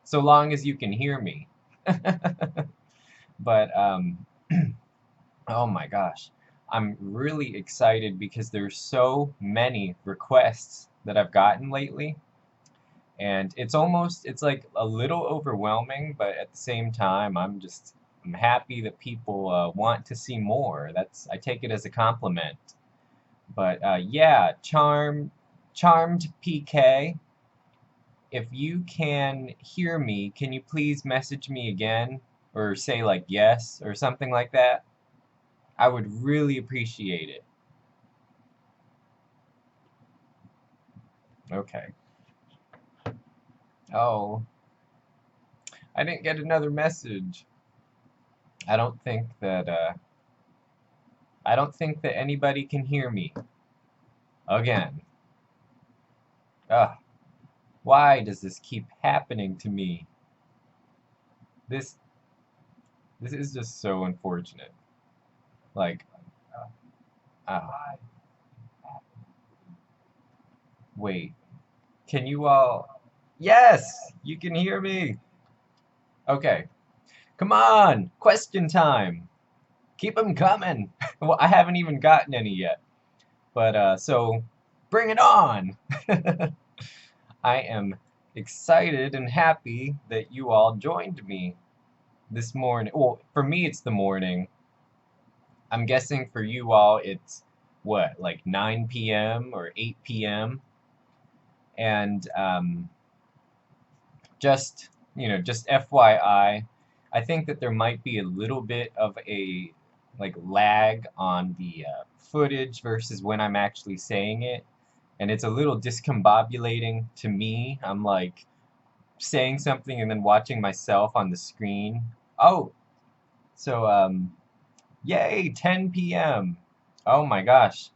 so long as you can hear me. But oh my gosh, I'm really excited because there's so many requests that I've gotten lately, and it's like a little overwhelming, but at the same time, I'm happy that people want to see more. I take it as a compliment. But yeah, Charmed PK, if you can hear me, can you please message me again? Or say like yes or something like that? I would really appreciate it. Okay. Oh, I didn't get another message. I don't think that I don't think that anybody can hear me again. Ugh, why does this keep happening to me? This this is just so unfortunate. Like, uh, wait, can you all? Yes, you can hear me. Okay, come on, question time. Keep them coming. Well, I haven't even gotten any yet, but so bring it on. I am excited and happy that you all joined me this morning. Well, for me, it's the morning. I'm guessing for you all, it's what, like 9 p.m. or 8 p.m. And just, just FYI, I think that there might be a little bit of a like lag on the footage versus when I'm actually saying it. And it's a little discombobulating to me. I'm like saying something and then watching myself on the screen. Oh, so yay, 10 p.m. Oh my gosh.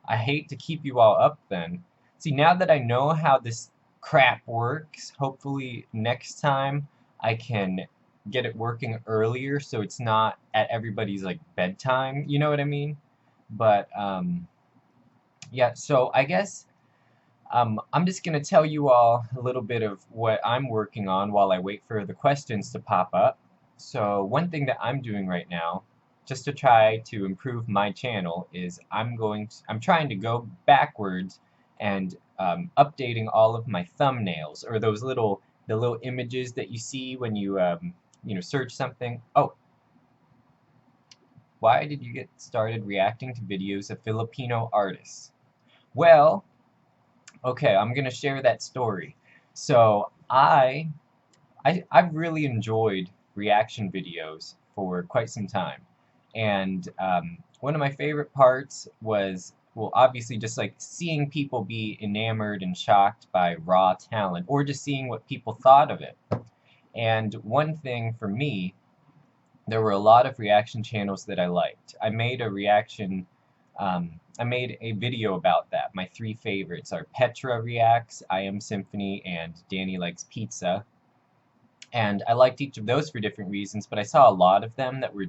I hate to keep you all up then. See, now that I know how this crap works, hopefully next time I can get it working earlier so it's not at everybody's like bedtime, you know what I mean? But yeah, so I guess I'm just gonna tell you all a little bit of what I'm working on while I wait for the questions to pop up. So one thing that I'm doing right now, just to try to improve my channel, is I'm trying to go backwards and updating all of my thumbnails, or the little images that you see when you search something. Oh, why did you get started reacting to videos of Filipino artists? Well, okay, I'm gonna share that story. So I've really enjoyed reaction videos for quite some time. And one of my favorite parts was, well, obviously just like seeing people be enamored and shocked by raw talent, or just seeing what people thought of it. And one thing for me, there were a lot of reaction channels that I liked. I made a video about that. My three favorites are Petra Reacts, I Am Symphony, and Danny Likes Pizza. And I liked each of those for different reasons, but I saw a lot of them that were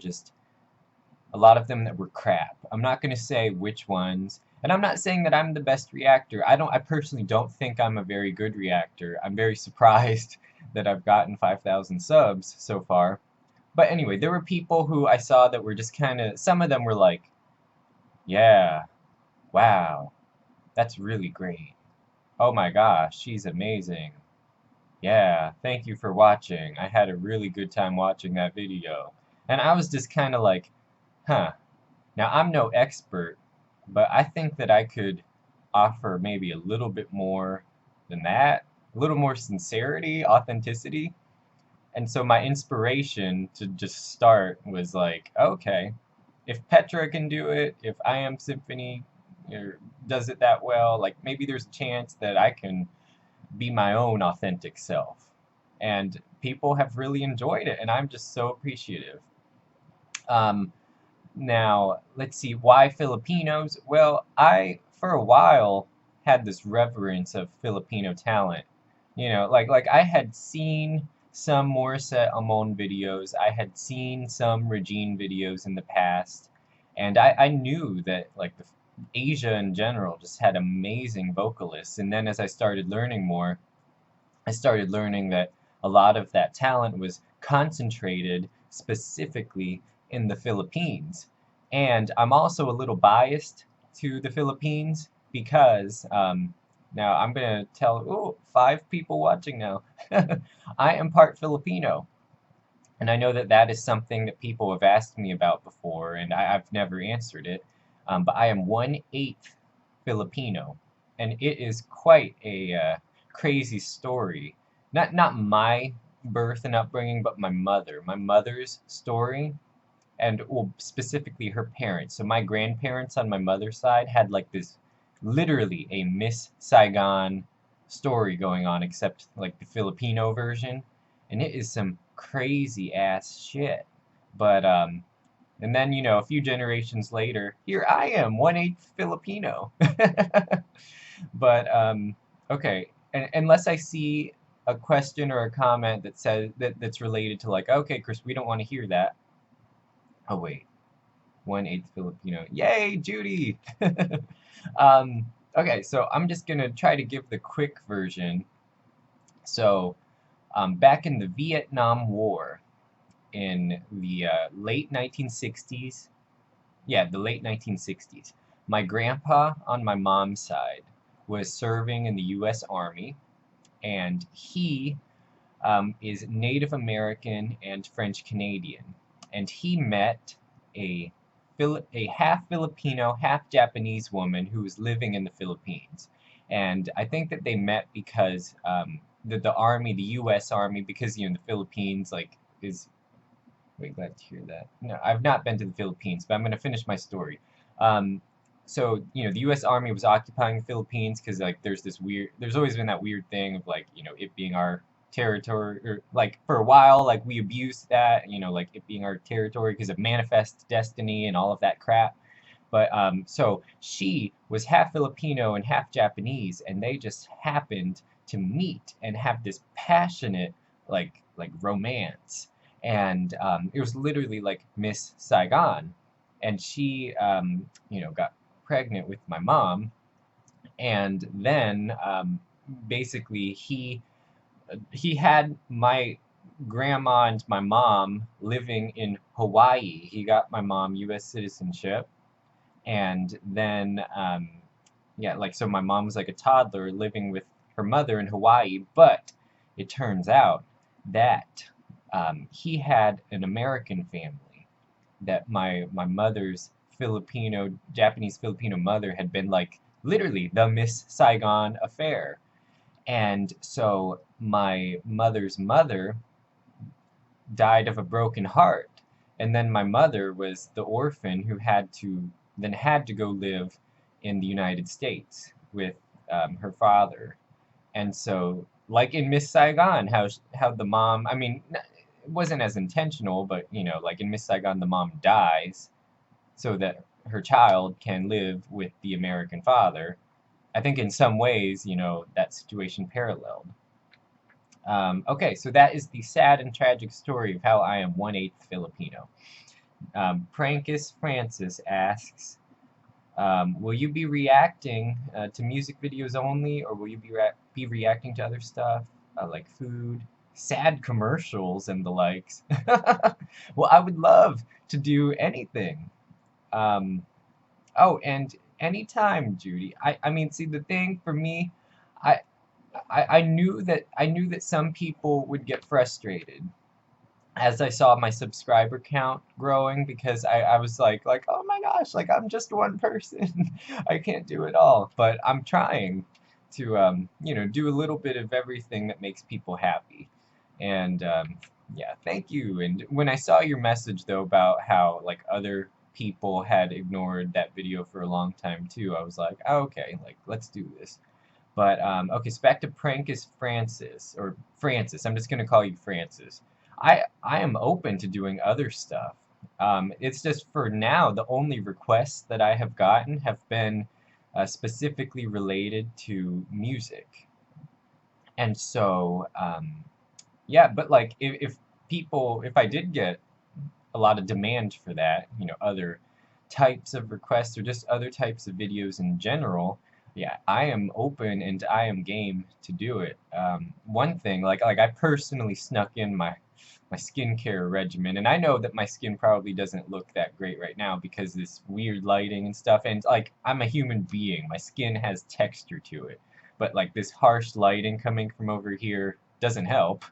crap. I'm not going to say which ones, and I'm not saying that I'm the best reactor. I personally don't think I'm a very good reactor. I'm very surprised that I've gotten 5,000 subs so far. But anyway, there were people who I saw that were just kind of, some of them were like, yeah, wow, that's really great. Oh my gosh, she's amazing. Yeah, thank you for watching. I had a really good time watching that video. And I was just kind of like, huh. Now, I'm no expert, but I think that I could offer maybe a little bit more than that, a little more sincerity, authenticity. And so my inspiration to just start was like, okay, if Petra can do it, if I Am Symphony does it that well, like maybe there's a chance that I can be my own authentic self. And people have really enjoyed it, and I'm just so appreciative. Um, Now, let's see, why Filipinos? Well, for a while, had this reverence of Filipino talent. Like I had seen some Morissette Amon videos, I had seen some Regine videos in the past, and I knew that, like, Asia in general just had amazing vocalists. And then as I started learning more, I started learning that a lot of that talent was concentrated specifically in the Philippines. And I'm also a little biased to the Philippines because now I'm gonna tell, oh, 5 people watching now. I am part Filipino. And I know that that is something that people have asked me about before, and I've never answered it. But I am 1/8 Filipino, and it is quite a crazy story. Not my birth and upbringing, but my mother. My mother's story, and well, specifically her parents. So my grandparents on my mother's side had like this, literally a Miss Saigon story going on, except like the Filipino version, and it is some crazy ass shit. But and then a few generations later, here I am, 1/8 Filipino. But okay, and unless I see a question or a comment that says that's related to like, okay, Chris, we don't want to hear that. Oh wait, 1/8 Filipino. Yay, Judy! Okay, so I'm just gonna try to give the quick version. So, back in the Vietnam War, in the late 1960s, yeah, the late 1960s, my grandpa on my mom's side was serving in the U.S. Army, and he is Native American and French Canadian, and he met a half Filipino, half Japanese woman who was living in the Philippines, and I think that they met because the army, the U.S. Army, because the Philippines like is. Wait, glad to hear that. No, I've not been to the Philippines, but I'm gonna finish my story. So the U.S. Army was occupying the Philippines because like there's always been that weird thing of like it being our territory, or like for a while like we abused that, like it being our territory because of manifest destiny and all of that crap. But so she was half Filipino and half Japanese, and they just happened to meet and have this passionate like romance, and it was literally like Miss Saigon, and she got pregnant with my mom, and then basically he had my grandma and my mom living in Hawaii. He got my mom U.S. citizenship, and then yeah, like so my mom was like a toddler living with her mother in Hawaii, but it turns out that he had an American family that my mother's Japanese Filipino mother had been like literally the Miss Saigon affair. And so my mother's mother died of a broken heart. And then my mother was the orphan who had to go live in the United States with her father. And so, like in Miss Saigon, how the mom, I mean, it wasn't as intentional, but like in Miss Saigon, the mom dies so that her child can live with the American father. I think in some ways, that situation paralleled. Okay, so that is the sad and tragic story of how I am 1/8 Filipino. Prankus Francis asks, will you be reacting to music videos only, or will you be reacting to other stuff like food, sad commercials, and the likes? Well, I would love to do anything. Oh, and anytime, Judy. I mean, see, the thing for me, I, I knew that some people would get frustrated as I saw my subscriber count growing, because I was like, oh my gosh, like I'm just one person. I can't do it all. But I'm trying to do a little bit of everything that makes people happy. And yeah, thank you. And when I saw your message though about how like other people had ignored that video for a long time too, I was like, oh, okay, like let's do this. But okay, so back to Prankus Francis, or Francis. I'm just gonna call you Francis. I am open to doing other stuff. It's just for now, the only requests that I have gotten have been specifically related to music. And so, yeah, but like if I did get a lot of demand for that, other types of requests or just other types of videos in general, Yeah, I am open and I am game to do it. One thing, like I personally snuck in my skincare regimen, and I know that my skin probably doesn't look that great right now because this weird lighting and stuff. And like I'm a human being, my skin has texture to it, but like this harsh lighting coming from over here doesn't help.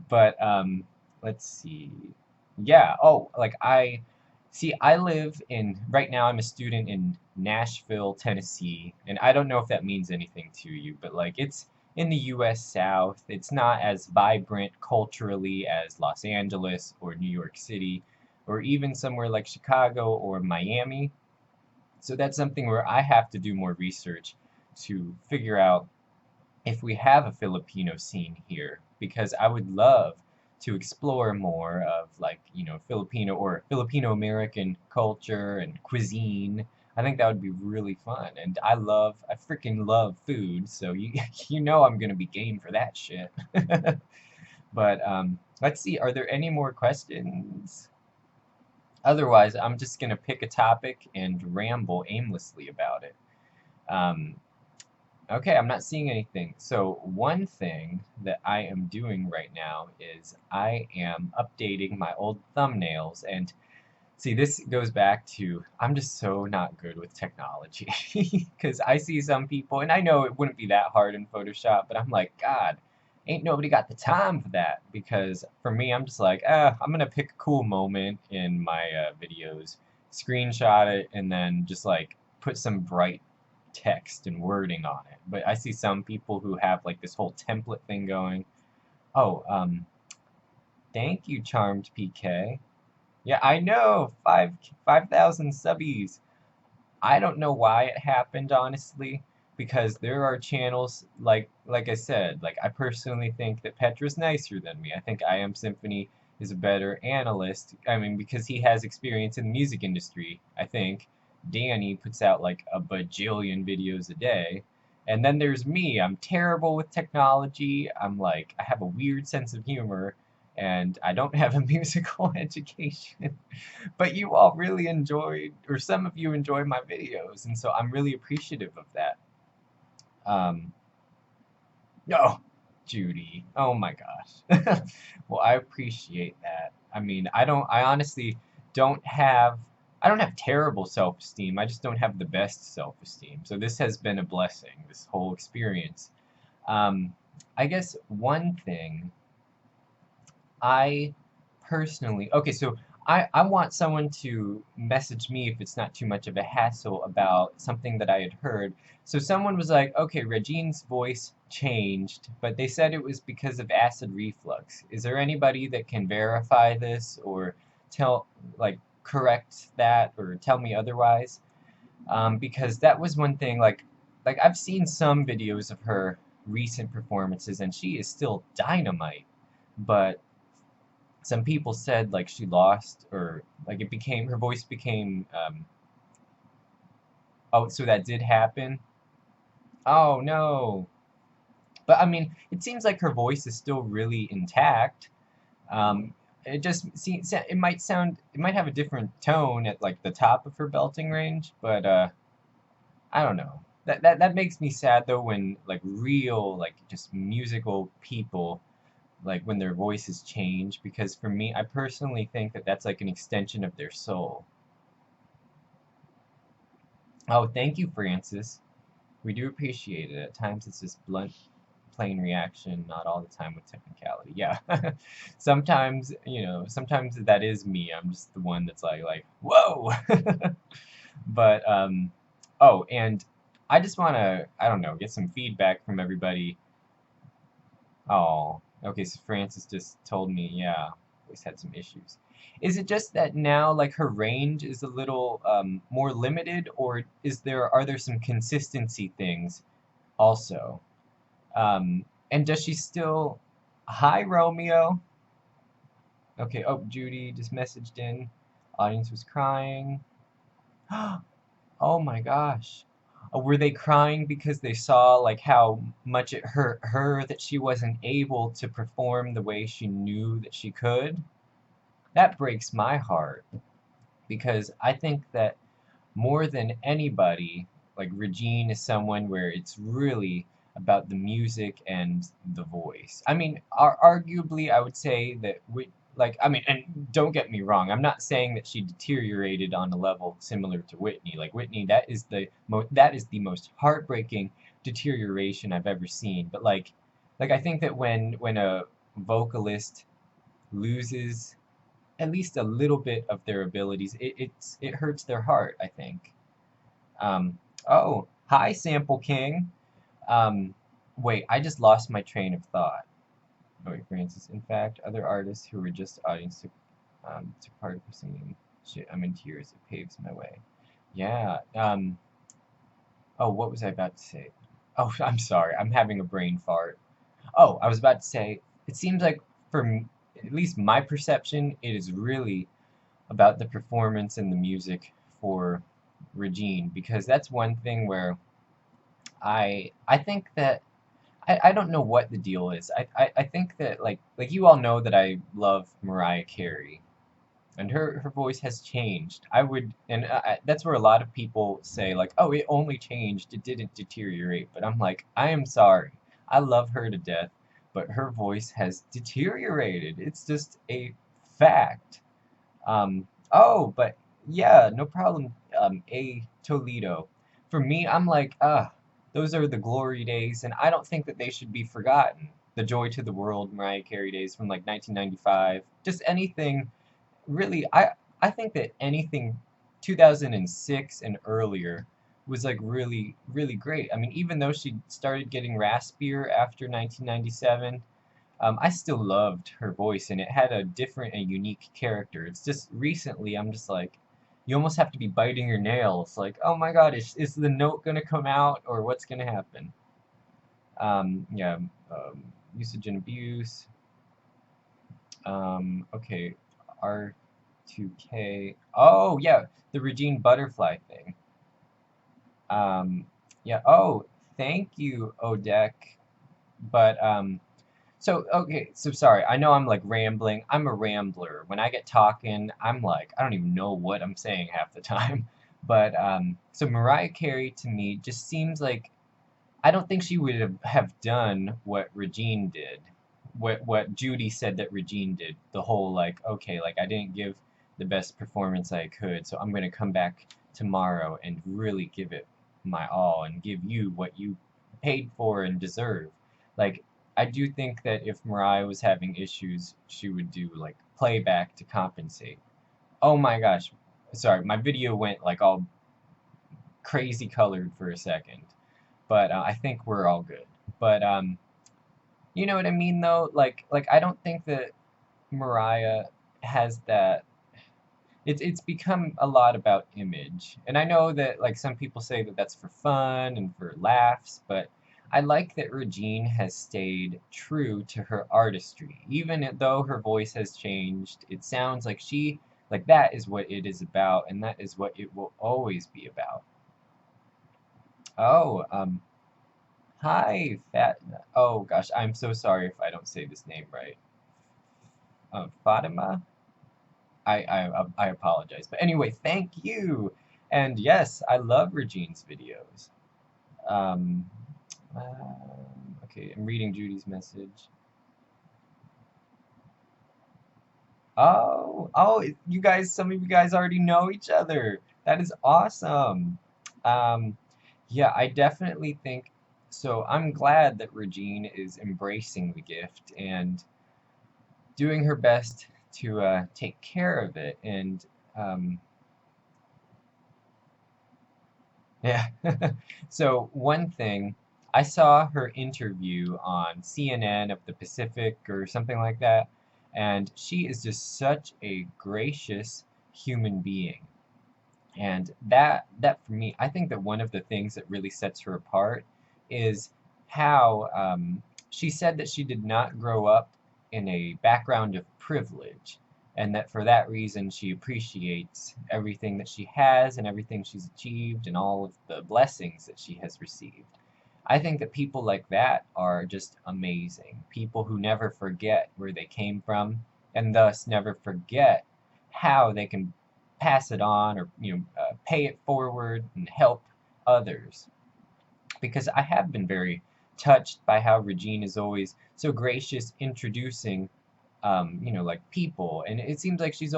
But let's see. Yeah. Oh, like I see. I live in right now. I'm a student in Nashville, Tennessee, and I don't know if that means anything to you, but like it's in the U.S. South. It's not as vibrant culturally as Los Angeles or New York City, or even somewhere like Chicago or Miami. So that's something where I have to do more research to figure out if we have a Filipino scene here, because I would love to explore more of like, Filipino or Filipino American culture and cuisine. I think that would be really fun. And I freaking love food, so you know I'm gonna be game for that shit. But let's see, are there any more questions? Otherwise, I'm just gonna pick a topic and ramble aimlessly about it. Um, Okay, I'm not seeing anything. So one thing that I am doing right now is I am updating my old thumbnails. And see, this goes back to I'm just so not good with technology. Because I see some people, and I know it wouldn't be that hard in Photoshop, but I'm like, God, ain't nobody got the time for that. Because for me, I'm just like, I'm gonna pick a cool moment in my videos, screenshot it, and then just like put some bright text and wording on it. But I see some people who have like this whole template thing going. Oh, thank you, Charmed PK. Yeah, I know, 5,000 subbies. I don't know why it happened, honestly, because there are channels like I said, like I personally think that Petra's nicer than me. I think I Am Symphony is a better analyst. I mean, because he has experience in the music industry, I think. Danny puts out like a bajillion videos a day. And then there's me. I'm terrible with technology. I have a weird sense of humor, and I don't have a musical education. But you all really enjoyed, or some of you enjoy my videos, and so I'm really appreciative of that. Um, no, Judy. Oh my gosh. Well, I appreciate that. I mean, I honestly don't have, I don't have terrible self-esteem. I just don't have the best self-esteem. So this has been a blessing, this whole experience. Um, I guess one thing I personally, okay, so I want someone to message me if it's not too much of a hassle about something that I had heard. So someone was like, okay, Regine's voice changed, but they said it was because of acid reflux. Is there anybody that can verify this or correct that or tell me otherwise? Because that was one thing, like I've seen some videos of her recent performances and she is still dynamite, but some people said like she lost or like it became her voice became oh, so that did happen. Oh no. But I mean, it seems like her voice is still really intact. It just seems it might have a different tone at like the top of her belting range, but I don't know. That makes me sad though when like real like just musical people like when their voices change, because for me, I personally think that that's like an extension of their soul. Oh, thank you, Francis. We do appreciate it. At times it's just blunt, plain reaction, not all the time with technicality. Yeah. Sometimes, sometimes that is me. I'm just the one that's like, whoa! But, oh, and I just want to, I don't know, get some feedback from everybody. Oh, okay, so Francis just told me, yeah, always had some issues. Is it just that now, like, her range is a little more limited, or are there some consistency things also? And does she still... Hi, Romeo. Okay, oh, Judy just messaged in. Audience was crying. Oh my gosh. Were they crying because they saw like how much it hurt her that she wasn't able to perform the way she knew that she could? That breaks my heart because I think that more than anybody, like Regine is someone where it's really about the music and the voice. I mean, arguably, I would say that like, I mean, and don't get me wrong, I'm not saying that she deteriorated on a level similar to Whitney. Like Whitney, that is the most heartbreaking deterioration I've ever seen. But like I think that when a vocalist loses at least a little bit of their abilities, it hurts their heart, I think. Um, oh, hi, Sample King. Um, wait, I just lost my train of thought. Oh, wait, Francis. In fact, other artists who were just audience took part of singing. Shit, I'm in tears. It paves my way. Yeah. Oh, what was I about to say? Oh, I'm sorry. I'm having a brain fart. Oh, I was about to say, it seems like at least my perception, it is really about the performance and the music for Regine, because that's one thing where I think that I don't know what the deal is. I think that like you all know that I love Mariah Carey, and her voice has changed. That's where a lot of people say like, oh, it only changed, it didn't deteriorate. But I'm like, I am sorry. I love her to death, but her voice has deteriorated. It's just a fact. Oh, but yeah, no problem. A Toledo. For me, I'm like, those are the glory days, and I don't think that they should be forgotten. The Joy to the World, Mariah Carey days from like 1995. Just anything, really. I think that anything 2006 and earlier was like really, really great. I mean, even though she started getting raspier after 1997, I still loved her voice, and it had a different and unique character. It's just recently, I'm just like, you almost have to be biting your nails, like, oh my God, is the note gonna come out, or what's gonna happen? Yeah, usage and abuse. Okay, R2K. Oh yeah, the Regine Butterfly thing. Yeah. Oh, thank you, Odek. But So, okay, so sorry. I know I'm like rambling. I'm a rambler. When I get talking, I'm like, I don't even know what I'm saying half the time. But so Mariah Carey to me just seems like I don't think she would have done what Regine did. What Judy said that Regine did. The whole like, okay, like I didn't give the best performance I could, so I'm gonna come back tomorrow and really give it my all and give you what you paid for and deserve. Like I do think that if Mariah was having issues, she would do like playback to compensate. Oh my gosh. Sorry, my video went like all crazy colored for a second. But I think we're all good. But you know what I mean though? Like I don't think that Mariah has that. It's become a lot about image. And I know that like some people say that that's for fun and for laughs, but I like that Regine has stayed true to her artistry. Even though her voice has changed, it sounds like like that is what it is about, and that is what it will always be about. Oh, hi, Fat. Oh gosh, I'm so sorry if I don't say this name right. Fatima? I apologize. But anyway, thank you. And yes, I love Regine's videos. Um, okay, I'm reading Judy's message. Oh, you guys, some of you guys already know each other. That is awesome. Um, yeah, I definitely think so. I'm glad that Regine is embracing the gift and doing her best to take care of it. And yeah. So one thing, I saw her interview on CNN of the Pacific or something like that, and she is just such a gracious human being. And that for me, I think that one of the things that really sets her apart is how she said that she did not grow up in a background of privilege, and that for that reason she appreciates everything that she has and everything she's achieved and all of the blessings that she has received. I think that people like that are just amazing. People who never forget where they came from and thus never forget how they can pass it on or pay it forward and help others. Because I have been very touched by how Regine is always so gracious introducing, you know, like people. And it seems like she's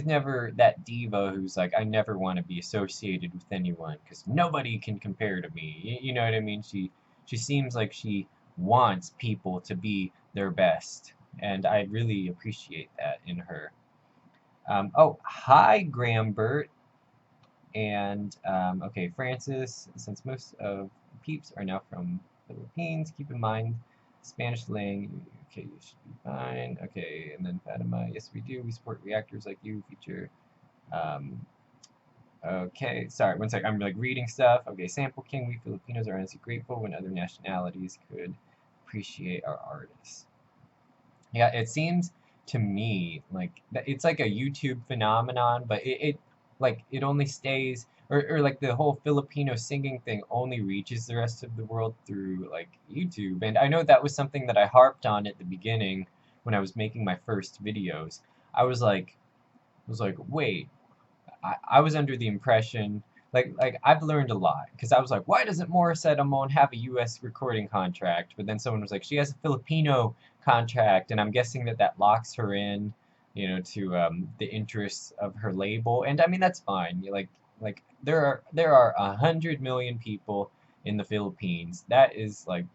never that diva who's like, I never want to be associated with anyone because nobody can compare to me. You know what I mean? She seems like she wants people to be their best. And I really appreciate that in her. Oh, hi, Grambert. And, okay, Francis, since most of peeps are now from the Philippines, keep in mind Spanish lang. Okay, you should be fine. Okay, and then Fatima, yes, we do. We support reactors like you, feature. Um, okay, sorry, one sec. I'm like reading stuff. Okay, Sample King, we Filipinos are honestly grateful when other nationalities could appreciate our artists. Yeah, it seems to me like it's like a YouTube phenomenon, but it like it only stays or like the whole Filipino singing thing only reaches the rest of the world through like YouTube. And I know that was something that I harped on at the beginning when I was making my first videos. I was like, wait, I was under the impression like I've learned a lot because I was like, why doesn't Morissette Amon have a U.S. recording contract? But then someone was like, she has a Filipino contract, and I'm guessing that that locks her in, you know, to the interests of her label. And I mean that's fine. Like there are 100 million people in the Philippines. That is like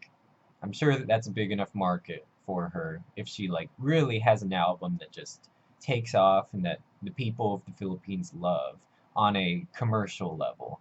I'm sure that that's a big enough market for her if she like really has an album that just takes off and that the people of the Philippines love on a commercial level.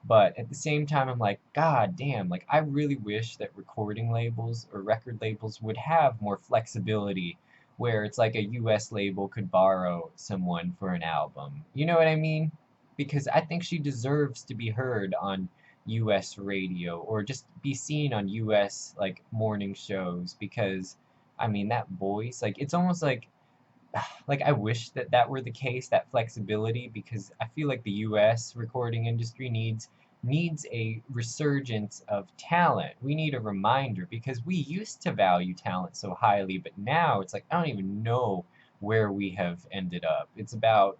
But at the same time, I'm like, God damn, like I really wish that recording labels or record labels would have more flexibility where it's like a US label could borrow someone for an album. You know what I mean? Because I think she deserves to be heard on US radio or just be seen on US like morning shows because I mean that voice like it's almost like I wish that that were the case, that flexibility, because I feel like the U.S. recording industry needs a resurgence of talent. We need a reminder because we used to value talent so highly, but now it's like I don't even know where we have ended up. It's about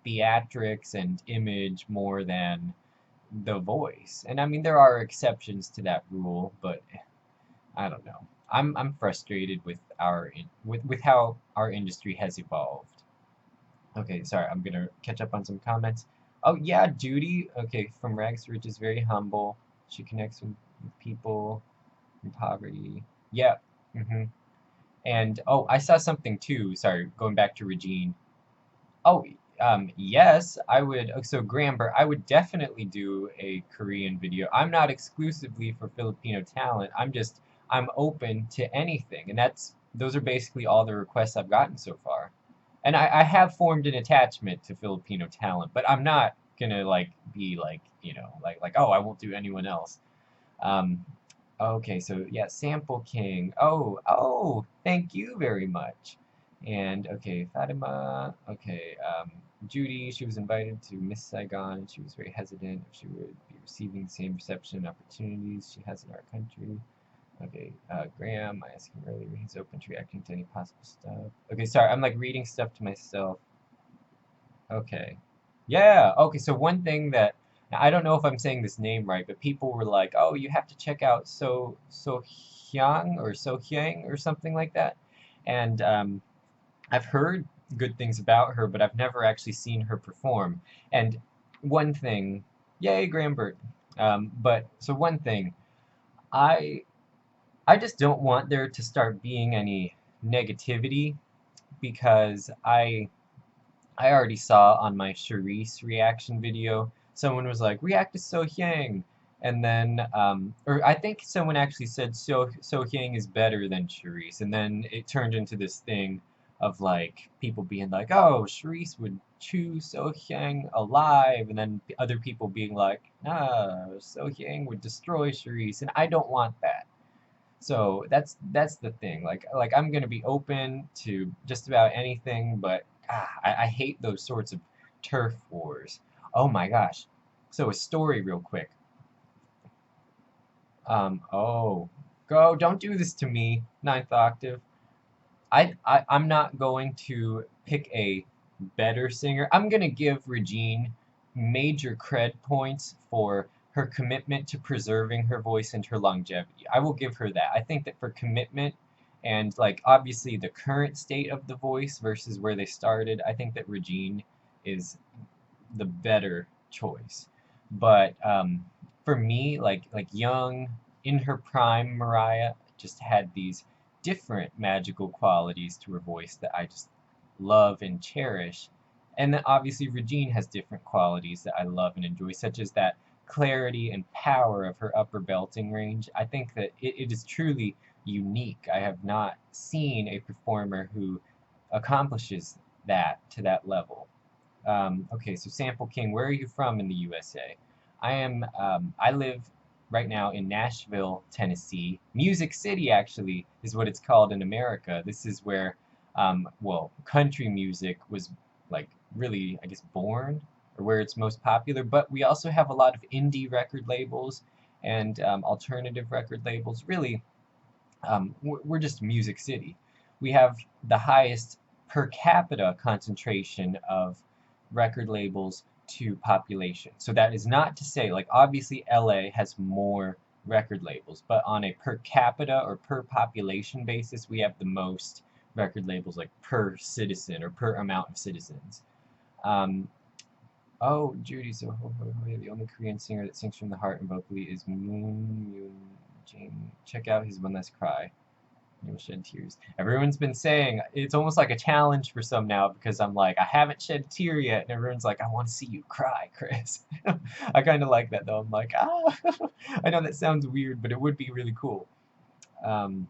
theatrics and image more than the voice. And I mean there are exceptions to that rule, but I don't know. I'm frustrated with with how our industry has evolved. Okay, sorry, I'm gonna catch up on some comments. Oh yeah, Judy. Okay, from rags to riches, very humble. She connects with people in poverty. Yeah. Mm-hmm. And oh, I saw something too. Sorry, going back to Regine. Oh, yes, I would. So, Gramber, I would definitely do a Korean video. I'm not exclusively for Filipino talent. I'm open to anything, and those are basically all the requests I've gotten so far. And I have formed an attachment to Filipino talent, but I'm not gonna like be like like oh I won't do anyone else. Um, okay, so yeah, Sample King. Oh, thank you very much. And okay, Fatima. Okay, Judy. She was invited to Miss Saigon. She was very hesitant if she would be receiving the same reception and opportunities she has in our country. Okay, Graham. I asked him earlier. He's open to reacting to any possible stuff. Okay, sorry. I'm like reading stuff to myself. Okay. Yeah. Okay. So one thing that now, I don't know if I'm saying this name right, but people were like, "Oh, you have to check out Hyang or So Hyang or something like that." And I've heard good things about her, but I've never actually seen her perform. And one thing, yay, Grambert. But so one thing, I I just don't want there to start being any negativity because I already saw on my Charisse reaction video, someone was like, react to So Hyang. And then, or I think someone actually said So Hyang is better than Charisse. And then it turned into this thing of like people being like, oh, Charisse would chew So Hyang alive. And then other people being like, nah, So Hyang would destroy Charisse. And I don't want that. So that's the thing. Like I'm gonna be open to just about anything, but I hate those sorts of turf wars. Oh my gosh. So a story real quick. Oh, go! Don't do this to me. Ninth octave. I'm not going to pick a better singer. I'm gonna give Regine major cred points for her commitment to preserving her voice and her longevity. I will give her that. I think that for commitment and like obviously the current state of the voice versus where they started, I think that Regine is the better choice. But for me, like young in her prime, Mariah just had these different magical qualities to her voice that I just love and cherish. And then obviously Regine has different qualities that I love and enjoy, such as that clarity and power of her upper belting range. I think that it is truly unique. I have not seen a performer who accomplishes that to that level. Okay, so Sample King, where are you from in the USA? I live right now in Nashville, Tennessee. Music City, actually, is what it's called in America. This is where, well, country music was, like, really, I guess, born, or where it's most popular. But we also have a lot of indie record labels and alternative record labels. Really, we're just Music City. We have the highest per capita concentration of record labels to population. So that is not to say, like, obviously LA has more record labels, but on a per capita or per population basis, we have the most record labels, like, per citizen or per amount of citizens. Um, oh, Judy, so the only Korean singer that sings from the heart and vocally is Moon Jae. Check out his One Last Cry. You'll shed tears. Everyone's been saying it's almost like a challenge for some now because I'm like, I haven't shed a tear yet, and everyone's like, I want to see you cry, Chris. I kind of like that though. I'm like, ah, I know that sounds weird, but it would be really cool. Um,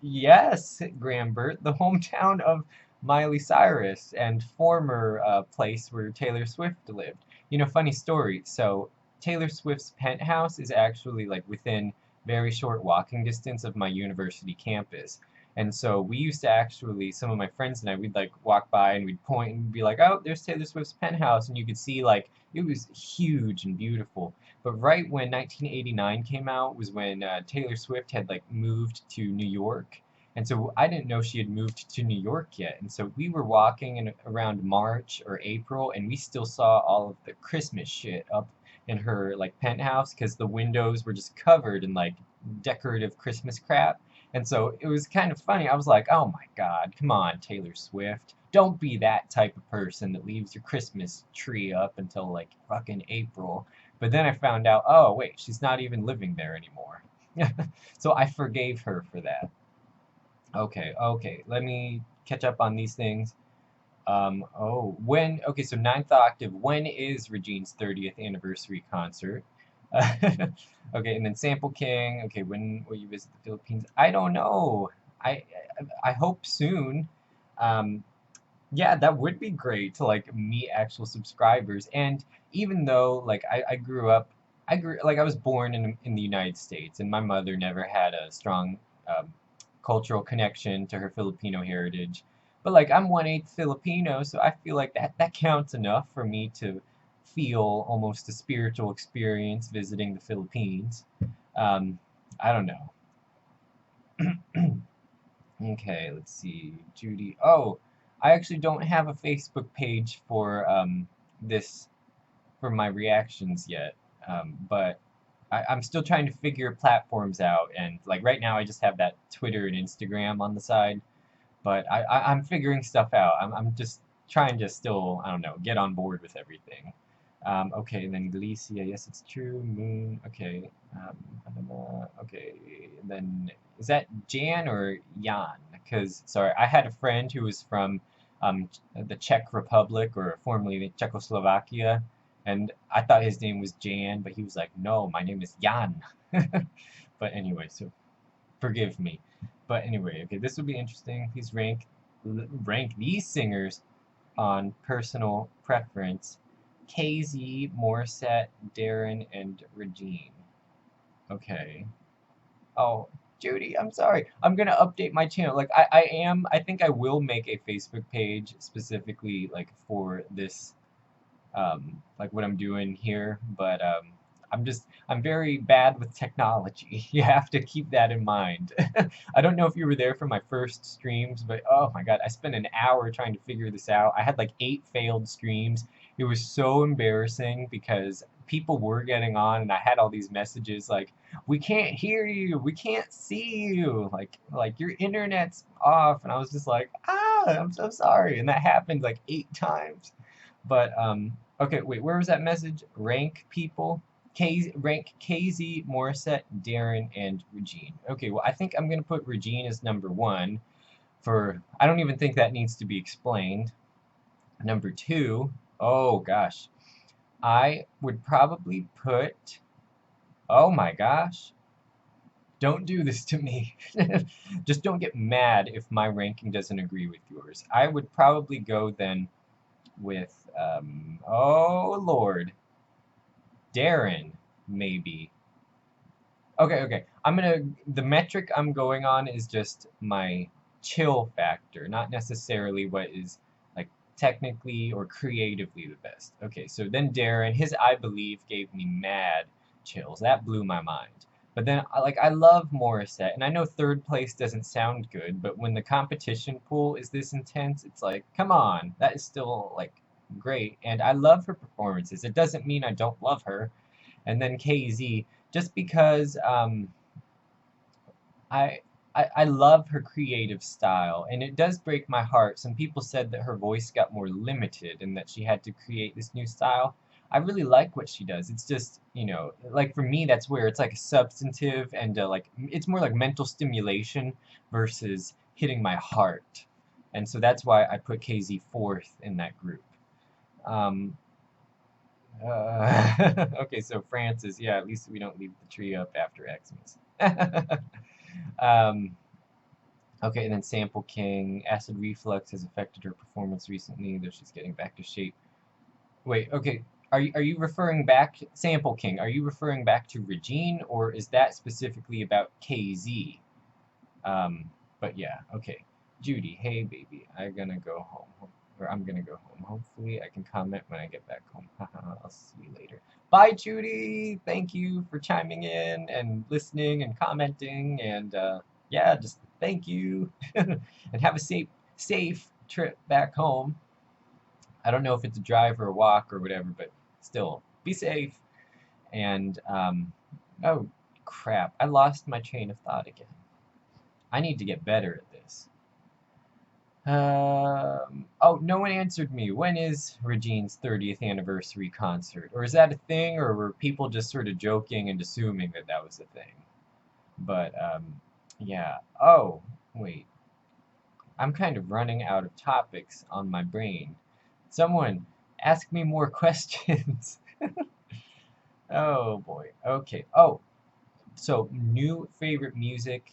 yes, Grambert, the hometown of Miley Cyrus and former place where Taylor Swift lived. You know, funny story. So Taylor Swift's penthouse is actually like within very short walking distance of my university campus. And so we used to actually, some of my friends and I, we'd like walk by and we'd point and be like, oh, there's Taylor Swift's penthouse. And you could see like, it was huge and beautiful. But right when 1989 came out was when Taylor Swift had like moved to New York. And so I didn't know she had moved to New York yet. And so we were walking in around March or April and we still saw all of the Christmas shit up in her like penthouse because the windows were just covered in like decorative Christmas crap. And so it was kind of funny. I was like, oh my God, come on, Taylor Swift. Don't be that type of person that leaves your Christmas tree up until like fucking April. But then I found out, oh wait, she's not even living there anymore. So I forgave her for that. Okay, let me catch up on these things. Okay, so ninth octave, when is Regine's 30th anniversary concert? Okay, and then Sample King, okay, when will you visit the Philippines? I don't know. I hope soon. Um, yeah, that would be great to like meet actual subscribers. And even though like I was born in the United States, and my mother never had a strong um, cultural connection to her Filipino heritage. But like I'm 1/8 Filipino, so I feel like that counts enough for me to feel almost a spiritual experience visiting the Philippines. I don't know. Okay, let's see. Judy. Oh, I actually don't have a Facebook page for this for my reactions yet. But I'm still trying to figure platforms out, and like right now I just have that Twitter and Instagram on the side. But I'm figuring stuff out. I'm just trying to still, I don't know, get on board with everything. Okay, and then Galicia, yes, it's true. Moon, okay. Okay, and then is that Jan or Jan? Because, sorry, I had a friend who was from the Czech Republic, or formerly Czechoslovakia, and I thought his name was Jan, but he was like, no, my name is Jan. But anyway, so forgive me. But anyway, okay, this would be interesting. Please rank these singers on personal preference. KZ, Morissette, Darren, and Regine. Okay. Oh, Judy, I'm sorry. I'm gonna update my channel. Like I think I will make a Facebook page specifically like for this like what I'm doing here, but I'm very bad with technology. You have to keep that in mind. I don't know if you were there for my first streams, but oh my God, I spent an hour trying to figure this out. I had like 8 failed streams, It was so embarrassing because people were getting on and I had all these messages like, we can't hear you, we can't see you, like your internet's off, and I was just like, ah, I'm so sorry, and that happened like 8 times. But okay, wait, where was that message? Rank people. Rank KZ, Morissette, Darren, and Regine. Okay, well, I think I'm gonna put Regine as number 1 for, I don't even think that needs to be explained. Number 2, oh gosh, I would probably put, oh my gosh, don't do this to me. Just don't get mad if my ranking doesn't agree with yours. I would probably go then with, oh Lord, Darren, maybe. Okay. The metric I'm going on is just my chill factor, not necessarily what is like technically or creatively the best. Okay, so then Darren, his I Believe gave me mad chills. That blew my mind. But then I love Morissette, and I know third place doesn't sound good, but when the competition pool is this intense, it's like, come on, that is still like great. And I love her performances. It doesn't mean I don't love her. And then KZ, just because I, I love her creative style, and it does break my heart. Some people said that her voice got more limited and that she had to create this new style. I really like what she does. It's just, like for me, that's where it's like a substantive and like it's more like mental stimulation versus hitting my heart. And so that's why I put KZ fourth in that group. Um, okay, so Francis, yeah, at least we don't leave the tree up after Xmas. um, okay, and then Sample King, acid reflux has affected her performance recently, though she's getting back to shape. Wait, okay, are you referring back, Sample King, are you referring back to Regine, or is that specifically about KZ? But yeah, okay. Judy, hey baby, I'm gonna go home. Or I'm gonna go home. Hopefully I can comment when I get back home. Haha, I'll see you later. Bye, Judy! Thank you for chiming in and listening and commenting, and yeah, just thank you. And have a safe trip back home. I don't know if it's a drive or a walk or whatever, but still, be safe. And, oh crap, I lost my train of thought again. I need to get better at this. Oh, no one answered me. When is Regine's 30th anniversary concert? Or is that a thing, or were people just sort of joking and assuming that that was a thing? But, yeah. Oh, wait. I'm kind of running out of topics on my brain. Someone, ask me more questions. Oh, boy. Okay. Oh, so new favorite music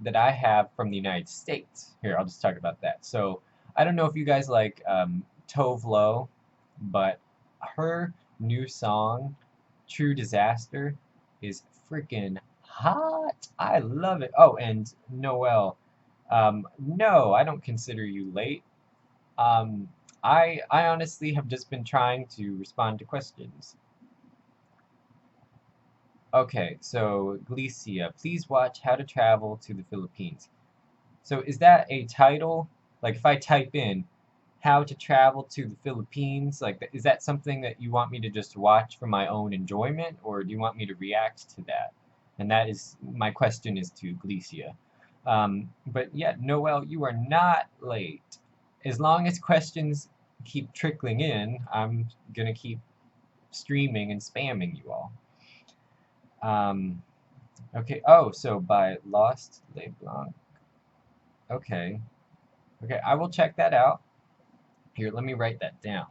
that I have from the United States. Here, I'll just talk about that. So, I don't know if you guys like Tove Lo, but her new song, True Disaster, is freaking hot. I love it. Oh, and Noel, no, I don't consider you late. Um, I honestly have just been trying to respond to questions. Okay, so Galicia, please watch How to Travel to the Philippines. So is that a title? Like if I type in how to travel to the Philippines, like is that something that you want me to just watch for my own enjoyment, or do you want me to react to that? And that is my question is to Galicia. But yeah, Noel, you are not late. As long as questions keep trickling in, I'm gonna keep streaming and spamming you all. Um, okay. Oh, so by Lost LeBlanc. Okay. Okay, I will check that out. Here, let me write that down.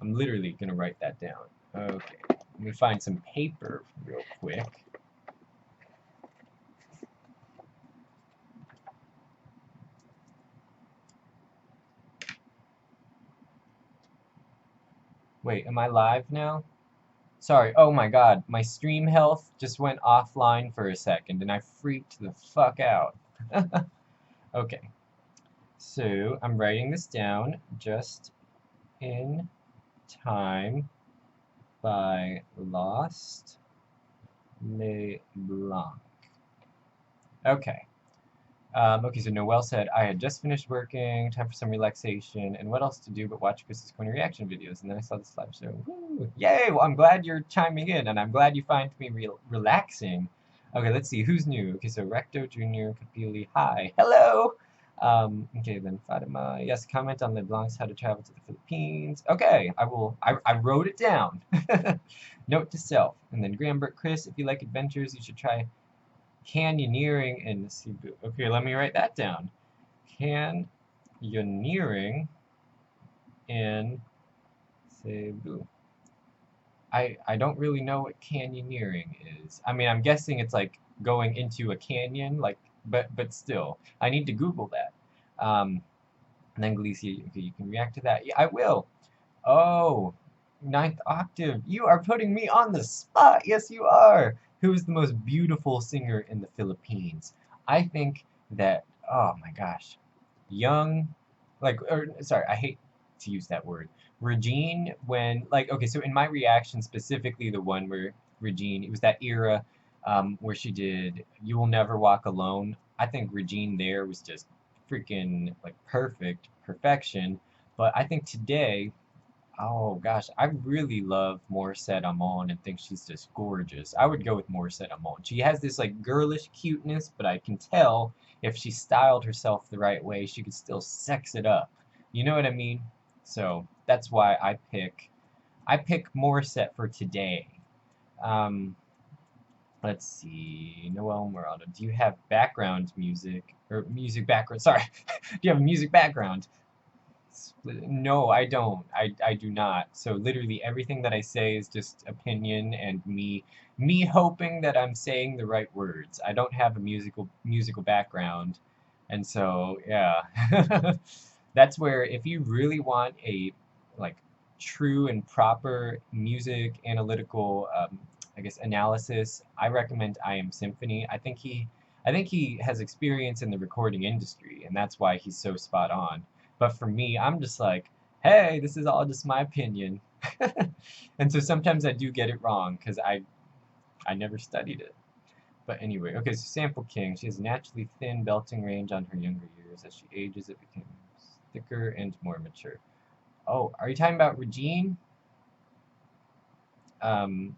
I'm literally gonna write that down. Okay, let me find some paper real quick. Wait, am I live now? Sorry, oh my god, my stream health just went offline for a second and I freaked the fuck out. Okay, so I'm writing this down just in time by Lost LeBlanc. Okay, Okay, so Noelle said, I had just finished working, time for some relaxation, and what else to do but watch Chris's Corner reaction videos, and then I saw this live show. Woo! Yay! Well, I'm glad you're chiming in, and I'm glad you find me relaxing. Okay, let's see, who's new? Okay, so Recto Jr. Kapili, hi. Hello! Okay, then Fatima, yes, comment on LeBlanc's How to Travel to the Philippines. Okay, I wrote it down. Note to self. And then Grahambert Chris, if you like adventures, you should try canyoneering in Cebu. Okay, let me write that down. Canyoneering in Cebu. I don't really know what canyoneering is. I mean, I'm guessing it's like going into a canyon, like, but still, I need to Google that. And then Galicia, okay, you can react to that. Yeah, I will. Oh, ninth octave. You are putting me on the spot. Yes, you are. Who is the most beautiful singer in the Philippines? I think that, oh my gosh, young, or sorry, I hate to use that word. Regine, when, like, okay, so in my reaction, specifically the one where Regine, it was that era where she did You Will Never Walk Alone. I think Regine there was just freaking, like, perfection. But I think today, oh gosh, I really love Morissette Amon and think she's just gorgeous. I would go with Morissette Amon. She has this like girlish cuteness, but I can tell if she styled herself the right way, she could still sex it up. You know what I mean? So that's why I pick Morissette for today. Um, let's see, Noel Murado, do you have background music or music background? Sorry, do you have a music background? No, I don't. I do not. So literally everything that I say is just opinion and me hoping that I'm saying the right words. I don't have a musical background. And so, yeah. That's where if you really want a like true and proper music analytical I guess analysis, I recommend I Am Symphony. I think he has experience in the recording industry and that's why he's so spot on. But for me, I'm just like, hey, this is all just my opinion. And so sometimes I do get it wrong because I never studied it. But anyway, okay, so Sample King, she has naturally thin belting range on her younger years. As she ages, it becomes thicker and more mature. Oh, are you talking about Regine? Um,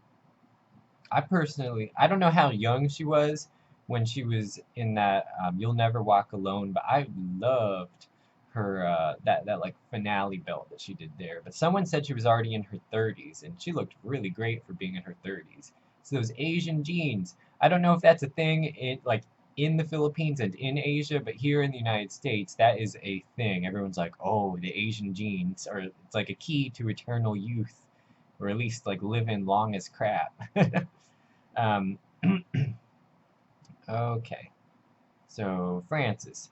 I don't know how young she was when she was in that You'll Never Walk Alone, but I loved her that like finale belt that she did there. But someone said she was already in her 30s, and she looked really great for being in her 30s. So those Asian genes, I don't know if that's a thing in the Philippines and in Asia, but here in the United States, that is a thing. Everyone's like, oh, the Asian genes, or it's like a key to eternal youth, or at least like living long as crap. Um, okay, so Francis,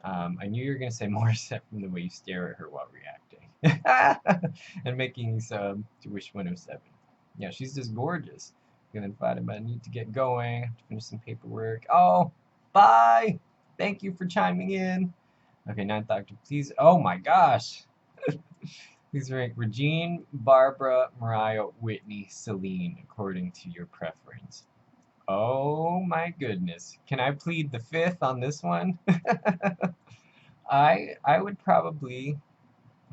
I knew you were gonna say Morissette from the way you stare at her while reacting, and making some to Wish 107. Yeah, she's just gorgeous. Gonna invite him, but I need to get going. I have to finish some paperwork. Oh, bye. Thank you for chiming in. Okay, ninth octave, please. Oh my gosh. Please rank Regine, Barbara, Mariah, Whitney, Celine, according to your preference. Oh my goodness. Can I plead the fifth on this one? I would probably.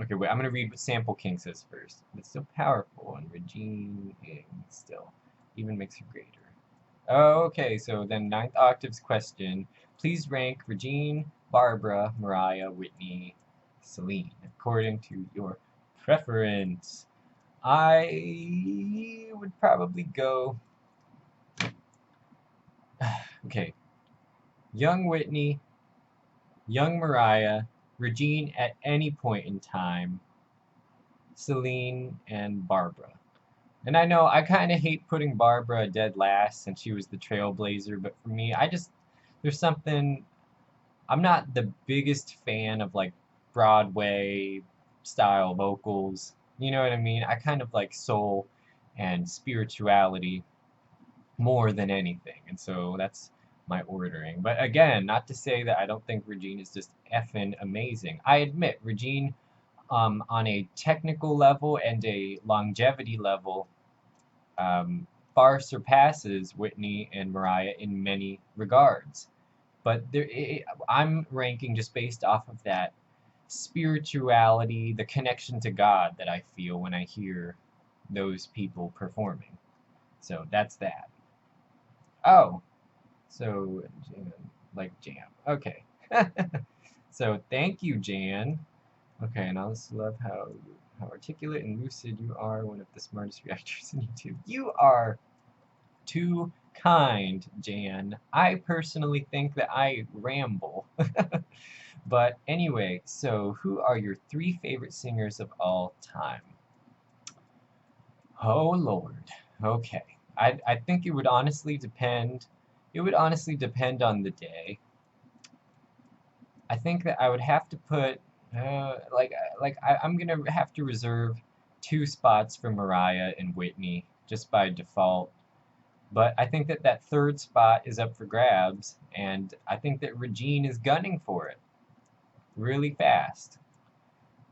Okay, wait, I'm gonna read what Sample King says first. It's so powerful, and Regine still even makes her greater. Oh, okay, so then ninth octaves question. Please rank Regine, Barbara, Mariah, Whitney, Celine, according to your preference. I would probably go. Okay, young Whitney, young Mariah, Regine at any point in time, Celine, and Barbara. And I know I kind of hate putting Barbara dead last since she was the trailblazer, but for me, there's something, I'm not the biggest fan of like Broadway style vocals. You know what I mean? I kind of like soul and spirituality more than anything. And so that's my ordering. But again, not to say that I don't think Regine is just effing amazing. I admit, Regine, on a technical level and a longevity level, far surpasses Whitney and Mariah in many regards. But I'm ranking just based off of that spirituality, the connection to God that I feel when I hear those people performing. So that's that. Oh, so like Jam. Okay. So thank you, Jan. Okay, and I also love how articulate and lucid you are, one of the smartest reactors in YouTube. You are too kind, Jan. I personally think that I ramble. But anyway, so who are your 3 favorite singers of all time? Oh Lord. Okay. I think it would honestly depend. It would honestly depend on the day. I think that I would have to put I'm gonna have to reserve 2 spots for Mariah and Whitney just by default. But I think that that 3rd spot is up for grabs, and I think that Regine is gunning for it really fast.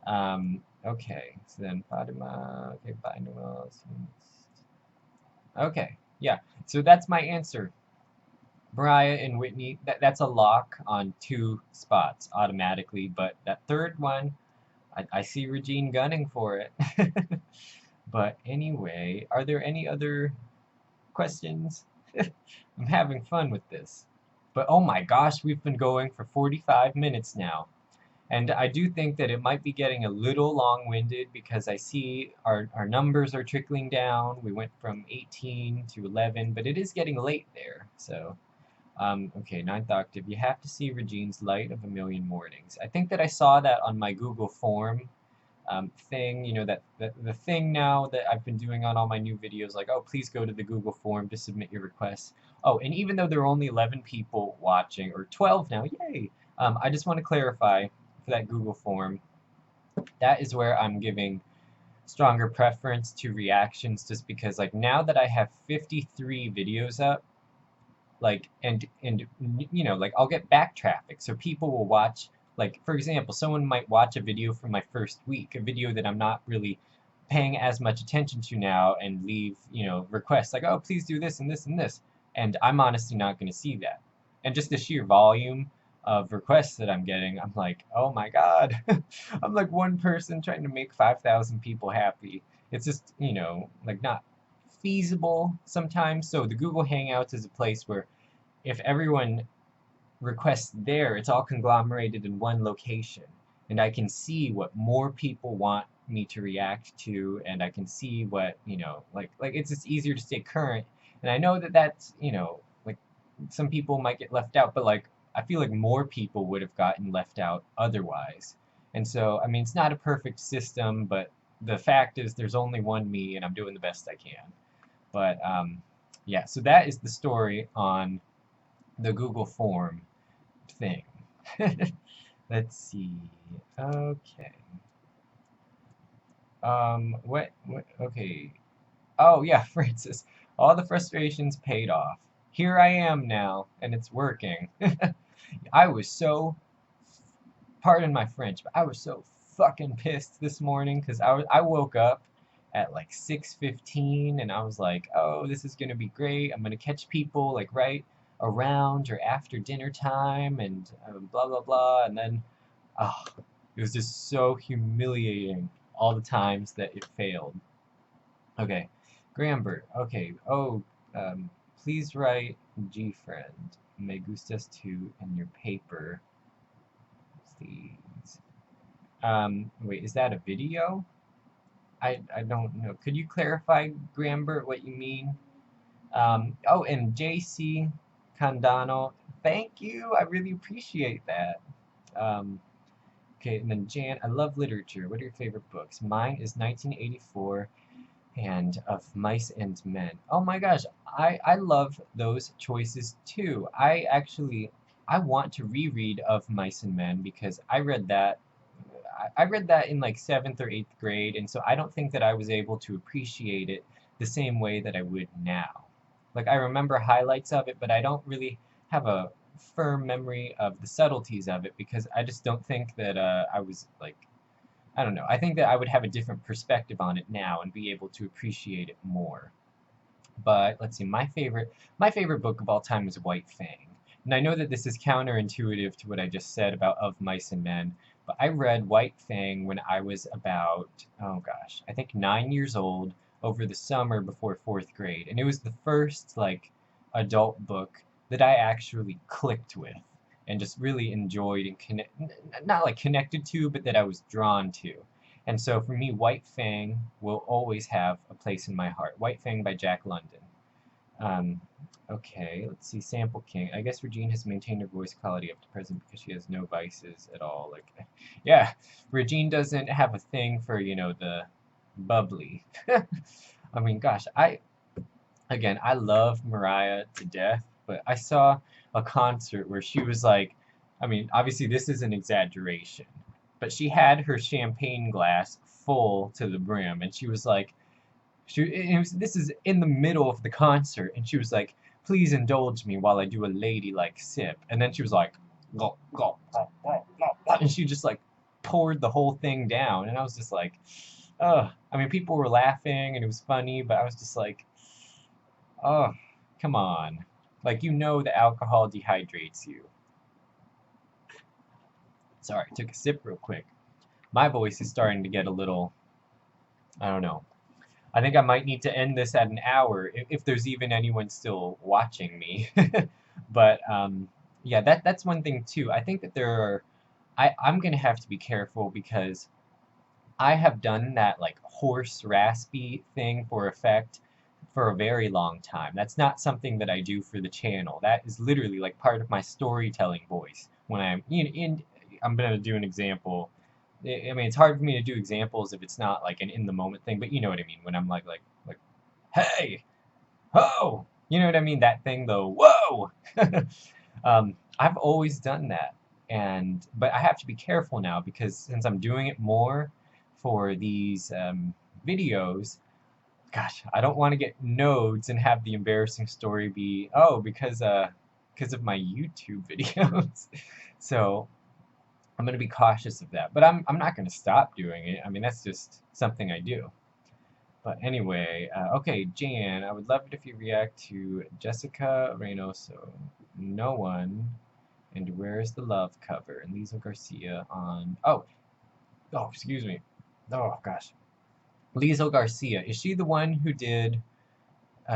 Okay, so then Fatima, okay, bye Noel. Okay, yeah, so that's my answer. Mariah and Whitney, that's a lock on 2 spots automatically, but that 3rd one, I see Regine gunning for it. But anyway, are there any other questions? I'm having fun with this. But oh my gosh, we've been going for 45 minutes now. And I do think that it might be getting a little long-winded because I see our numbers are trickling down. We went from 18 to 11, but it is getting late there. So, okay, 9th octave. You have to see Regine's Light of a Million Mornings. I think that I saw that on my Google form thing, you know, the thing now that I've been doing on all my new videos, like, oh, please go to the Google form to submit your requests. Oh, and even though there are only 11 people watching, or 12 now, yay! I just want to clarify for that Google form, that is where I'm giving stronger preference to reactions just because, like, now that I have 53 videos up, like, and you know, like, I'll get back traffic, so people will watch. Like, for example, someone might watch a video from my first week, a video that I'm not really paying as much attention to now, and leave, you know, requests like, oh, please do this and this and this. And I'm honestly not going to see that. And just the sheer volume of requests that I'm getting, I'm like, oh my God. I'm like one person trying to make 5,000 people happy. It's just, you know, like not feasible sometimes. So the Google Hangouts is a place where if everyone requests there, it's all conglomerated in one location. And I can see what more people want me to react to, and I can see what, you know, like it's just easier to stay current. And I know that that's, you know, like some people might get left out, but like I feel like more people would have gotten left out otherwise. And so, I mean, it's not a perfect system, but the fact is there's only one me, and I'm doing the best I can. But yeah, so that is the story on the Google form thing. Let's see. Okay. Okay. Oh, yeah, Francis. All the frustrations paid off. Here I am now, and it's working. I was so, pardon my French, but I was so fucking pissed this morning because I woke up at like 6:15 and I was like, oh, this is gonna be great. I'm gonna catch people like right around or after dinner time and blah blah blah. And then, oh, it was just so humiliating all the times that it failed. Okay, Grambert. Okay. Oh, please write G friend. Me gustas too in your paper, please. Wait, is that a video? I don't know. Could you clarify, Grambert, what you mean? Oh, and JC Candano, thank you. I really appreciate that. Um, okay, and then Jan, I love literature. What are your favorite books? Mine is 1984 and Of Mice and Men. Oh my gosh, I love those choices too. I want to reread Of Mice and Men because I read that in like 7th or 8th grade, and so I don't think that I was able to appreciate it the same way that I would now. Like, I remember highlights of it, but I don't really have a firm memory of the subtleties of it because I just don't think that I was like, I don't know. I think that I would have a different perspective on it now and be able to appreciate it more. But let's see, my favorite book of all time is White Fang. And I know that this is counterintuitive to what I just said about Of Mice and Men, but I read White Fang when I was about, oh gosh, I think 9 years old over the summer before fourth grade. And it was the first, like, adult book that I actually clicked with and just really enjoyed and not like connected to, but that I was drawn to. And so for me, White Fang will always have a place in my heart. White Fang by Jack London. Um, okay, let's see. Sample King. I guess Regine has maintained her voice quality up to present because she has no vices at all. Like, yeah, Regine doesn't have a thing for, the bubbly. I mean, gosh, again, I love Mariah to death, but I saw a concert where she was like, I mean, obviously this is an exaggeration, but she had her champagne glass full to the brim, and she was like, this is in the middle of the concert, and she was like, please indulge me while I do a ladylike sip. And then she was like, gulp, gulp, gulp, gulp, gulp, gulp, and she just like poured the whole thing down. And I was just like, oh, I mean, people were laughing and it was funny, but I was just like, oh, come on. Like, the alcohol dehydrates you. Sorry, I took a sip real quick. My voice is starting to get a little, I don't know. I think I might need to end this at an hour if there's even anyone still watching me. But yeah, that's one thing too. I think that I'm gonna have to be careful because I have done that like hoarse, raspy thing for effect for a very long time. That's not something that I do for the channel. That is literally like part of my storytelling voice. When I'm gonna do an example. I mean, it's hard for me to do examples if it's not like an in the moment thing, but you know what I mean. When I'm like, hey, ho, you know what I mean? That thing though, whoa. I've always done that, but I have to be careful now because since I'm doing it more for these videos, gosh, I don't want to get nodes and have the embarrassing story be, oh, because of my YouTube videos. So I'm going to be cautious of that, but I'm not going to stop doing it. I mean, that's just something I do. But anyway, okay, Jan, I would love it if you react to Jessica Reynoso, No One, and Where's the Love cover, and Liesl Garcia on, oh, excuse me, oh gosh, Liesl Garcia, is she the one who did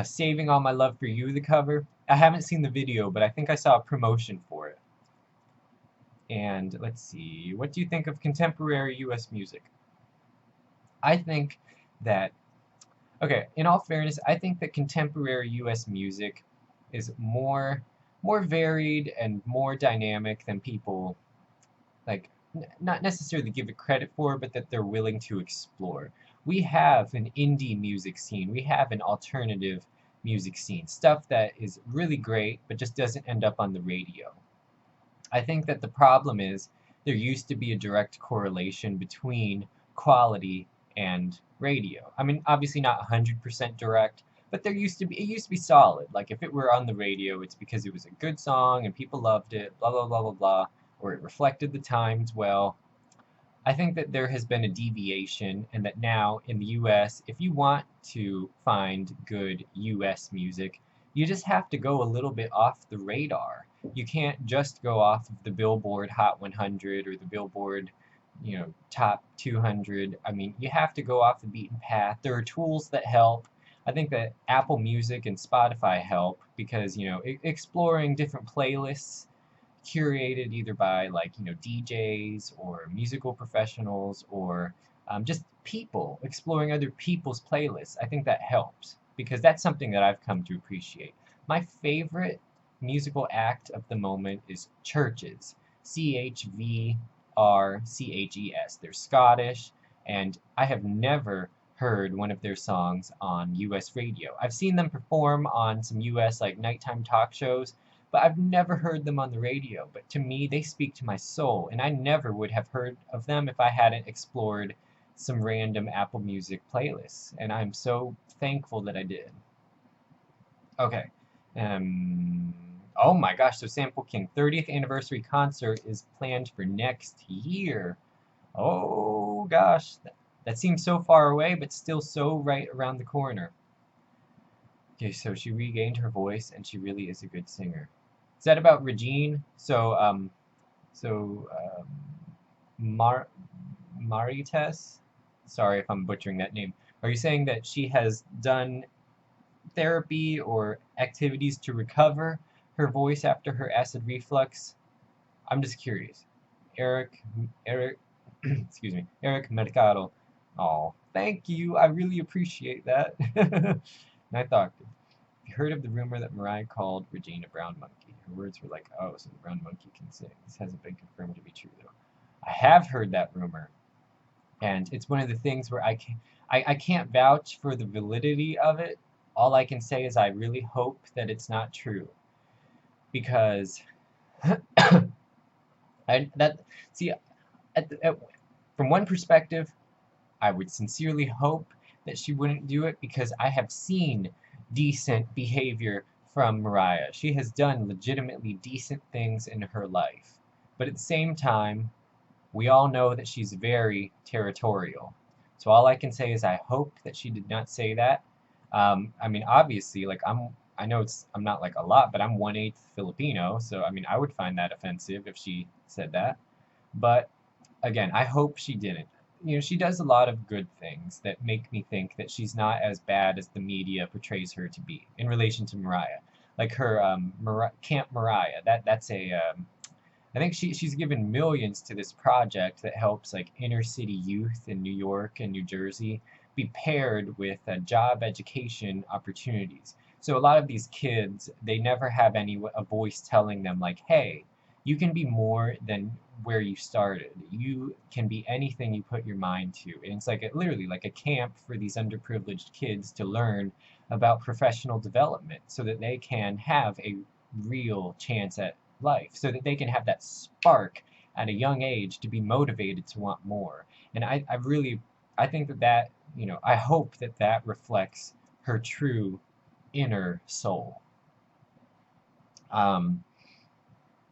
Saving All My Love for You, the cover? I haven't seen the video, but I think I saw a promotion for it. And let's see, what do you think of contemporary US music? I think that, okay, in all fairness, I think that contemporary US music is more varied and more dynamic than people, like, not necessarily give it credit for, but that they're willing to explore. We have an indie music scene, we have an alternative music scene, stuff that is really great, but just doesn't end up on the radio. I think that the problem is there used to be a direct correlation between quality and radio. I mean, obviously not 100% direct, but it used to be solid. Like if it were on the radio, it's because it was a good song and people loved it, blah blah blah blah blah, or it reflected the times well. I think that there has been a deviation and that now in the US, if you want to find good US music, you just have to go a little bit off the radar. You can't just go off of the Billboard Hot 100 or the Billboard, Top 200. I mean, you have to go off the beaten path. There are tools that help. I think that Apple Music and Spotify help because, exploring different playlists curated either by DJs or musical professionals or just people exploring other people's playlists. I think that helps because that's something that I've come to appreciate. My favorite musical act of the moment is Chvrches. Chvrches. They're Scottish, and I have never heard one of their songs on US radio. I've seen them perform on some US nighttime talk shows, but I've never heard them on the radio. But to me, they speak to my soul, and I never would have heard of them if I hadn't explored some random Apple Music playlists, and I'm so thankful that I did. Okay. Oh my gosh, so Sample King 30th anniversary concert is planned for next year. Oh gosh, that seems so far away, but still so right around the corner. Okay, so she regained her voice, and she really is a good singer. Is that about Regine? Mar Marites? Sorry if I'm butchering that name. Are you saying that she has done therapy or activities to recover her voice after her acid reflux? I'm just curious. Eric, excuse me, Eric Mercado. Oh, thank you. I really appreciate that. Night Doctor. Have you heard of the rumor that Mariah called Regine a brown monkey? Her words were like, oh, so the brown monkey can sing. This hasn't been confirmed to be true, though. I have heard that rumor, and it's one of the things where I can't vouch for the validity of it. All I can say is I really hope that it's not true, because I that see from one perspective, I would sincerely hope that she wouldn't do it because I have seen decent behavior from Mariah. She has done legitimately decent things in her life. But at the same time, we all know that she's very territorial. So all I can say is I hope that she did not say that. I mean, obviously, like I know I'm not like a lot, but I'm 1/8 Filipino, so I mean, I would find that offensive if she said that. But again, I hope she didn't. You know, she does a lot of good things that make me think that she's not as bad as the media portrays her to be in relation to Mariah. Like her Camp Mariah. That's a I think she's given millions to this project that helps like inner city youth in New York and New Jersey be paired with job education opportunities. So a lot of these kids, they never have a voice telling them like, hey, you can be more than where you started. You can be anything you put your mind to. And it's like literally like a camp for these underprivileged kids to learn about professional development so that they can have a real chance at life, so that they can have that spark at a young age to be motivated to want more. And I think that, you know, I hope that that reflects her true inner soul. Um,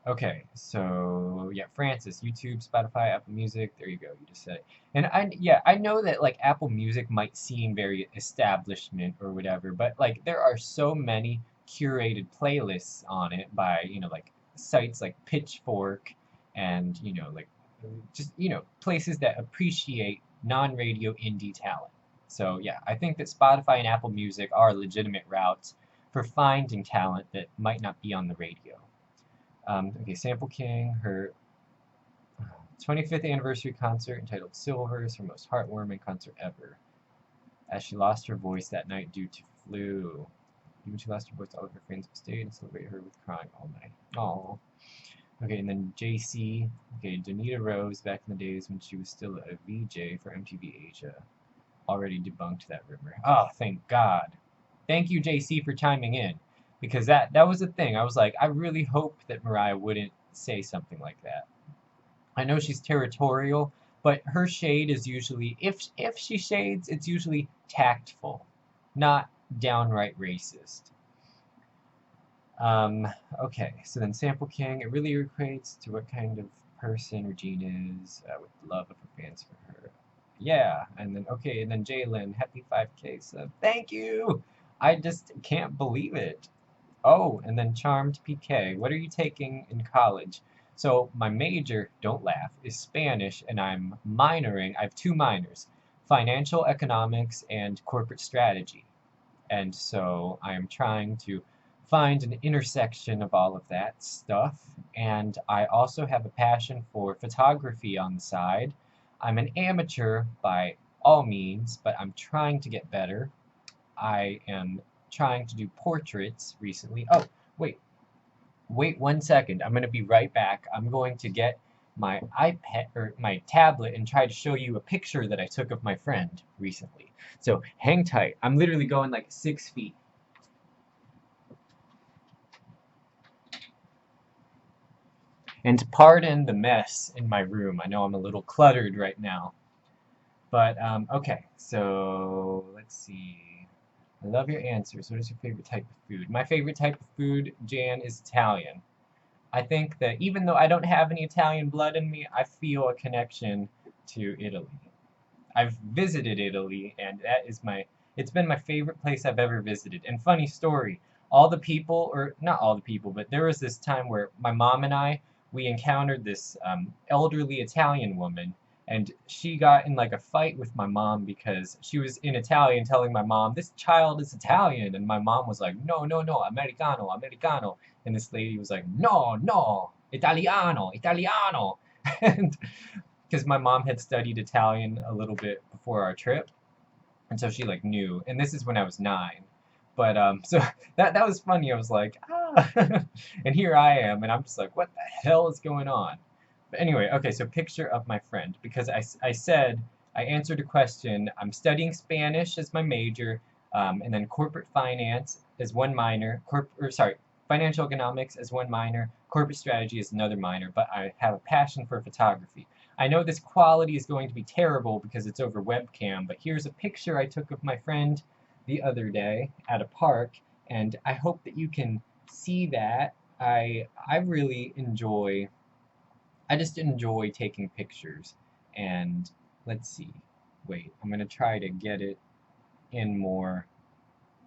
Okay, so yeah, Francis, YouTube, Spotify, Apple Music, there you go, you just said it. And I know that like Apple Music might seem very establishment or whatever, but like there are so many curated playlists on it by, you know, like sites like Pitchfork and, you know, like just, you know, places that appreciate non-radio indie talent. So yeah, I think that Spotify and Apple Music are legitimate routes for finding talent that might not be on the radio. Okay, Sample King, her 25th anniversary concert entitled Silver is her most heartwarming concert ever, as she lost her voice that night due to flu. Even she lost her voice, all of her friends stayed and celebrated her with crying all night. Aww. Okay, and then JC. Okay, Donita Rose, back in the days when she was still a VJ for MTV Asia, already debunked that rumor. Oh, thank God. Thank you, JC, for chiming in. Because that was the thing. I was like, I really hope that Mariah wouldn't say something like that. I know she's territorial, but her shade is usually, if she shades, it's usually tactful, not downright racist. Okay, so then Sample King, it really equates to what kind of person Regine is, with the love of her fans for her. Yeah, and then, okay, and then Jalen, happy 5K sub. Thank you! I just can't believe it. Oh, and then Charmed PK. What are you taking in college? So my major, don't laugh, is Spanish, and I'm minoring. I have two minors, financial economics and corporate strategy. And so I am trying to find an intersection of all of that stuff. And I also have a passion for photography on the side. I'm an amateur by all means, but I'm trying to get better. I am trying to do portraits recently. Oh, wait 1 second. I'm going to be right back. I'm going to get my iPad or my tablet and try to show you a picture that I took of my friend recently. So hang tight. I'm literally going like 6 feet. And pardon the mess in my room. I know I'm a little cluttered right now. But, okay, so let's see. I love your answers. What is your favorite type of food? My favorite type of food, Jan, is Italian. I think that even though I don't have any Italian blood in me, I feel a connection to Italy. I've visited Italy, and it's been my favorite place I've ever visited. And funny story, all the people, or not all the people, but there was this time where my mom and we encountered this elderly Italian woman, and she got in like a fight with my mom because she was in Italian telling my mom, this child is Italian, and my mom was like, no, no, no, Americano, Americano, and this lady was like, no, no, Italiano, Italiano, and because my mom had studied Italian a little bit before our trip, and so she like knew, and this is when I was 9. But so that was funny. I was like, ah, and here I am, and I'm just like, what the hell is going on? But anyway, okay, so picture of my friend, because I said, I answered a question. I'm studying Spanish as my major, and then corporate finance as one minor, financial economics as one minor, corporate strategy as another minor, but I have a passion for photography. I know this quality is going to be terrible because it's over webcam, but here's a picture I took of my friend the other day at a park, and I hope that you can see that. I really enjoy, I just enjoy taking pictures, and let's see, wait, I'm gonna try to get it in more.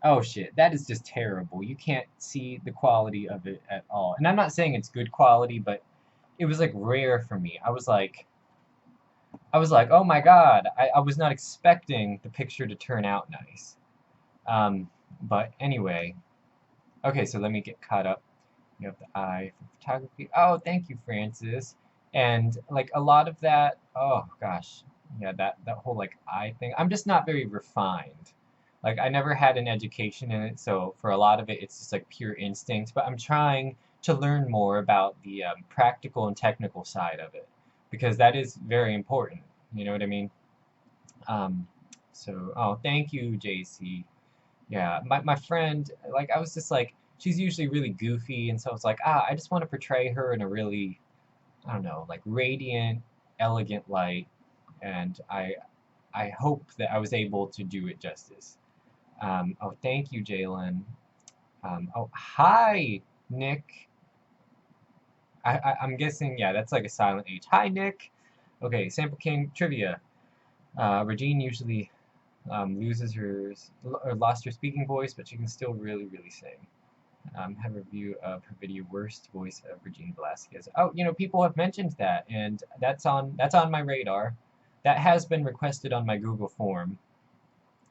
Oh shit, that is just terrible. You can't see the quality of it at all. And I'm not saying it's good quality, but it was like rare for me. I was like, oh my god, I was not expecting the picture to turn out nice. Um, but anyway, okay, so let me get caught up. You have the eye for photography. Oh, thank you, Francis. And like a lot of that, oh gosh, yeah, that whole like eye thing. I'm just not very refined. Like I never had an education in it, so for a lot of it, it's just like pure instinct. But I'm trying to learn more about the practical and technical side of it because that is very important. You know what I mean? Um, so, oh, thank you, JC. Yeah, my friend, like, I was just like, she's usually really goofy, and so it's like, I just want to portray her in a really, I don't know, like, radiant, elegant light, and I hope that I was able to do it justice. Oh, thank you, Jalen. Oh, hi, Nick. I'm guessing, yeah, that's like a silent H. Hi, Nick. Okay, Sample King trivia. Regine usually loses her or lost her speaking voice, but she can still really, really sing. Have a review of her video "Worst Voice of Regine Velasquez." Oh, people have mentioned that, and that's on my radar. That has been requested on my Google form,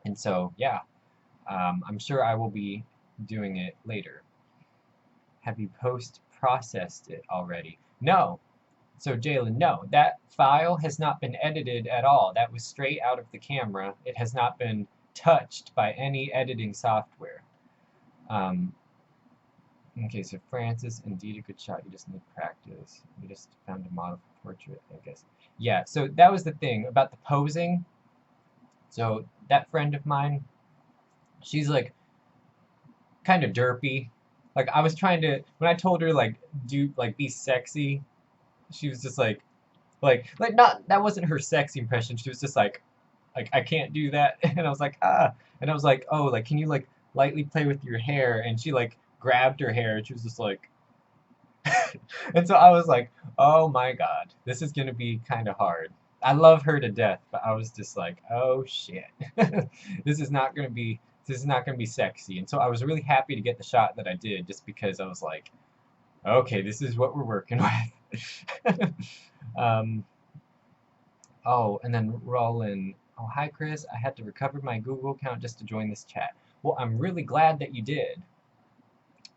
and so yeah, I'm sure I will be doing it later. Have you post-processed it already? No. So Jalen, no, that file has not been edited at all. That was straight out of the camera. It has not been touched by any editing software. Um, okay, so Francis, indeed a good shot. You just need practice. You just found a model for portrait, I guess. Yeah, so that was the thing about the posing. So that friend of mine, she's like kind of derpy. Like I was trying to, when I told her like be sexy, she was just like not that wasn't her sexy impression. She was just like I can't do that, and I was like and I was like, oh, like can you like lightly play with your hair? And she like grabbed her hair, and she was just like, and so I was like, oh my god, this is gonna be kind of hard. I love her to death, but I was just like, oh shit, this is not gonna be this is not gonna be sexy. And so I was really happy to get the shot that I did, just because I was like, okay, this is what we're working with. um, Oh, and then Roland. Oh, hi, Chris. I had to recover my Google account just to join this chat. Well, I'm really glad that you did.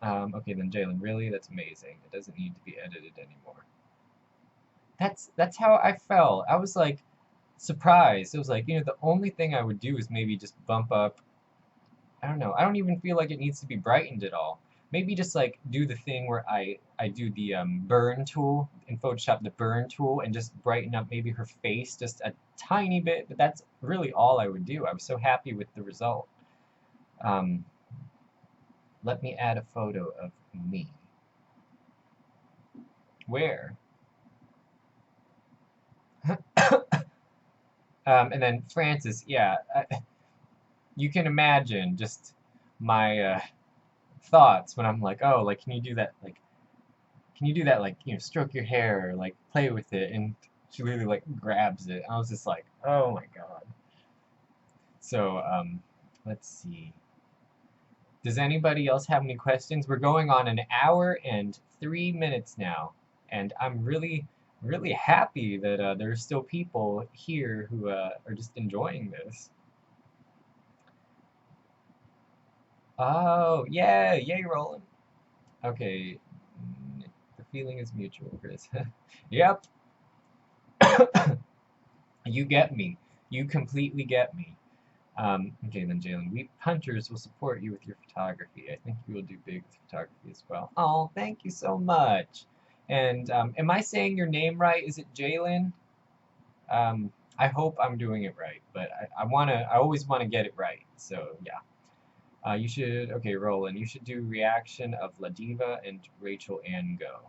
Okay, then Jalen, really? That's amazing. It doesn't need to be edited anymore. That's how I felt. I was like surprised. It was like, the only thing I would do is maybe just bump up. I don't know. I don't even feel like it needs to be brightened at all. Maybe just like do the thing where I do the burn tool in Photoshop, the burn tool, and just brighten up maybe her face just a tiny bit. But that's really all I would do. I was so happy with the result. Um, Let me add a photo of me. Where? And then Francis, yeah, you can imagine just my thoughts when I'm like, oh, like, can you do that, like, stroke your hair or, like, play with it? And she literally, like, grabs it. I was just like, oh my god. So, let's see. Does anybody else have any questions? We're going on an hour and 3 minutes now, and I'm really, really happy that there's still people here who are just enjoying this. Oh, yeah, yay, Roland. Okay, the feeling is mutual, Chris. Yep, you get me. You completely get me. Okay, then Jalen, we punters will support you with your photography. I think you will do big with photography as well. Oh, thank you so much. And am I saying your name right? Is it Jalen? I hope I'm doing it right, but I always wanna get it right. So yeah. You should, okay, Roland, you should do reaction of La Diva and Rachel Ann Go.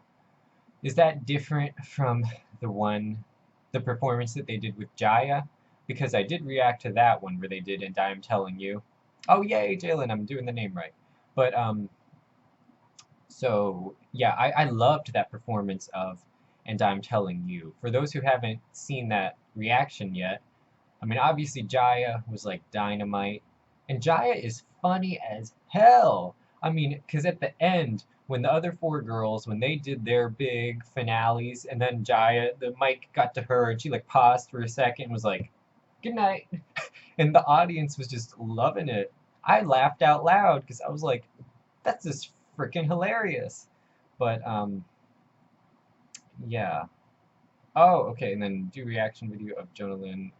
Is that different from the performance that they did with Jaya? Because I did react to that one where they did And I'm Telling You. Oh, yay, Jalen, I'm doing the name right. But, so, yeah, I loved that performance of And I'm Telling You. For those who haven't seen that reaction yet, I mean, obviously Jaya was like dynamite, and Jaya is funny as hell. I mean, because at the end, when the other four girls, when they did their big finales, and then Jaya, the mic got to her, and she like paused for a second and was like, "Good night," and the audience was just loving it. I laughed out loud because I was like, "That's just freaking hilarious." But yeah. Oh, okay, and then do reaction video of Jonah Lynn.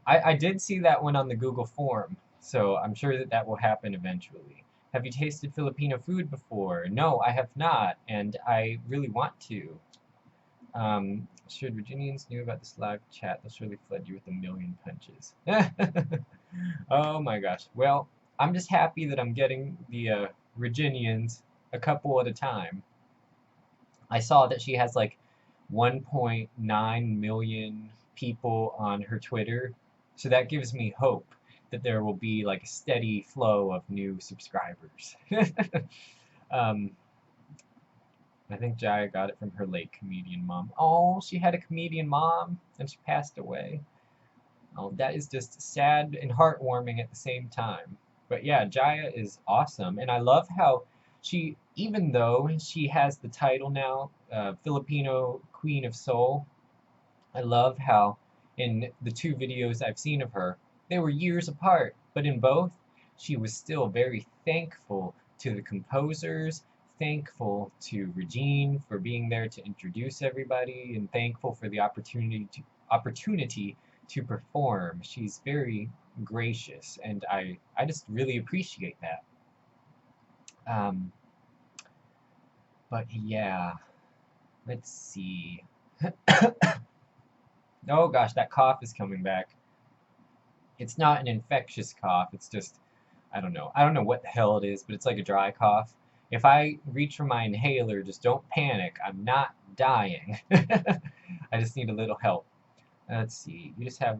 I did see that one on the Google form, so I'm sure that that will happen eventually. Have you tasted Filipino food before? No, I have not, and I really want to. Should Virginians knew about this live chat, they'll surely flood you with a million punches. Oh my gosh. Well, I'm just happy that I'm getting the Reginians a couple at a time. I saw that she has like 1.9 million people on her Twitter, so that gives me hope that there will be like a steady flow of new subscribers. um, I think Jaya got it from her late comedian mom. Oh, she had a comedian mom and she passed away. Oh, that is just sad and heartwarming at the same time. But yeah, Jaya is awesome, and I love how she, even though she has the title now, Filipino Queen of Soul, I love how in the two videos I've seen of her, they were years apart, but in both, she was still very thankful to the composers, thankful to Regine for being there to introduce everybody, and thankful for the opportunity to perform. She's very gracious, and I just really appreciate that. Um, but yeah, let's see. Oh gosh, that cough is coming back. It's not an infectious cough, it's just, I don't know. I don't know what the hell it is, but it's like a dry cough. If I reach for my inhaler, just don't panic. I'm not dying. I just need a little help. Let's see. You just have.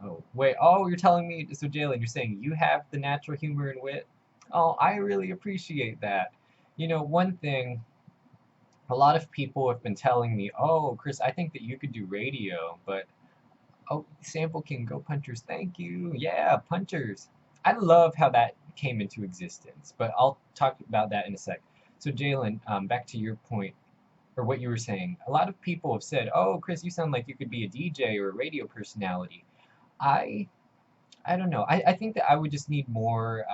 Oh, wait. Oh, you're telling me. So, Jalen, you're saying you have the natural humor and wit? Oh, I really appreciate that. You know, one thing a lot of people have been telling me, oh, Chris, I think that you could do radio, but oh, Sample King, go Punchers, thank you. Yeah, Punchers. I love how that came into existence, but I'll talk about that in a sec. So, Jalen, back to your point, or what you were saying. A lot of people have said, oh, Chris, you sound like you could be a DJ or a radio personality. I I don't know. I think that I would just need more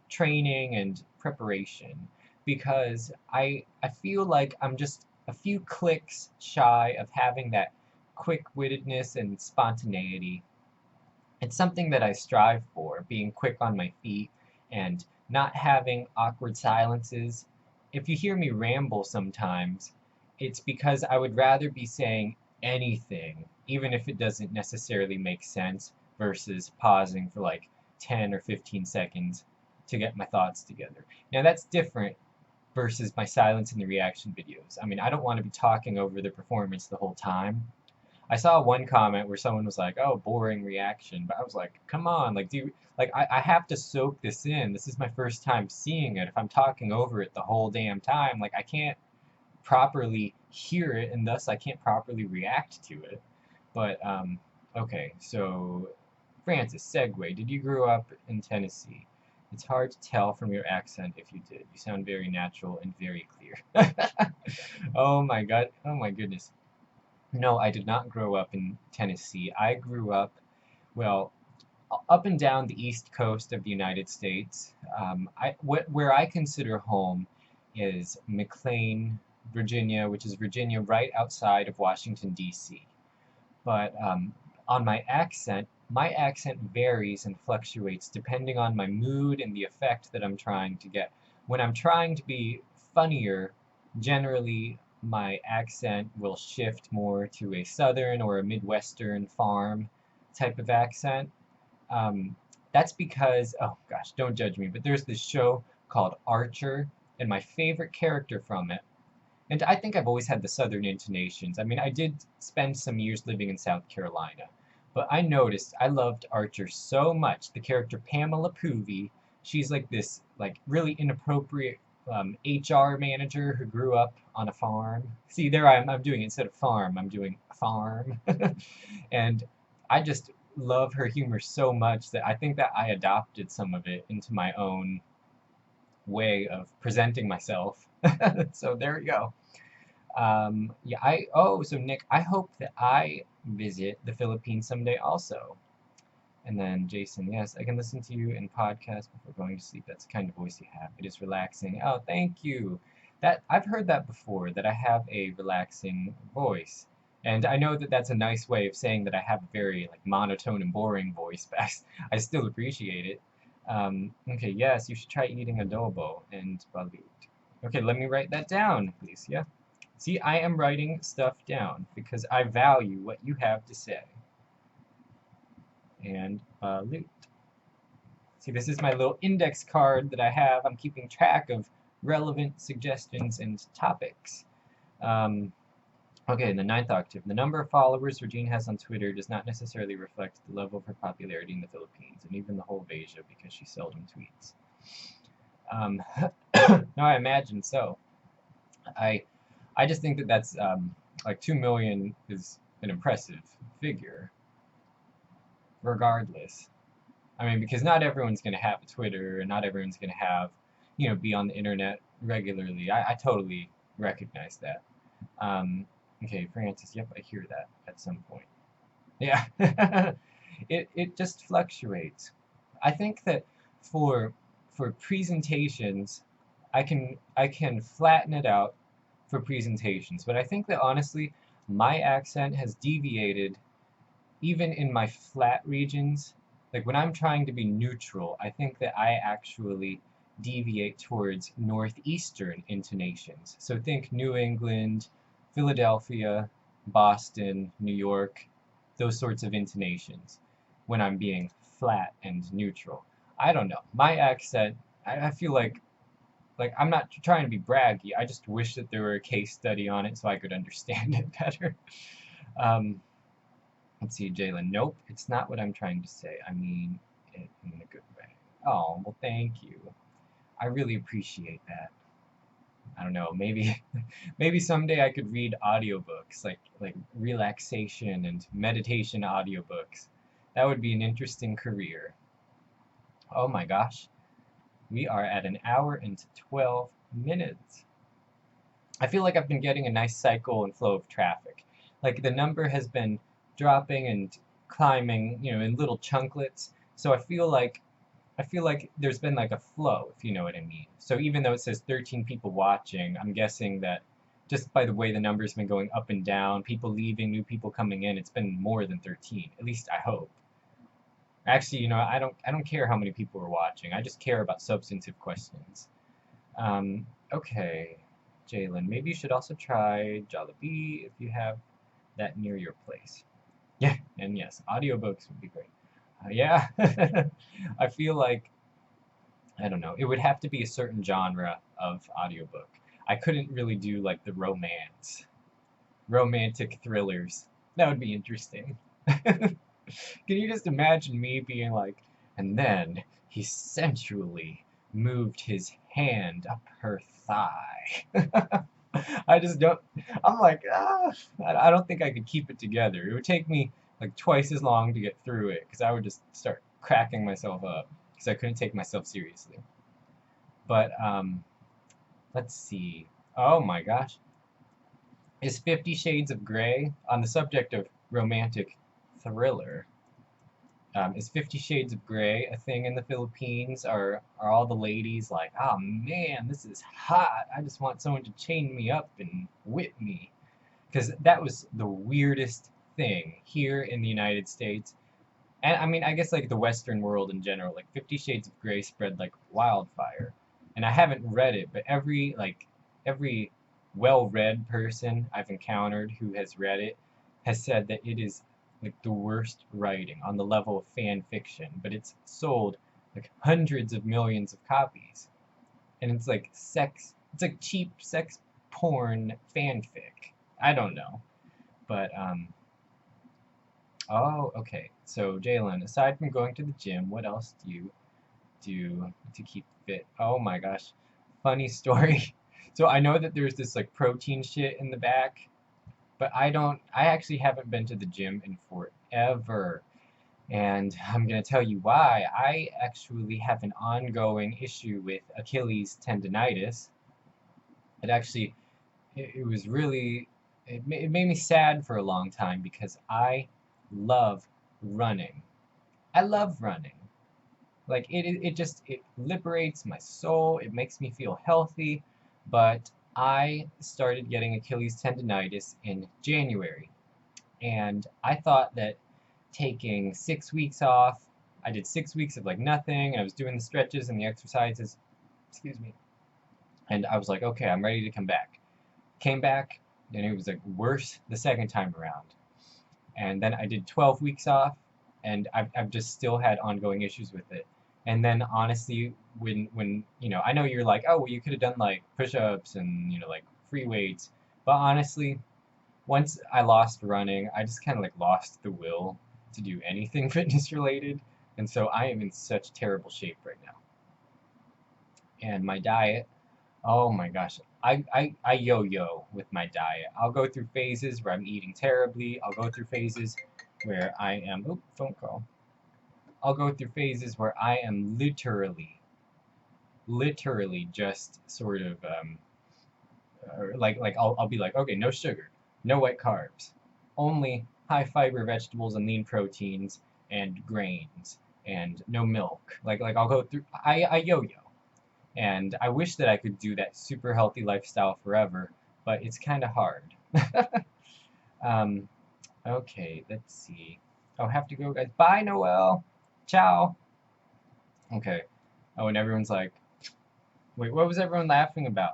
training and preparation because I feel like I'm just a few clicks shy of having that quick-wittedness and spontaneity. It's something that I strive for, being quick on my feet and not having awkward silences. If you hear me ramble sometimes, it's because I would rather be saying anything, even if it doesn't necessarily make sense, versus pausing for like 10 or 15 seconds to get my thoughts together. Now that's different versus my silence in the reaction videos. I mean, I don't want to be talking over the performance the whole time. I saw one comment where someone was like, "Oh, boring reaction," but I was like, "Come on, like, I have to soak this in. This is my first time seeing it. If I'm talking over it the whole damn time, like, I can't properly hear it, and thus I can't properly react to it." But okay, so Francis, segue. Did you grow up in Tennessee? It's hard to tell from your accent if you did. You sound very natural and very clear. Oh my God. Oh my goodness. No, I did not grow up in Tennessee. I grew up, well, up and down the east coast of the United States. Where I consider home is McLean, Virginia, which is Virginia right outside of Washington, D.C. But on my accent varies and fluctuates depending on my mood and the effect that I'm trying to get. When I'm trying to be funnier, generally my accent will shift more to a southern or a midwestern farm type of accent. Um, that's because, oh gosh, don't judge me, but there's this show called Archer, and my favorite character from it, and I think I've always had the southern intonations. I mean, I did spend some years living in South Carolina, but I noticed I loved Archer so much. The character Pamela Poovey, she's like this, like really inappropriate HR manager who grew up on a farm. See, there I'm doing instead of farm, I'm doing farm. And I just love her humor so much that I think that I adopted some of it into my own way of presenting myself. So there we go. Yeah, so Nick, I hope that I visit the Philippines someday also. And then Jason, yes, I can listen to you in podcasts before going to sleep. That's the kind of voice you have. It is relaxing. Oh, thank you. That I've heard that before, that I have a relaxing voice. And I know that that's a nice way of saying that I have a very like monotone and boring voice, but I still appreciate it. Okay, yes, you should try eating adobo and balut. Okay, let me write that down, please. Yeah. See, I am writing stuff down because I value what you have to say. And balut. See, this is my little index card that I have. I'm keeping track of relevant suggestions and topics. Okay, in the ninth octave. The number of followers Regine has on Twitter does not necessarily reflect the level of her popularity in the Philippines, and even the whole of Asia, because she seldom tweets. No, I imagine so. I just think that that's, like 2 million is an impressive figure, regardless. I mean, because not everyone's going to have a Twitter, and not everyone's going to have, be on the internet regularly. I totally recognize that. Okay, Francis, yep, I hear that at some point. Yeah, it just fluctuates. I think that for presentations, I can flatten it out for presentations, but I think that honestly, my accent has deviated even in my flat regions. Like when I'm trying to be neutral, I think that I actually deviate towards northeastern intonations. So think New England, Philadelphia, Boston, New York, those sorts of intonations when I'm being flat and neutral. I don't know. My accent, I feel like I'm not trying to be braggy. I just wish that there were a case study on it so I could understand it better. Let's see, Jalen. Nope, it's not what I'm trying to say. I mean it in a good way. Oh, well, thank you. I really appreciate that. I don't know, maybe maybe someday I could read audiobooks, like relaxation and meditation audiobooks. That would be an interesting career. Oh my gosh. We are at an hour and 12 minutes. I feel like I've been getting a nice cycle and flow of traffic. Like the number has been dropping and climbing, in little chunklets. So I feel like there's been like a flow, if you know what I mean. So even though it says 13 people watching, I'm guessing that just by the way the number's been going up and down, people leaving, new people coming in, it's been more than 13. At least I hope. Actually, I don't care how many people are watching. I just care about substantive questions. Okay, Jalen, maybe you should also try Jollibee if you have that near your place. Yeah, and yes, audiobooks would be great. Yeah, I feel like, I don't know, it would have to be a certain genre of audiobook. I couldn't really do like the romantic thrillers. That would be interesting. Can you just imagine me being like, and then he sensually moved his hand up her thigh. I just don't, I'm like, I don't think I could keep it together. It would take me like twice as long to get through it because I would just start cracking myself up because I couldn't take myself seriously. But let's see. Oh my gosh. Is 50 Shades of Grey, on the subject of romantic thriller, is 50 Shades of Grey a thing in the Philippines? Are all the ladies like, oh man, this is hot. I just want someone to chain me up and whip me? Because that was the weirdest thing here in the United States. And I mean, I guess like the Western world in general, like 50 Shades of Grey spread like wildfire. And I haven't read it, but every well-read person I've encountered who has read it has said that it is like the worst writing on the level of fan fiction, but it's sold like hundreds of millions of copies. And it's like it's like cheap sex porn fanfic. I don't know. But oh, okay. So Jalen, aside from going to the gym, what else do you do to keep fit? Oh my gosh. Funny story. So I know that there's this like protein shit in the back, but I actually haven't been to the gym in forever. And I'm going to tell you why. I actually have an ongoing issue with Achilles tendonitis. It actually, it was really, it made me sad for a long time because I love running. I love running. Like it liberates my soul. It makes me feel healthy. But I started getting Achilles tendonitis in January. And I thought that taking 6 weeks off, I did 6 weeks of like nothing, and I was doing the stretches and the exercises, excuse me, and I was like, okay, I'm ready to come back. Came back, and it was like worse the second time around. And then I did 12 weeks off, and I've just still had ongoing issues with it. And then honestly, when you know, I know you're like, oh, well, you could have done like push-ups and you know like free weights, but honestly, once I lost running, I just kind of like lost the will to do anything fitness related, and so I am in such terrible shape right now. And my diet, oh my gosh, I yo-yo with my diet. I'll go through phases where I'm eating terribly. I'll go through phases where I am, oop, phone call. I'll go through phases where I am literally just sort of like I'll be like, okay, no sugar, no white carbs, only high fiber vegetables and lean proteins and grains and no milk. Like I'll go through I yo-yo. And I wish that I could do that super healthy lifestyle forever, but it's kind of hard. um, okay, let's see. I'll have to go, guys. Bye, Noel. Ciao. Okay. Oh, and everyone's like, wait, what was everyone laughing about?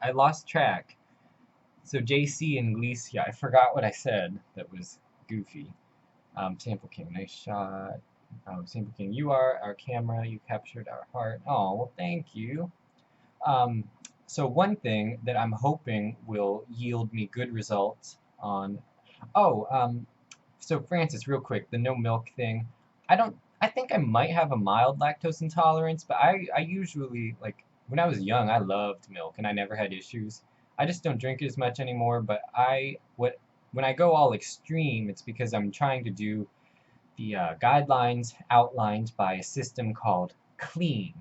I lost track. So JC and Glecia, I forgot what I said that was goofy. Sample King, nice shot. Oh, Sample King, you are our camera. You captured our heart. Oh, well, thank you. So one thing that I'm hoping will yield me good results on. Oh, so Francis, real quick, the no milk thing. I think I might have a mild lactose intolerance, but I usually, like, when I was young, I loved milk and I never had issues. I just don't drink it as much anymore, but when I go all extreme, it's because I'm trying to do the guidelines outlined by a system called clean.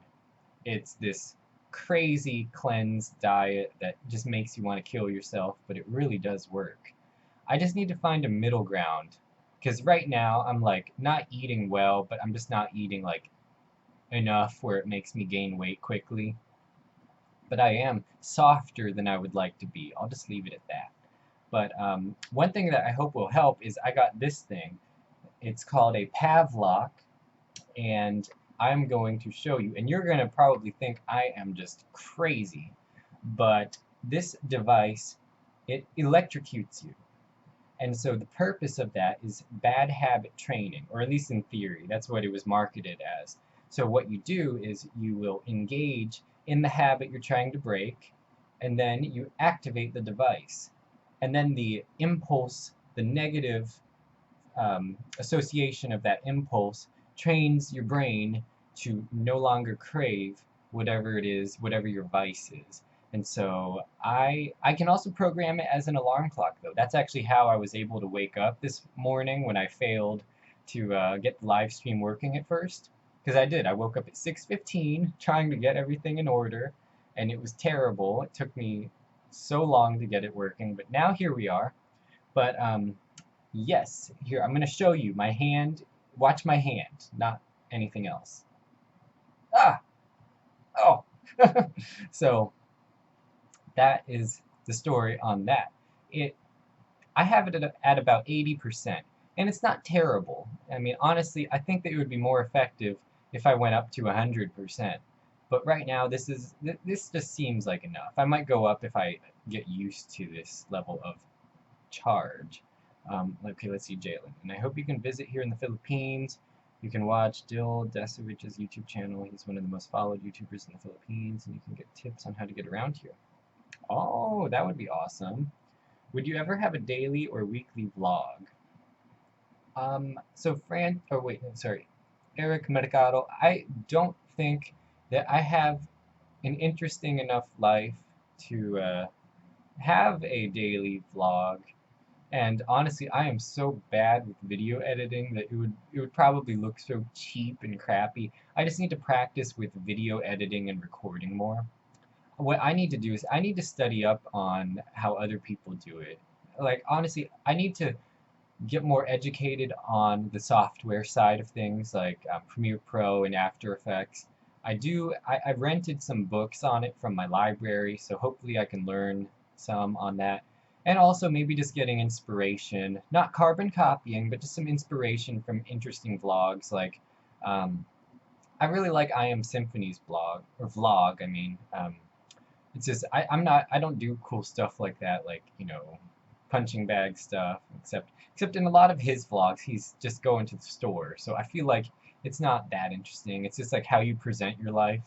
It's this crazy cleanse diet that just makes you want to kill yourself, but it really does work. I just need to find a middle ground because right now I'm like not eating well, but I'm just not eating like enough where it makes me gain weight quickly. But I am softer than I would like to be. I'll just leave it at that. But one thing that I hope will help is I got this thing. It's called a Pavlok, and I'm going to show you. And you're going to probably think I am just crazy, but this device, it electrocutes you. And so the purpose of that is bad habit training, or at least in theory, that's what it was marketed as. So what you do is you will engage in the habit you're trying to break, and then you activate the device. And then the impulse, the negative association of that impulse trains your brain to no longer crave whatever it is, whatever your vice is. And so I can also program it as an alarm clock, though. That's actually how I was able to wake up this morning when I failed to get the live stream working at first. Because I did. I woke up at 6:15 trying to get everything in order, and it was terrible. It took me so long to get it working, but now here we are. But yes, here I'm going to show you my hand. Watch my hand, not anything else. Ah! Oh! So that is the story on that. I have it at about 80%, and it's not terrible. I mean, honestly, I think that it would be more effective if I went up to 100%. But right now, this just seems like enough. I might go up if I get used to this level of charge. Okay, let's see, Jalen. And I hope you can visit here in the Philippines. You can watch Dil Desovich's YouTube channel. He's one of the most followed YouTubers in the Philippines, and you can get tips on how to get around here. Oh, that would be awesome. Would you ever have a daily or weekly vlog? Eric Mercado, I don't think that I have an interesting enough life to have a daily vlog. And honestly, I am so bad with video editing that it would probably look so cheap and crappy. I just need to practice with video editing and recording more. What I need to do is I need to study up on how other people do it. Like, honestly, I need to get more educated on the software side of things, like Premiere Pro and After Effects. I've rented some books on it from my library, so hopefully I can learn some on that. And also maybe just getting inspiration, not carbon copying, but just some inspiration from interesting vlogs. Like, I really like I Am Symphony's vlog, I mean. It's just I don't do cool stuff like that, like, you know, punching bag stuff, except in a lot of his vlogs he's just going to the store. So I feel like it's not that interesting. It's just like how you present your life.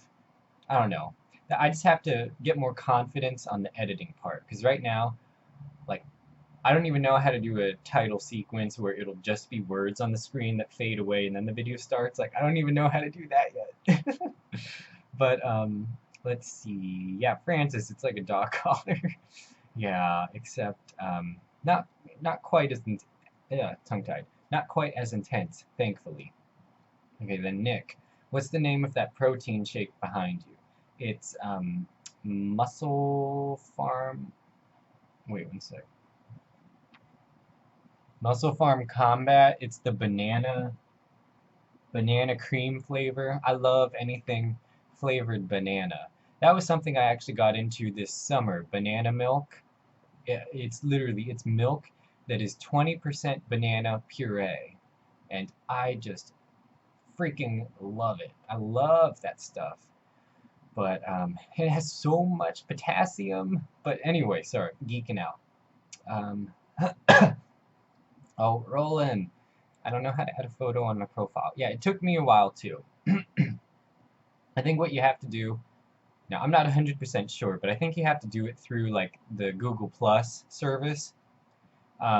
I don't know. I just have to get more confidence on the editing part, because right now, like, I don't even know how to do a title sequence where it'll just be words on the screen that fade away and then the video starts. Like, I don't even know how to do that yet. But let's see. Yeah, Francis, it's like a dog collar. Yeah, except not quite as tongue-tied. Not quite as intense, thankfully. Okay, then Nick, what's the name of that protein shake behind you? It's Muscle Farm. Wait one sec. Muscle Farm Combat. It's the banana cream flavor. I love anything flavored banana. That was something I actually got into this summer. Banana milk. It's milk that is 20% banana puree, and I just freaking love it. I love that stuff. But it has so much potassium. But anyway, sorry, geeking out. Oh, Roland. I don't know how to add a photo on my profile. Yeah, it took me a while too. I think what you have to do, now I'm not 100% sure, but I think you have to do it through like the Google Plus service.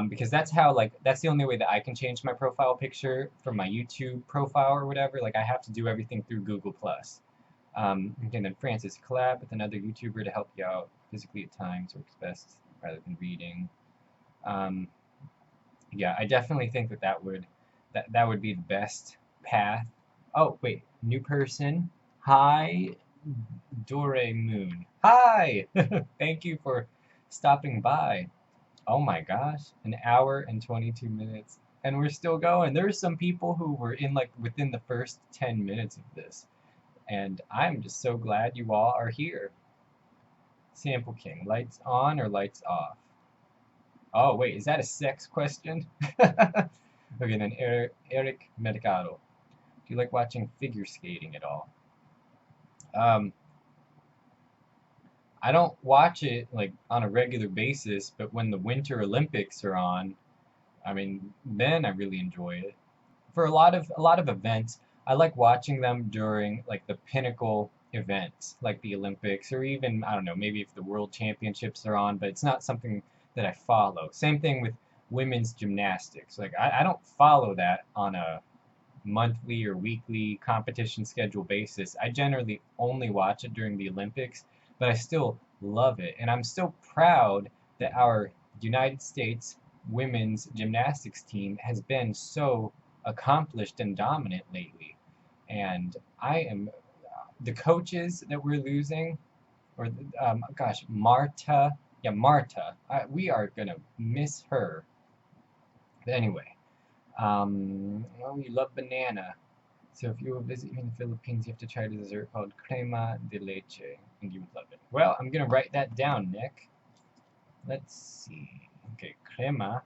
Because that's the only way that I can change my profile picture from my YouTube profile or whatever. Like, I have to do everything through Google Plus. And then Francis, collab with another YouTuber to help you out physically at times works best rather than reading. Yeah, I definitely think that would be the best path. Oh, wait, new person. Hi, Dore Moon. Hi! Thank you for stopping by. Oh my gosh, an hour and 22 minutes. And we're still going. There's some people who were within the first 10 minutes of this. And I'm just so glad you all are here. Sample King, lights on or lights off? Oh, wait, is that a sex question? Okay, then Eric Mercado. Do you like watching figure skating at all? I don't watch it like on a regular basis, but when the Winter Olympics are on, I mean, then I really enjoy it. For a lot of events, I like watching them during like the pinnacle events, like the Olympics, or even, I don't know, maybe if the World Championships are on, but it's not something that I follow. Same thing with women's gymnastics. Like, I don't follow that on a monthly or weekly competition schedule basis. I generally only watch it during the Olympics, but I still love it. And I'm so proud that our United States women's gymnastics team has been so accomplished and dominant lately. And I am, the coaches that we're losing, or gosh, Marta, yeah, Marta, we are gonna miss her. But anyway, oh, you love banana. So if you will visit here in the Philippines, you have to try the dessert called crema de leche, and you would love it. Well, I'm gonna write that down, Nick. Let's see. Okay, crema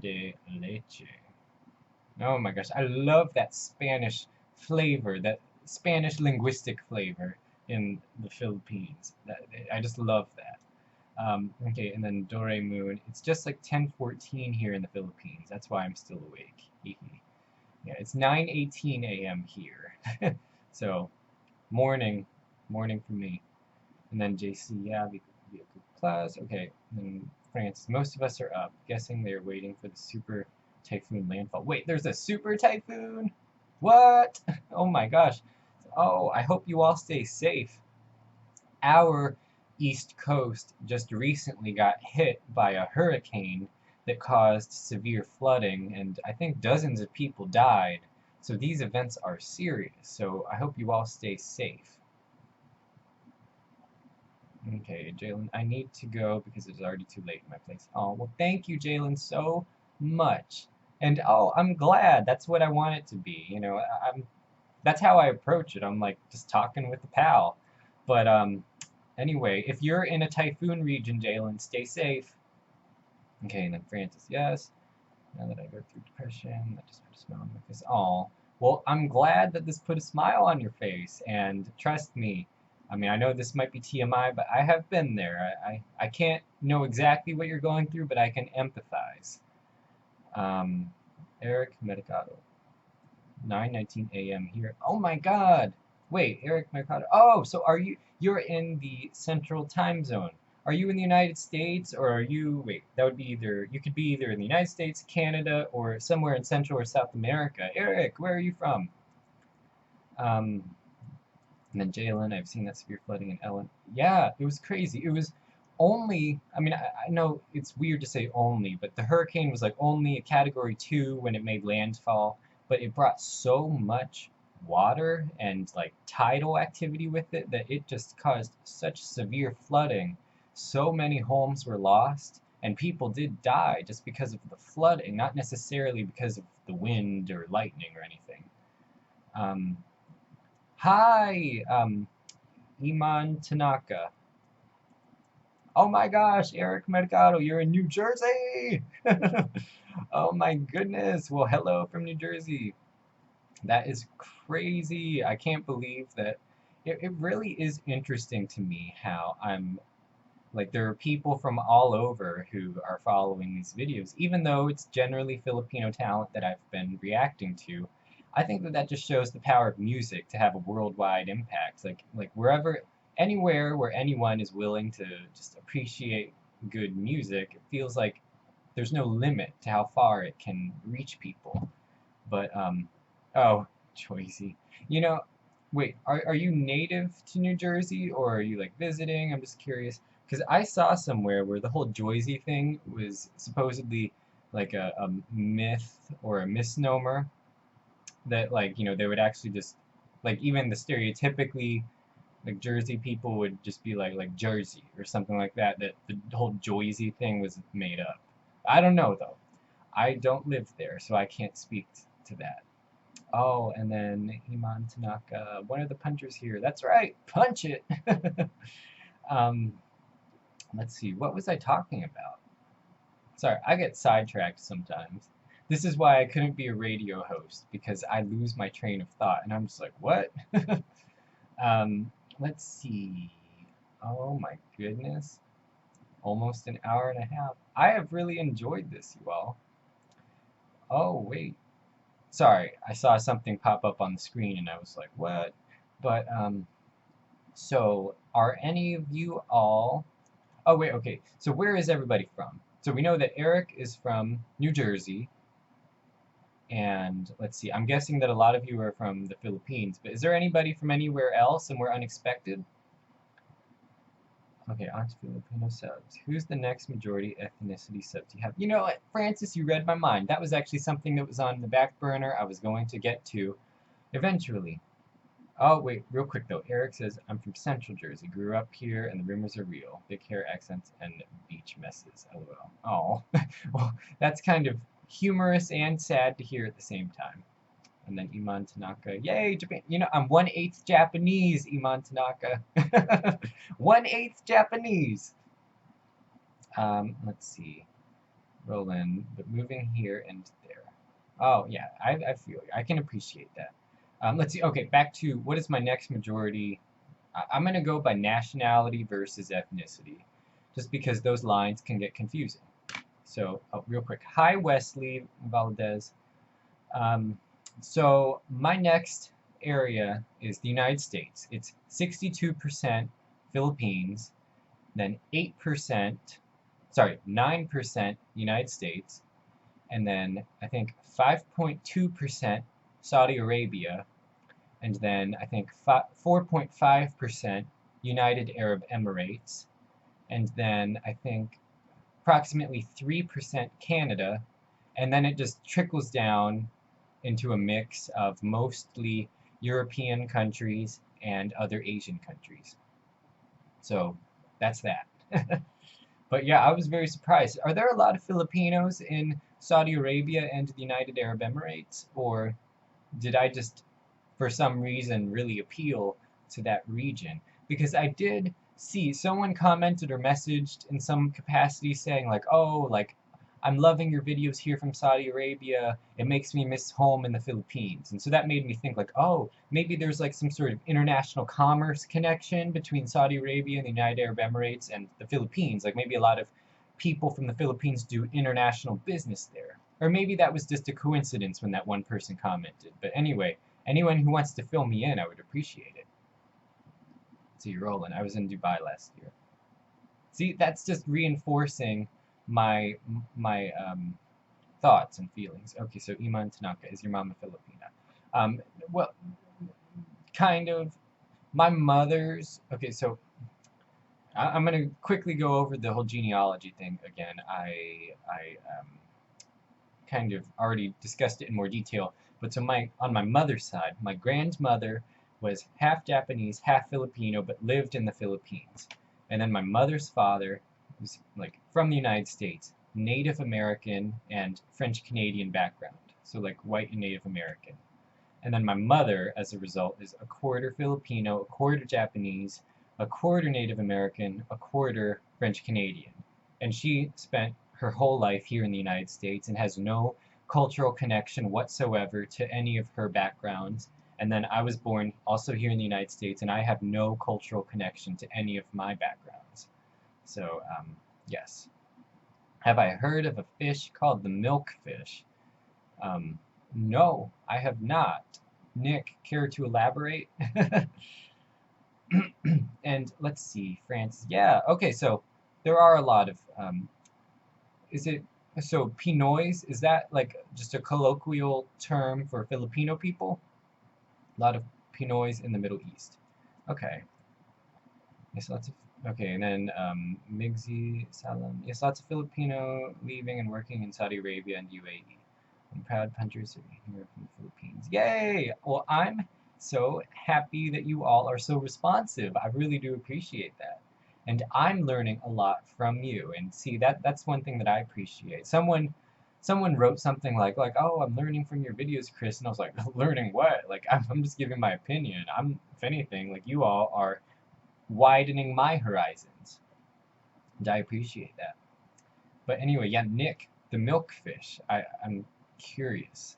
de leche. Oh my gosh, I love that Spanish flavor, that Spanish linguistic flavor in the Philippines. I just love that. Okay, and then Dore Moon. It's just like 10:14 here in the Philippines. That's why I'm still awake. Yeah, it's 9:18 a.m. here. So, morning, morning for me. And then JC, yeah, vehicle class. Okay, and then France. Most of us are up, guessing they're waiting for the super typhoon landfall. Wait, there's a super typhoon? What? Oh my gosh. Oh, I hope you all stay safe. Our East Coast just recently got hit by a hurricane that caused severe flooding, and I think dozens of people died. So these events are serious. So I hope you all stay safe. Okay, Jalen, I need to go because it's already too late in my place. Oh, well, thank you, Jalen, so much. And oh, I'm glad. That's what I want it to be. You know, that's how I approach it. I'm like just talking with a pal. But anyway, if you're in a typhoon region, Jalen, stay safe. Okay, and then Francis, yes. Now that I go through depression, that just put a smile on my face. Oh, well, I'm glad that this put a smile on your face. And trust me, I mean, I know this might be TMI, but I have been there. I can't know exactly what you're going through, but I can empathize. Um, Eric Medicado, 9:19 a.m. here. Oh my God! Wait, Eric Mercado. Oh, so you're in the Central Time Zone. Are you in the United States or are you, wait, that would be either, you could be either in the United States, Canada, or somewhere in Central or South America. Eric, where are you from? Um, and then Jalen, I've seen that severe flooding in Ellen. Yeah, it was crazy. It was only, I mean, I know it's weird to say only, but the hurricane was like only a category 2 when it made landfall, but it brought so much water and like tidal activity with it that it just caused such severe flooding. So many homes were lost, and people did die just because of the flooding, not necessarily because of the wind or lightning or anything. Um, Hi, Iman Tanaka. Oh my gosh, Eric Mercado, you're in New Jersey! Oh my goodness. Well, hello from New Jersey. That is crazy. I can't believe that. It really is interesting to me how like, there are people from all over who are following these videos, even though it's generally Filipino talent that I've been reacting to. I think that that just shows the power of music to have a worldwide impact. Like wherever, anywhere where anyone is willing to just appreciate good music, it feels like there's no limit to how far it can reach people. But oh, Choicy, you know, wait, are you native to New Jersey or are you like visiting? I'm just curious because I saw somewhere where the whole Joyzy thing was supposedly like a myth or a misnomer that, like, you know, they would actually just, like, even the stereotypically like Jersey people would just be like Jersey or something like that, that the whole Joyzy thing was made up. I don't know though. I don't live there, so I can't speak to that. Oh, and then Iman Tanaka, one of the punchers here. That's right, punch it. um, let's see, what was I talking about? Sorry, I get sidetracked sometimes. This is why I couldn't be a radio host, because I lose my train of thought, and I'm just like, what? Let's see. Oh my goodness. Almost an hour and a half. I have really enjoyed this, you all. Oh, wait. Sorry, I saw something pop up on the screen and I was like, what? But, so are any of you all, oh wait, okay, so where is everybody from? So we know that Eric is from New Jersey, and let's see, I'm guessing that a lot of you are from the Philippines, but is there anybody from anywhere else, somewhere unexpected? Okay, on to Filipino subs. Who's the next majority ethnicity sub do you have? You know what, Francis, you read my mind. That was actually something that was on the back burner I was going to get to eventually. Oh, wait, real quick though. Eric says, I'm from Central Jersey. Grew up here, and the rumors are real. Big hair accents and beach messes. LOL. Oh, well, that's kind of humorous and sad to hear at the same time. And then Iman Tanaka. Yay, Japan. You know, I'm 1/8 Japanese, Iman Tanaka. 1/8 Japanese. Let's see. Roland, but moving here and there. Oh, yeah, I feel you. I can appreciate that. Let's see. Okay, back to what is my next majority. I'm going to go by nationality versus ethnicity, just because those lines can get confusing. So, real quick. Hi, Wesley Valdez. So, my next area is the United States. It's 62% Philippines, then 8%, sorry, 9% United States, and then I think 5.2% Saudi Arabia, and then I think 4.5% United Arab Emirates, and then I think approximately 3% Canada, and then it just trickles down into a mix of mostly European countries and other Asian countries. So that's that. But yeah, I was very surprised. Are there a lot of Filipinos in Saudi Arabia and the United Arab Emirates, or did I just, for some reason, really appeal to that region? Because I did see someone commented or messaged in some capacity saying like, oh, like, I'm loving your videos here from Saudi Arabia. It makes me miss home in the Philippines. And so that made me think like, oh, maybe there's like some sort of international commerce connection between Saudi Arabia and the United Arab Emirates and the Philippines. Like maybe a lot of people from the Philippines do international business there. Or maybe that was just a coincidence when that one person commented. But anyway, anyone who wants to fill me in, I would appreciate it. So you're rolling. I was in Dubai last year. See, that's just reinforcing my thoughts and feelings. Okay, so Iman Tanaka, is your mama Filipina? Well, kind of. My mother's, okay, so I'm gonna quickly go over the whole genealogy thing again. I kind of already discussed it in more detail, but so on my mother's side, my grandmother was half Japanese, half Filipino, but lived in the Philippines. And then my mother's father was like from the United States, Native American and French Canadian background, so like white and Native American. And then my mother, as a result, is a quarter Filipino, a quarter Japanese, a quarter Native American, a quarter French Canadian. And she spent her whole life here in the United States and has no cultural connection whatsoever to any of her backgrounds. And then I was born also here in the United States, and I have no cultural connection to any of my backgrounds. So, yes. Have I heard of a fish called the milkfish? No, I have not. Nick, care to elaborate? And let's see, France. Yeah, okay, so there are a lot of, is it, so Pinoys, is that like just a colloquial term for Filipino people? A lot of Pinoys in the Middle East. Okay. Yes, lots of, okay, and then Migzi Salam. Yes, lots of Filipino leaving and working in Saudi Arabia and UAE. I'm proud punters are here from the Philippines. Yay! Well, I'm so happy that you all are so responsive. I really do appreciate that. And I'm learning a lot from you. And see, that's one thing that I appreciate. Someone wrote something like, oh, I'm learning from your videos, Chris. And I was like, learning what? Like, I'm just giving my opinion. If anything, like, you all are widening my horizons. And I appreciate that. But anyway, yeah, Nick, the milkfish. I'm curious.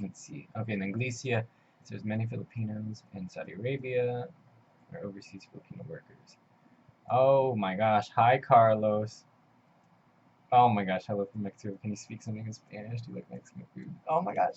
Let's see. Okay, and then Galicia says many Filipinos in Saudi Arabia are overseas Filipino workers. Oh my gosh. Hi, Carlos. Oh my gosh, hello from Mexico. Can you speak something in Spanish? Do you like Mexican food? Oh my gosh.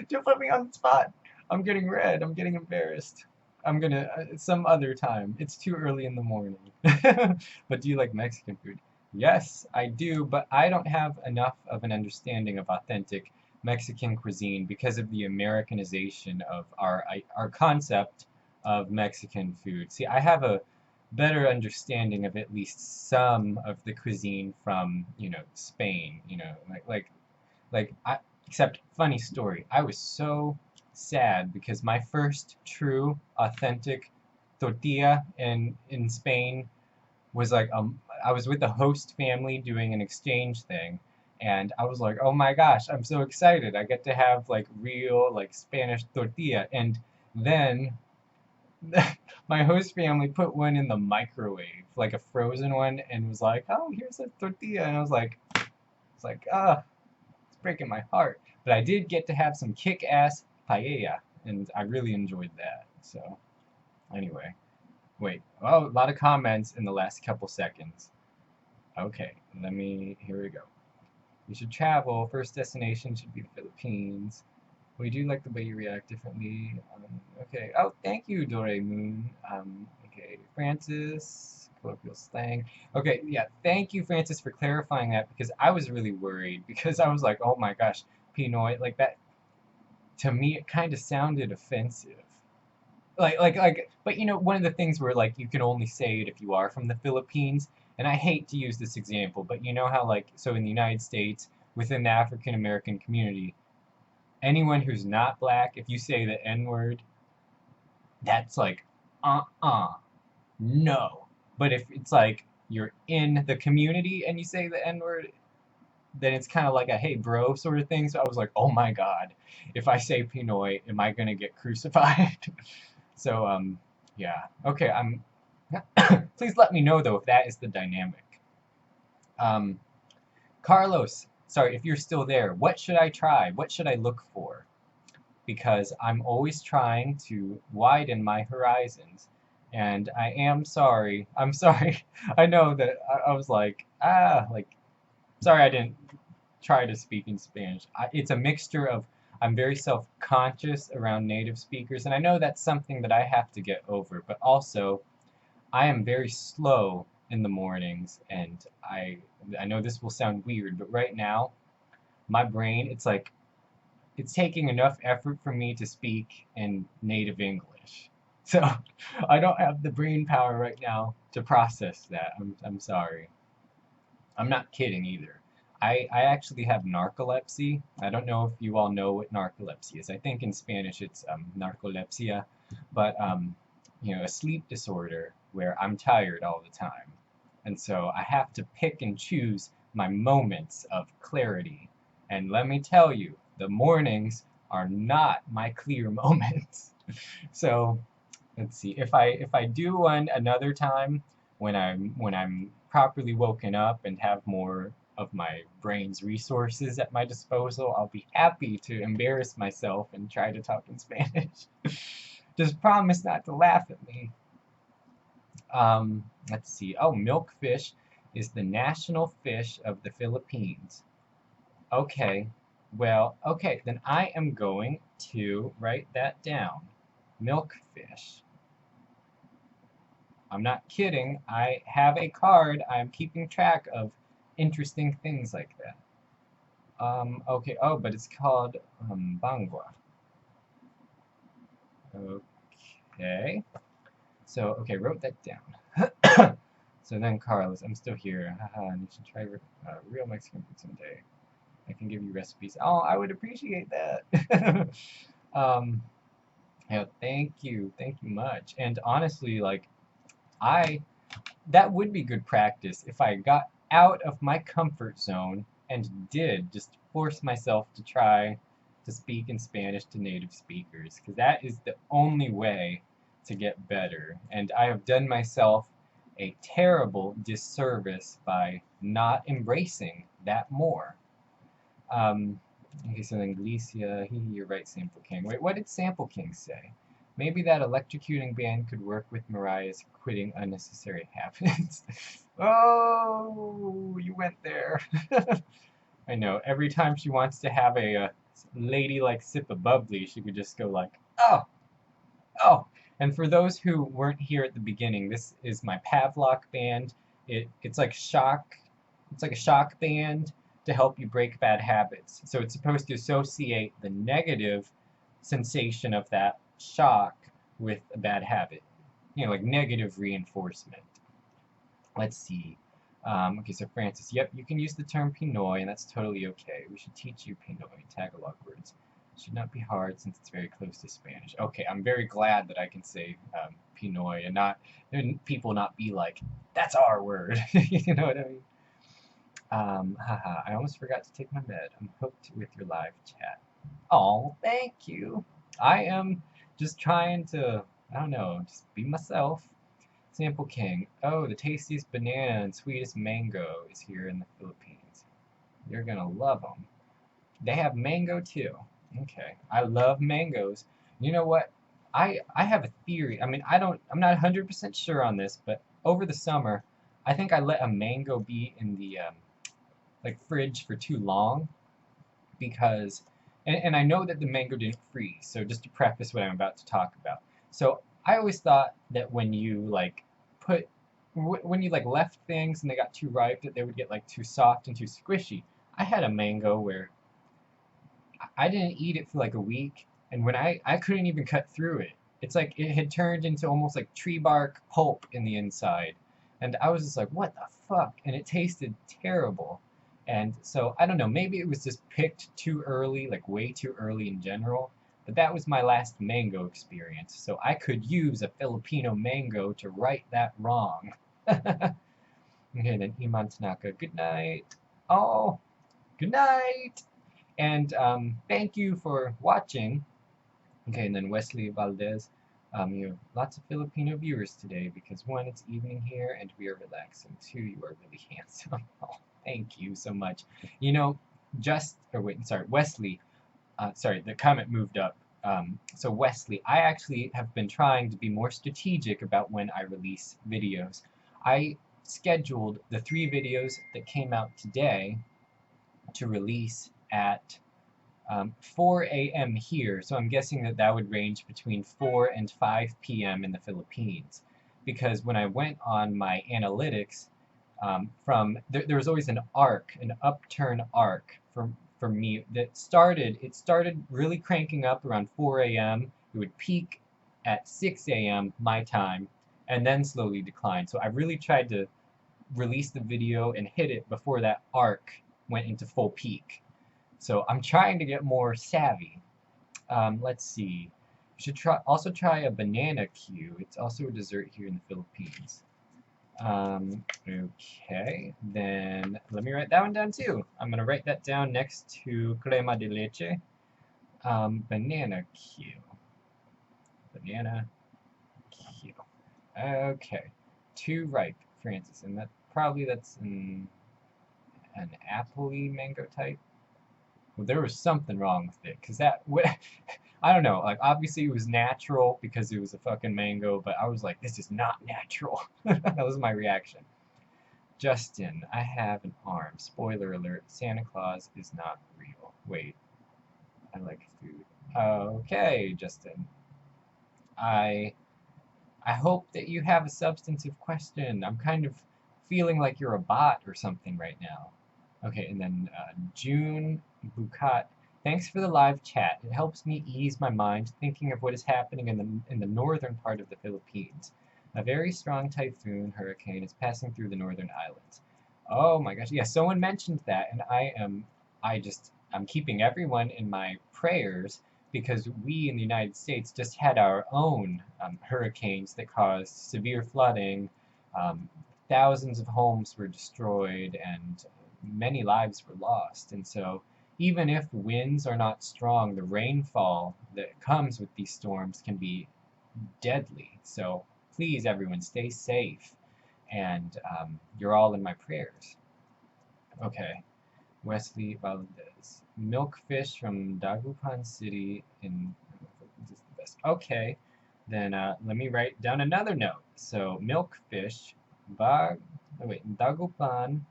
Don't put me on the spot. I'm getting red. I'm getting embarrassed. I'm gonna, some other time. It's too early in the morning. But do you like Mexican food? Yes, I do, but I don't have enough of an understanding of authentic Mexican cuisine because of the Americanization of our concept of Mexican food. See, I have a better understanding of at least some of the cuisine from, you know, Spain, you know, except funny story, I was so sad because my first true authentic tortilla in Spain was like I was with a host family doing an exchange thing, and I was like, oh my gosh, I'm so excited, I get to have like real like Spanish tortilla. And then my host family put one in the microwave, like a frozen one, and was like, oh, here's a tortilla. And I was like, it's like, ah, it's breaking my heart. But I did get to have some kick-ass paella, and I really enjoyed that. So anyway, wait, oh, a lot of comments in the last couple seconds. Okay, here we go. We should travel. First destination should be the Philippines. We do like the way you react differently. Okay. Oh, thank you, Doraemon. Okay, Francis, colloquial slang. Okay, yeah, thank you, Francis, for clarifying that because I was really worried because I was like, oh my gosh, Pinoy, like that. To me, it kind of sounded offensive. But you know, one of the things where like you can only say it if you are from the Philippines, and I hate to use this example, but you know how like so in the United States within the African American community anyone who's not black, if you say the N-word, that's like, no. But if it's like you're in the community and you say the N-word, then it's kind of like a hey bro sort of thing. So I was like, oh my god, if I say Pinoy, am I gonna get crucified? So yeah, okay. Please let me know though if that is the dynamic. Carlos, sorry if you're still there. What should I try? What should I look for? Because I'm always trying to widen my horizons. And I am sorry. I'm sorry. I know that I was like, sorry I didn't try to speak in Spanish. It's a mixture of, I'm very self-conscious around native speakers, and I know that's something that I have to get over, but also, I am very slow in the mornings, and I know this will sound weird, but right now, my brain, it's like, it's taking enough effort for me to speak in native English. So I don't have the brain power right now to process that. I'm sorry. I'm not kidding either. I actually have narcolepsy. I don't know if you all know what narcolepsy is. I think in Spanish it's narcolepsia, but you know, a sleep disorder where I'm tired all the time. And so I have to pick and choose my moments of clarity. And let me tell you, the mornings are not my clear moments. So let's see. If I do one another time when I'm properly woken up and have more of my brain's resources at my disposal, I'll be happy to embarrass myself and try to talk in Spanish. Just promise not to laugh at me. Let's see. Oh, milkfish is the national fish of the Philippines. Okay. Well, okay, then I am going to write that down. Milkfish. I'm not kidding. I have a card. I'm keeping track of interesting things like that. Okay. Oh, but it's called bangwa. Okay. So, okay, wrote that down. So then, Carlos, I'm still here. Haha, and you should try real Mexican food someday. I can give you recipes. Oh, I would appreciate that. Yeah, thank you much. And honestly, like, that would be good practice if I got out of my comfort zone and did just force myself to try to speak in Spanish to native speakers, because that is the only way to get better. And I have done myself a terrible disservice by not embracing that more. Okay, so then Galicia, you're right, Sample King. Wait, what did Sample King say? Maybe that electrocuting ban could work with Mariah's quitting unnecessary habits. Oh, you went there. I know, every time she wants to have a ladylike sip of bubbly, she could just go like, oh, oh. And for those who weren't here at the beginning, this is my Pavlok band. It's like a shock band to help you break bad habits. So it's supposed to associate the negative sensation of that shock with a bad habit. you know, like negative reinforcement. Let's see. Okay, so Francis, yep, you can use the term Pinoy, and that's totally okay. We should teach you Pinoy, Tagalog words. Should not be hard since it's very close to Spanish. Okay, I'm very glad that I can say Pinoy and people not be like, that's our word. You know what I mean? Haha, I almost forgot to take my med. I'm hooked with your live chat. Oh, thank you. I am just trying to, I don't know, just be myself. Sample King. Oh, the tastiest banana and sweetest mango is here in the Philippines. You're gonna love them. They have mango too. Okay. I love mangoes. You know what? I have a theory. I mean, I'm not 100% sure on this, but over the summer, I think I let a mango be in the like fridge for too long because and I know that the mango didn't freeze. So just to preface what I'm about to talk about. So I always thought that when you like put when you like left things and they got too ripe that they would get like too soft and too squishy. I had a mango where I didn't eat it for like a week, and when I couldn't even cut through it. It's like it had turned into almost like tree bark pulp in the inside. And I was just like, what the fuck? And it tasted terrible. And so I don't know, maybe it was just picked too early, like way too early in general. But that was my last mango experience, so I could use a Filipino mango to right that wrong. Okay, then Iman Tanaka, good night. Oh, good night. And thank you for watching. Okay, and then Wesley Valdez. You have lots of Filipino viewers today because one, it's evening here and we are relaxing. Two, you are really handsome. Oh, thank you so much. You know, Wesley. Sorry, the comment moved up. So Wesley, I actually have been trying to be more strategic about when I release videos. I scheduled the 3 videos that came out today to release at 4 a.m. here, so I'm guessing that that would range between 4 and 5 p.m. in the Philippines. Because when I went on my analytics, there was always an upturn arc for me that it started really cranking up around 4 a.m. It would peak at 6 a.m. my time, and then slowly decline. So I really tried to release the video and hit it before that arc went into full peak. So I'm trying to get more savvy. Let's see. You should also try a banana Q. It's also a dessert here in the Philippines. Okay, then let me write that one down too. I'm gonna write that down next to crema de leche. Banana Q. Banana Q. Okay, too ripe, Francis, and that's an apple-y mango type. Well, there was something wrong with it, because I don't know, like, obviously it was natural because it was a fucking mango, but I was like, this is not natural. That was my reaction. Justin, I have an arm. Spoiler alert, Santa Claus is not real. Wait, I like food. Okay, Justin. I hope that you have a substantive question. I'm kind of feeling like you're a bot or something right now. Okay, and then June Bukat, thanks for the live chat. It helps me ease my mind thinking of what is happening in the northern part of the Philippines. A very strong typhoon hurricane is passing through the northern islands. Oh my gosh, yeah, someone mentioned that, and I'm keeping everyone in my prayers because we in the United States just had our own hurricanes that caused severe flooding. Thousands of homes were destroyed, and many lives were lost. And so even if winds are not strong, the rainfall that comes with these storms can be deadly. So please, everyone, stay safe. And you're all in my prayers. Okay. Wesley Valdez. Milkfish from Dagupan City in... This is the best. Okay. Then let me write down another note. So milkfish, Dagupan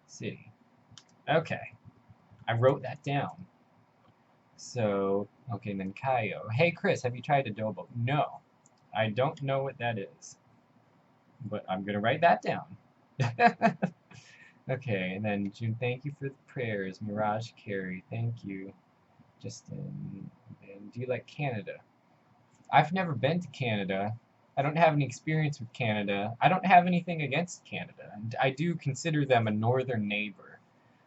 City. Okay, I wrote that down. So, okay, and then Kayo. Hey Chris, have you tried adobo? No, I don't know what that is, but I'm gonna write that down. Okay, and then June, thank you for the prayers. Mirage Carey, thank you. Justin, Justin, do you like Canada? I've never been to Canada. I don't have any experience with Canada. I don't have anything against Canada. I do consider them a northern neighbor.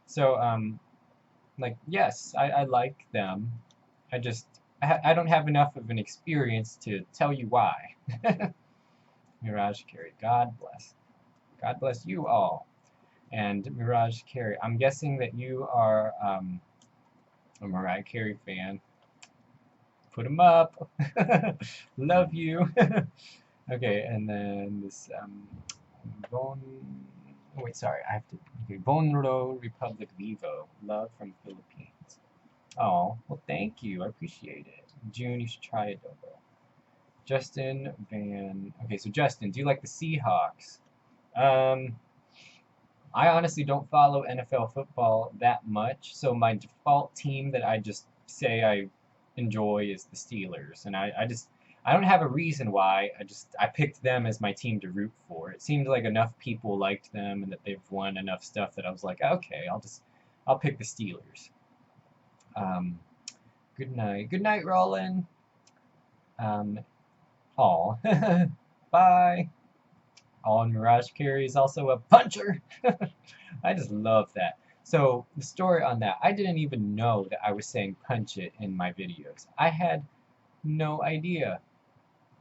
So, like, yes, I like them. I just, I don't have enough of an experience to tell you why. Mirage Carey, God bless. God bless you all. And Mirage Carey, I'm guessing that you are a Mariah Carey fan. Put them up. Love you. Okay, and then this oh wait, sorry, I have to. Okay, Bonro Republic Vivo, love from Philippines. Oh, well, thank you, I appreciate it. June, you should try adobo. Justin Van. Okay, so Justin, do you like the Seahawks? Um, I honestly don't follow NFL football that much, so my default team that I just say I enjoy is the Steelers, and I don't have a reason why. I picked them as my team to root for. It seemed like enough people liked them and that they've won enough stuff that I was like, okay, I'll pick the Steelers. Um, good night. Good night, Roland. Aw. Bye. Oh, and Mirage Carey is also a puncher. I just love that. So the story on that, I didn't even know that I was saying punch it in my videos. I had no idea.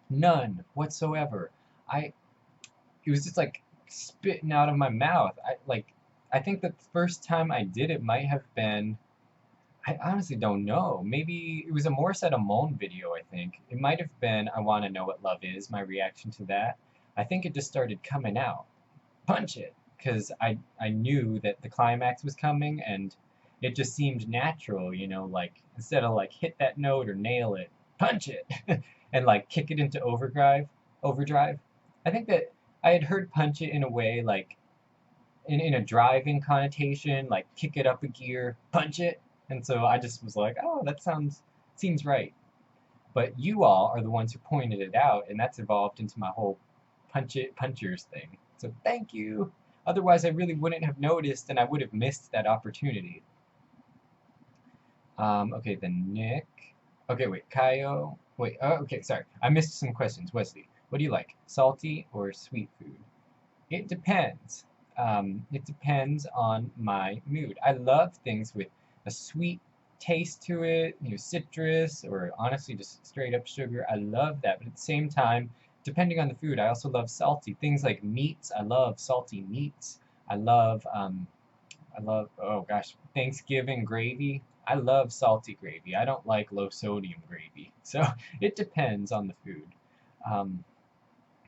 None whatsoever. It was just like spitting out of my mouth. I think the first time I did it might have been, I honestly don't know. Maybe it was a Morissette Amon video, I think. It might have been I Want to Know What Love Is, my reaction to that. I think it just started coming out. Punch it! Because I knew that the climax was coming and it just seemed natural, you know, like instead of like hit that note or nail it, punch it! And like kick it into overdrive. I think that I had heard punch it in a way like in a driving connotation, like kick it up a gear, punch it. And so I just was like, oh, that seems right. But you all are the ones who pointed it out, and that's evolved into my whole punchers thing. So thank you. Otherwise, I really wouldn't have noticed, and I would have missed that opportunity. Okay, then Nick. Okay, wait, Kaio. Wait, okay, sorry. I missed some questions. Wesley, what do you like, salty or sweet food? It depends. It depends on my mood. I love things with a sweet taste to it, you know, citrus, or honestly just straight up sugar. I love that. But at the same time, depending on the food, I also love salty. Things like meats. I love salty meats. Oh gosh, Thanksgiving gravy. I love salty gravy. I don't like low sodium gravy. So it depends on the food. Um,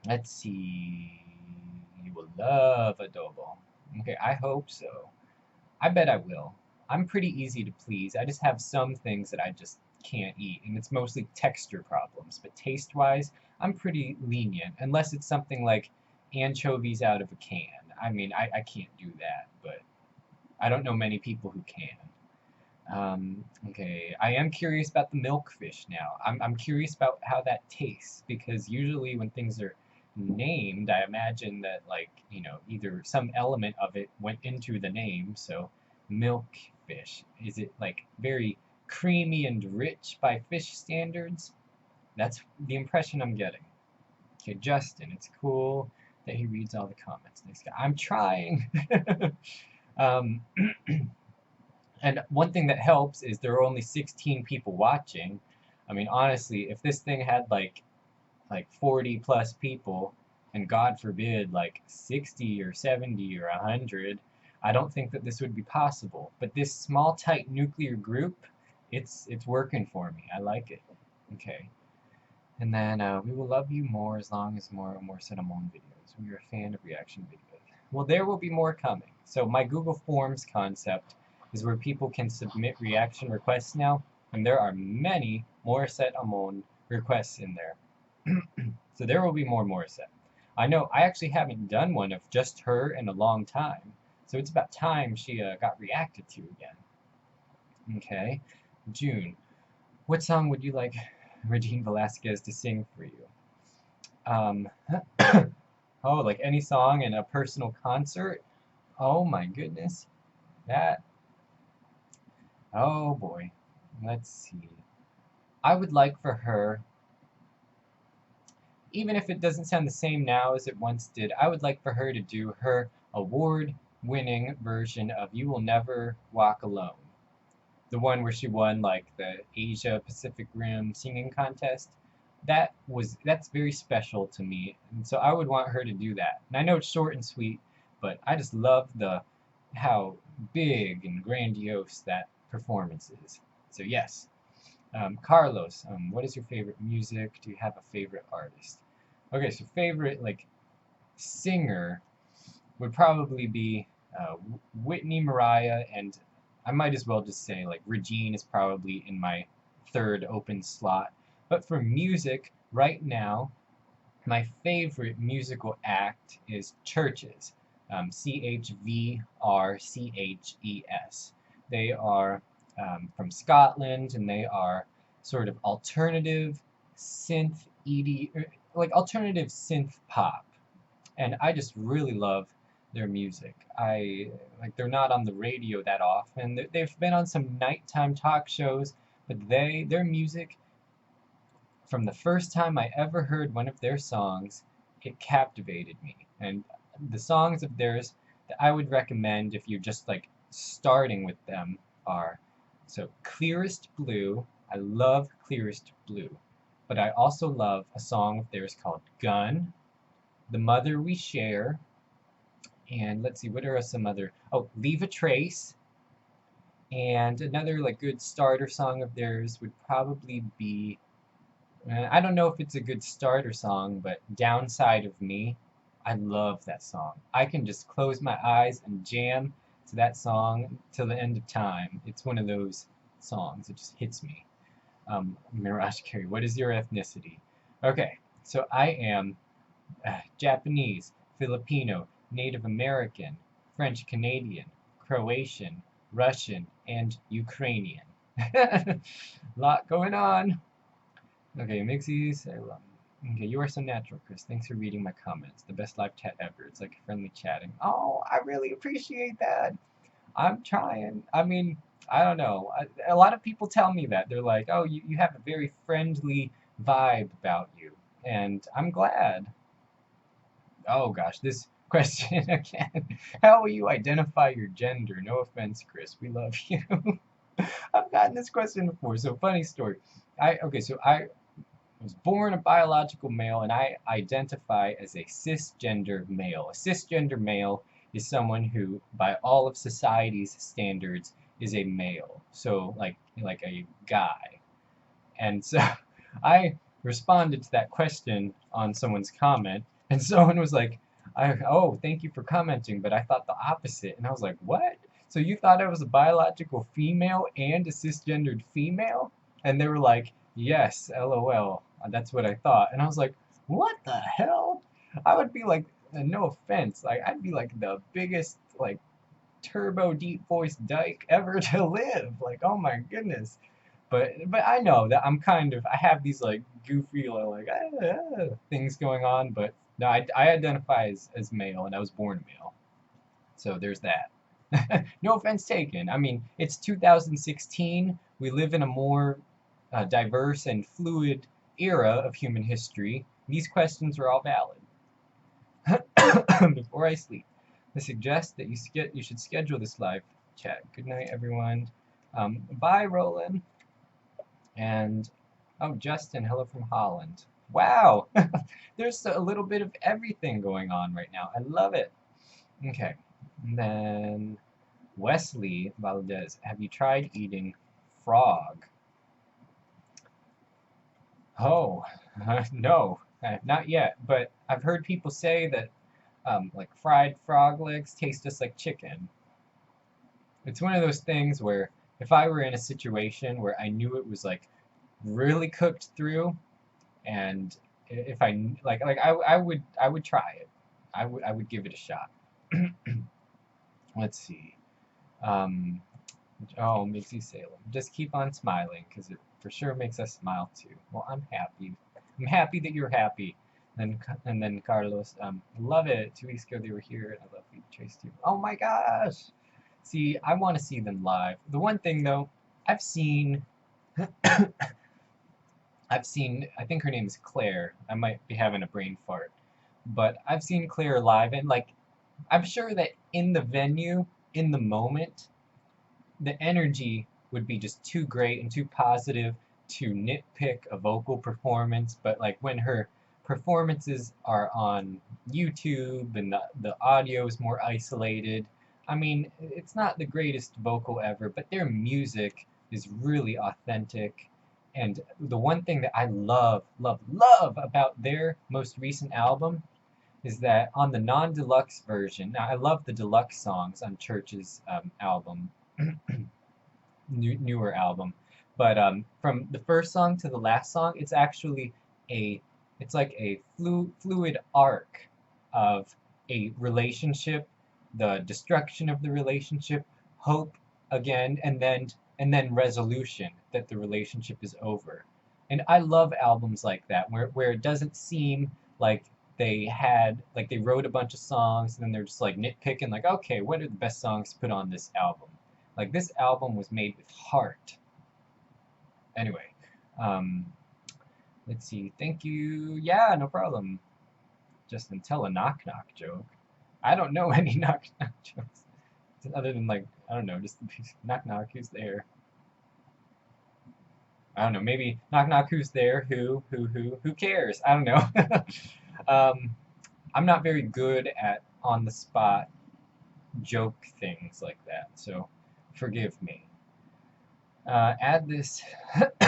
let's see. You will love adobo. Okay, I hope so. I bet I will. I'm pretty easy to please. I just have some things that I just can't eat, and it's mostly texture problems. But taste-wise, I'm pretty lenient, unless it's something like anchovies out of a can. I mean, I can't do that, but I don't know many people who can. Okay, I am curious about the milkfish now. I'm curious about how that tastes, because usually when things are named, I imagine that, like, you know, either some element of it went into the name, so milkfish. Is it, like, very creamy and rich by fish standards? That's the impression I'm getting. Okay, Justin, it's cool that he reads all the comments. Next guy. I'm trying! um, And one thing that helps is there are only 16 people watching. I mean, honestly, if this thing had like 40 plus people, and God forbid like 60 or 70 or 100, I don't think that this would be possible. But this small, tight nuclear group, it's working for me. I like it. Okay. And then we will love you more as long as more Cinnamon videos. We are a fan of reaction videos. Well, there will be more coming. So my Google Forms concept is where people can submit reaction requests now, and there are many Morissette Amon requests in there. So there will be more Morissette. I know I actually haven't done one of just her in a long time, so it's about time she got reacted to again. Okay, June, what song would you like Regine Velasquez to sing for you? Oh, like any song in a personal concert? Oh my goodness, that. Oh boy, let's see. I would like for her, even if it doesn't sound the same now as it once did, I would like for her to do her award-winning version of You Will Never Walk Alone. The one where she won like the Asia Pacific Rim singing contest. That's very special to me, and so I would want her to do that. And I know it's short and sweet, but I just love the how big and grandiose that performance is. So yes, Carlos, what is your favorite music? Do you have a favorite artist? Okay, so favorite like singer would probably be Whitney, Mariah, and I might as well just say like Regine is probably in my third open slot. But for music, right now, my favorite musical act is Churches, Chvrches. They are from Scotland, and they are sort of alternative synth ED, like alternative synth pop, and I just really love their music. I like they're not on the radio that often. They've been on some nighttime talk shows, but their music from the first time I ever heard one of their songs, it captivated me. And the songs of theirs that I would recommend if you're just like starting with them are so Clearest Blue. I love Clearest Blue, but I also love a song of theirs called Gun, The Mother We Share, and let's see, what are some other? Oh, Leave a Trace. And another like good starter song of theirs would probably be, I don't know if it's a good starter song, but Downside of Me. I love that song. I can just close my eyes and jam to that song till the end of time. It's one of those songs. It just hits me. Mirage Carey, what is your ethnicity? Okay, so I am Japanese, Filipino, Native American, French Canadian, Croatian, Russian, and Ukrainian. Lot going on. Okay, Mixies, I love. Okay, you are so natural, Chris. Thanks for reading my comments. The best live chat ever. It's like friendly chatting. Oh, I really appreciate that. I'm trying. I mean, I don't know. A lot of people tell me that. They're like, oh, you have a very friendly vibe about you. And I'm glad. Oh gosh, this question again. How will you identify your gender? No offense, Chris. We love you. I've gotten this question before. So funny story. I was born a biological male, and I identify as a cisgender male. A cisgender male is someone who, by all of society's standards, is a male. So like a guy. And so I responded to that question on someone's comment, and someone was like, oh, thank you for commenting, but I thought the opposite. And I was like, what? So you thought I was a biological female and a cisgendered female? And they were like, yes, LOL. That's what I thought. And I was like, what the hell? I would be like, no offense, like I'd be like the biggest like turbo deep voice dyke ever to live. Like, oh my goodness. But I know that I have these like goofy like things going on, but no, I identify as male, and I was born male. So there's that. No offense taken. I mean, it's 2016. We live in a more diverse and fluid era of human history. These questions are all valid. Before I sleep, I suggest that you should schedule this live chat. Good night, everyone. Bye, Roland. And oh, Justin, hello from Holland. Wow, there's a little bit of everything going on right now. I love it. Okay, and then Wesley Valdez, have you tried eating frog? Oh, no, not yet. But I've heard people say that like fried frog legs taste just like chicken. It's one of those things where if I were in a situation where I knew it was like really cooked through, and if I would try it. I would give it a shot. Let's see. Um, oh, Mixie Salem. Just keep on smiling, because it for sure makes us smile too. Well, I'm happy. I'm happy that you're happy. And then Carlos, love it. 2 weeks ago they were here, and I love you, Trace too. Oh my gosh! See, I want to see them live. The one thing though, I've seen I've seen, I think her name is Claire. I might be having a brain fart. But I've seen Claire live, and like, I'm sure that in the venue, in the moment, the energy would be just too great and too positive to nitpick a vocal performance. But like when her performances are on YouTube and the audio is more isolated, I mean, it's not the greatest vocal ever, but their music is really authentic. And the one thing that I love, love, love about their most recent album is that on the non-deluxe version, now I love the deluxe songs on Church's album, newer album, but from the first song to the last song, it's actually a, it's like a fluid arc of a relationship, the destruction of the relationship, hope again, and then resolution that the relationship is over. And I love albums like that where it doesn't seem like they wrote a bunch of songs and then they're just like nitpicking like, okay, what are the best songs to put on this album? Like this album was made with heart. Anyway, um, let's see. Thank you. Yeah, no problem. Justin, tell a knock knock joke. I don't know any knock knock jokes other than like, I don't know, just knock knock. Who's there? I don't know. Maybe knock knock. Who's there? Who cares? I don't know. um, I'm not very good at on the spot joke things like that, so forgive me. Add this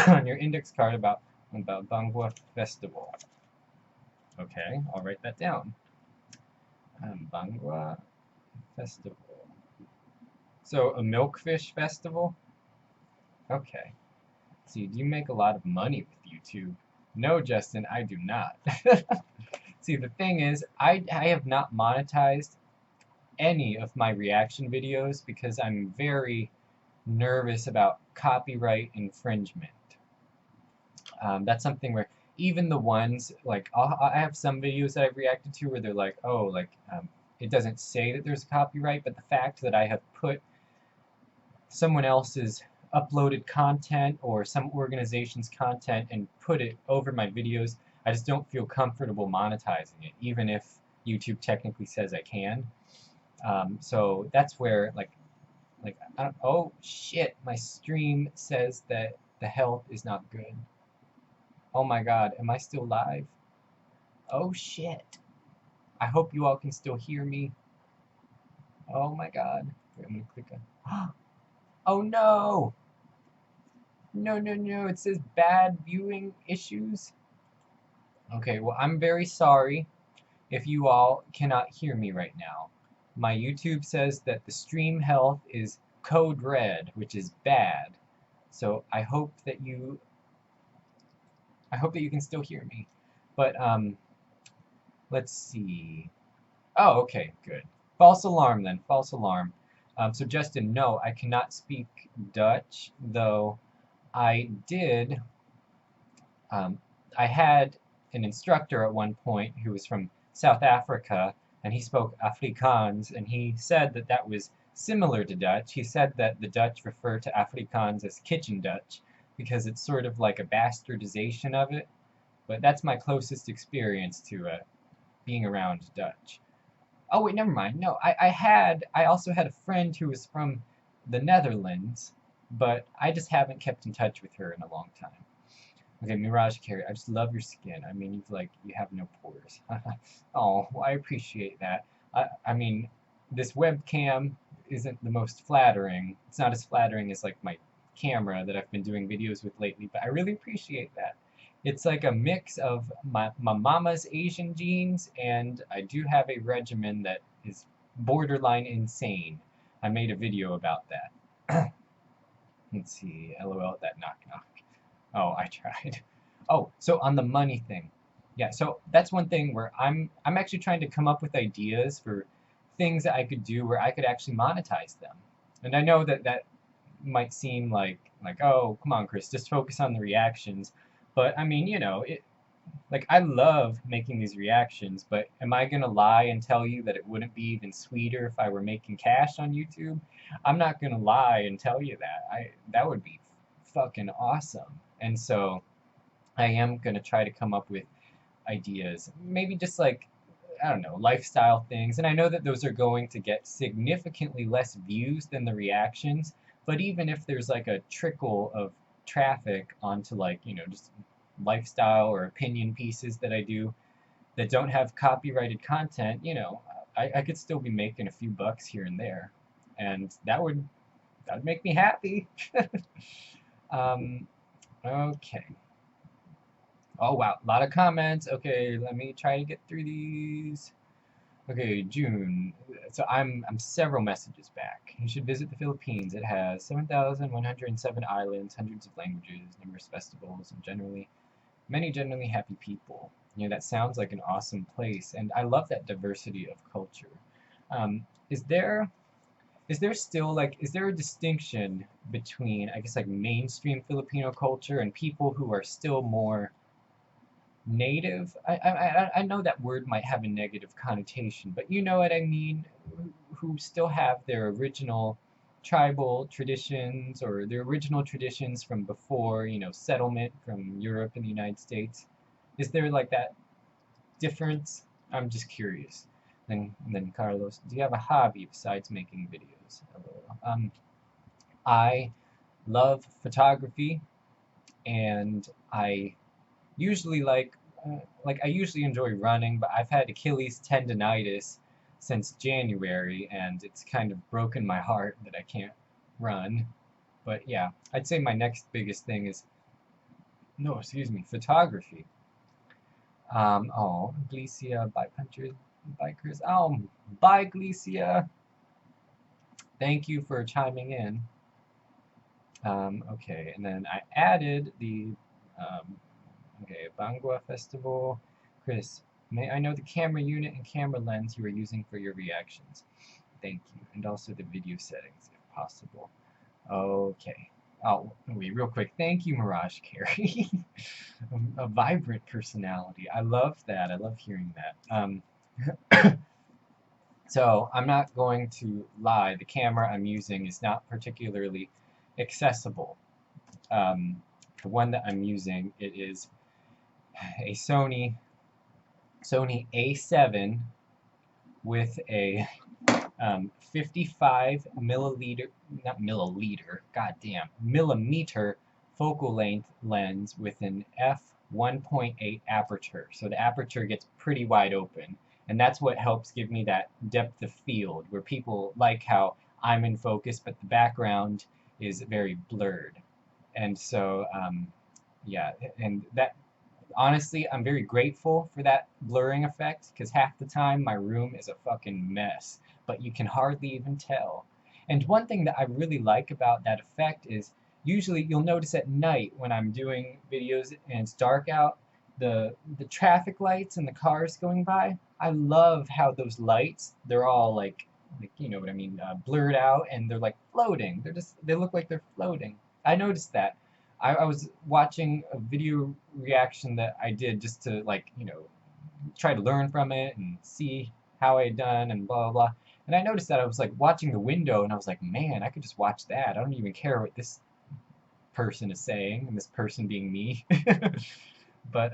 on your index card about Bangwa Festival. Okay, I'll write that down. Bangwa Festival. So a milkfish festival? Okay. See, do you make a lot of money with YouTube? No, Justin, I do not. See, the thing is, I have not monetized any of my reaction videos because I'm very nervous about copyright infringement. That's something where even the ones, like, I have some videos that I've reacted to where they're like, oh, like, it doesn't say that there's a copyright, but the fact that I have put someone else's uploaded content or some organization's content and put it over my videos, I just don't feel comfortable monetizing it, even if YouTube technically says I can. So that's where, like I don't, oh shit, my stream says that the health is not good. Oh my god, am I still live? Oh shit. I hope you all can still hear me. Oh my god. Wait, I'm gonna click on. Oh no! No, no, no, it says bad viewing issues. Okay, well, I'm very sorry if you all cannot hear me right now. My YouTube says that the stream health is code red, which is bad. So I hope that you can still hear me. But let's see. Oh, okay, good. False alarm then. False alarm. So Justin, no, I cannot speak Dutch, though I did. I had an instructor at one point who was from South Africa, and he spoke Afrikaans, and he said that that was similar to Dutch. He said that the Dutch refer to Afrikaans as kitchen Dutch because it's sort of like a bastardization of it. But that's my closest experience to being around Dutch. Oh wait, never mind. No, I also had a friend who was from the Netherlands, but I just haven't kept in touch with her in a long time. Okay, Mirage Carey, I just love your skin. I mean, you have no pores. Oh, well, I appreciate that. I mean, this webcam isn't the most flattering. It's not as flattering as like my camera that I've been doing videos with lately, but I really appreciate that. It's like a mix of my mama's Asian genes, and I do have a regimen that is borderline insane. I made a video about that. Let's see, LOL at that knock knock. Oh, I tried. Oh, so on the money thing. Yeah, so that's one thing where I'm actually trying to come up with ideas for things that I could do where I could actually monetize them. And I know that that might seem like oh, come on, Chris, just focus on the reactions. But I mean, like I love making these reactions, but am I gonna lie and tell you that it wouldn't be even sweeter if I were making cash on YouTube? I'm not gonna lie and tell you that. That would be fucking awesome. And so I am going to try to come up with ideas. Maybe just like, I don't know, lifestyle things. And I know that those are going to get significantly less views than the reactions, but even if there's like a trickle of traffic onto like, you know, just lifestyle or opinion pieces that I do that don't have copyrighted content, you know, I could still be making a few bucks here and there. And that'd make me happy. um, okay. Oh wow, a lot of comments. Okay, let me try to get through these. Okay, June. So I'm several messages back. You should visit the Philippines. It has 7,107 islands, hundreds of languages, numerous festivals, and many generally happy people. You know, that sounds like an awesome place, and I love that diversity of culture. Is there still like is there a distinction between I guess like mainstream Filipino culture and people who are still more native? I know that word might have a negative connotation, but you know what I mean, who still have their original tribal traditions or their original traditions from before, you know, settlement from Europe and the United States. Is there like that difference? I'm just curious. Then Carlos, do you have a hobby besides making videos? I love photography, and I usually I usually enjoy running, but I've had Achilles tendonitis since January, and it's kind of broken my heart that I can't run. But yeah, I'd say my next biggest thing is, no, excuse me, photography. Oh, Glecia, bikers. Oh, bye, Glecia. Thank you for chiming in. Okay, and then I added the um, okay, Bangwa Festival. Chris, may I know the camera unit and camera lens you are using for your reactions? Thank you. And also the video settings, if possible. Okay. Oh, wait, real quick. Thank you, Mirage Carey. A vibrant personality. I love that. I love hearing that. So I'm not going to lie. The camera I'm using is not particularly accessible. Um, the one that I'm using, it is a Sony A7 with a 55 milliliter, not milliliter, goddamn, millimeter focal length lens with an f1.8 aperture. So the aperture gets pretty wide open. And that's what helps give me that depth of field where people like how I'm in focus, but the background is very blurred. And so, yeah, and that honestly, I'm very grateful for that blurring effect because half the time my room is a fucking mess, but you can hardly even tell. And one thing that I really like about that effect is usually you'll notice at night when I'm doing videos and it's dark out, the traffic lights and the cars going by. I love how those lights, they're all like you know what I mean, blurred out and they're like floating. They look like they're floating. I noticed that. I was watching a video reaction that I did just to like, you know, try to learn from it and see how I had done and blah blah blah. And I noticed that I was like watching the window and I was like, man, I could just watch that. I don't even care what this person is saying, and this person being me. But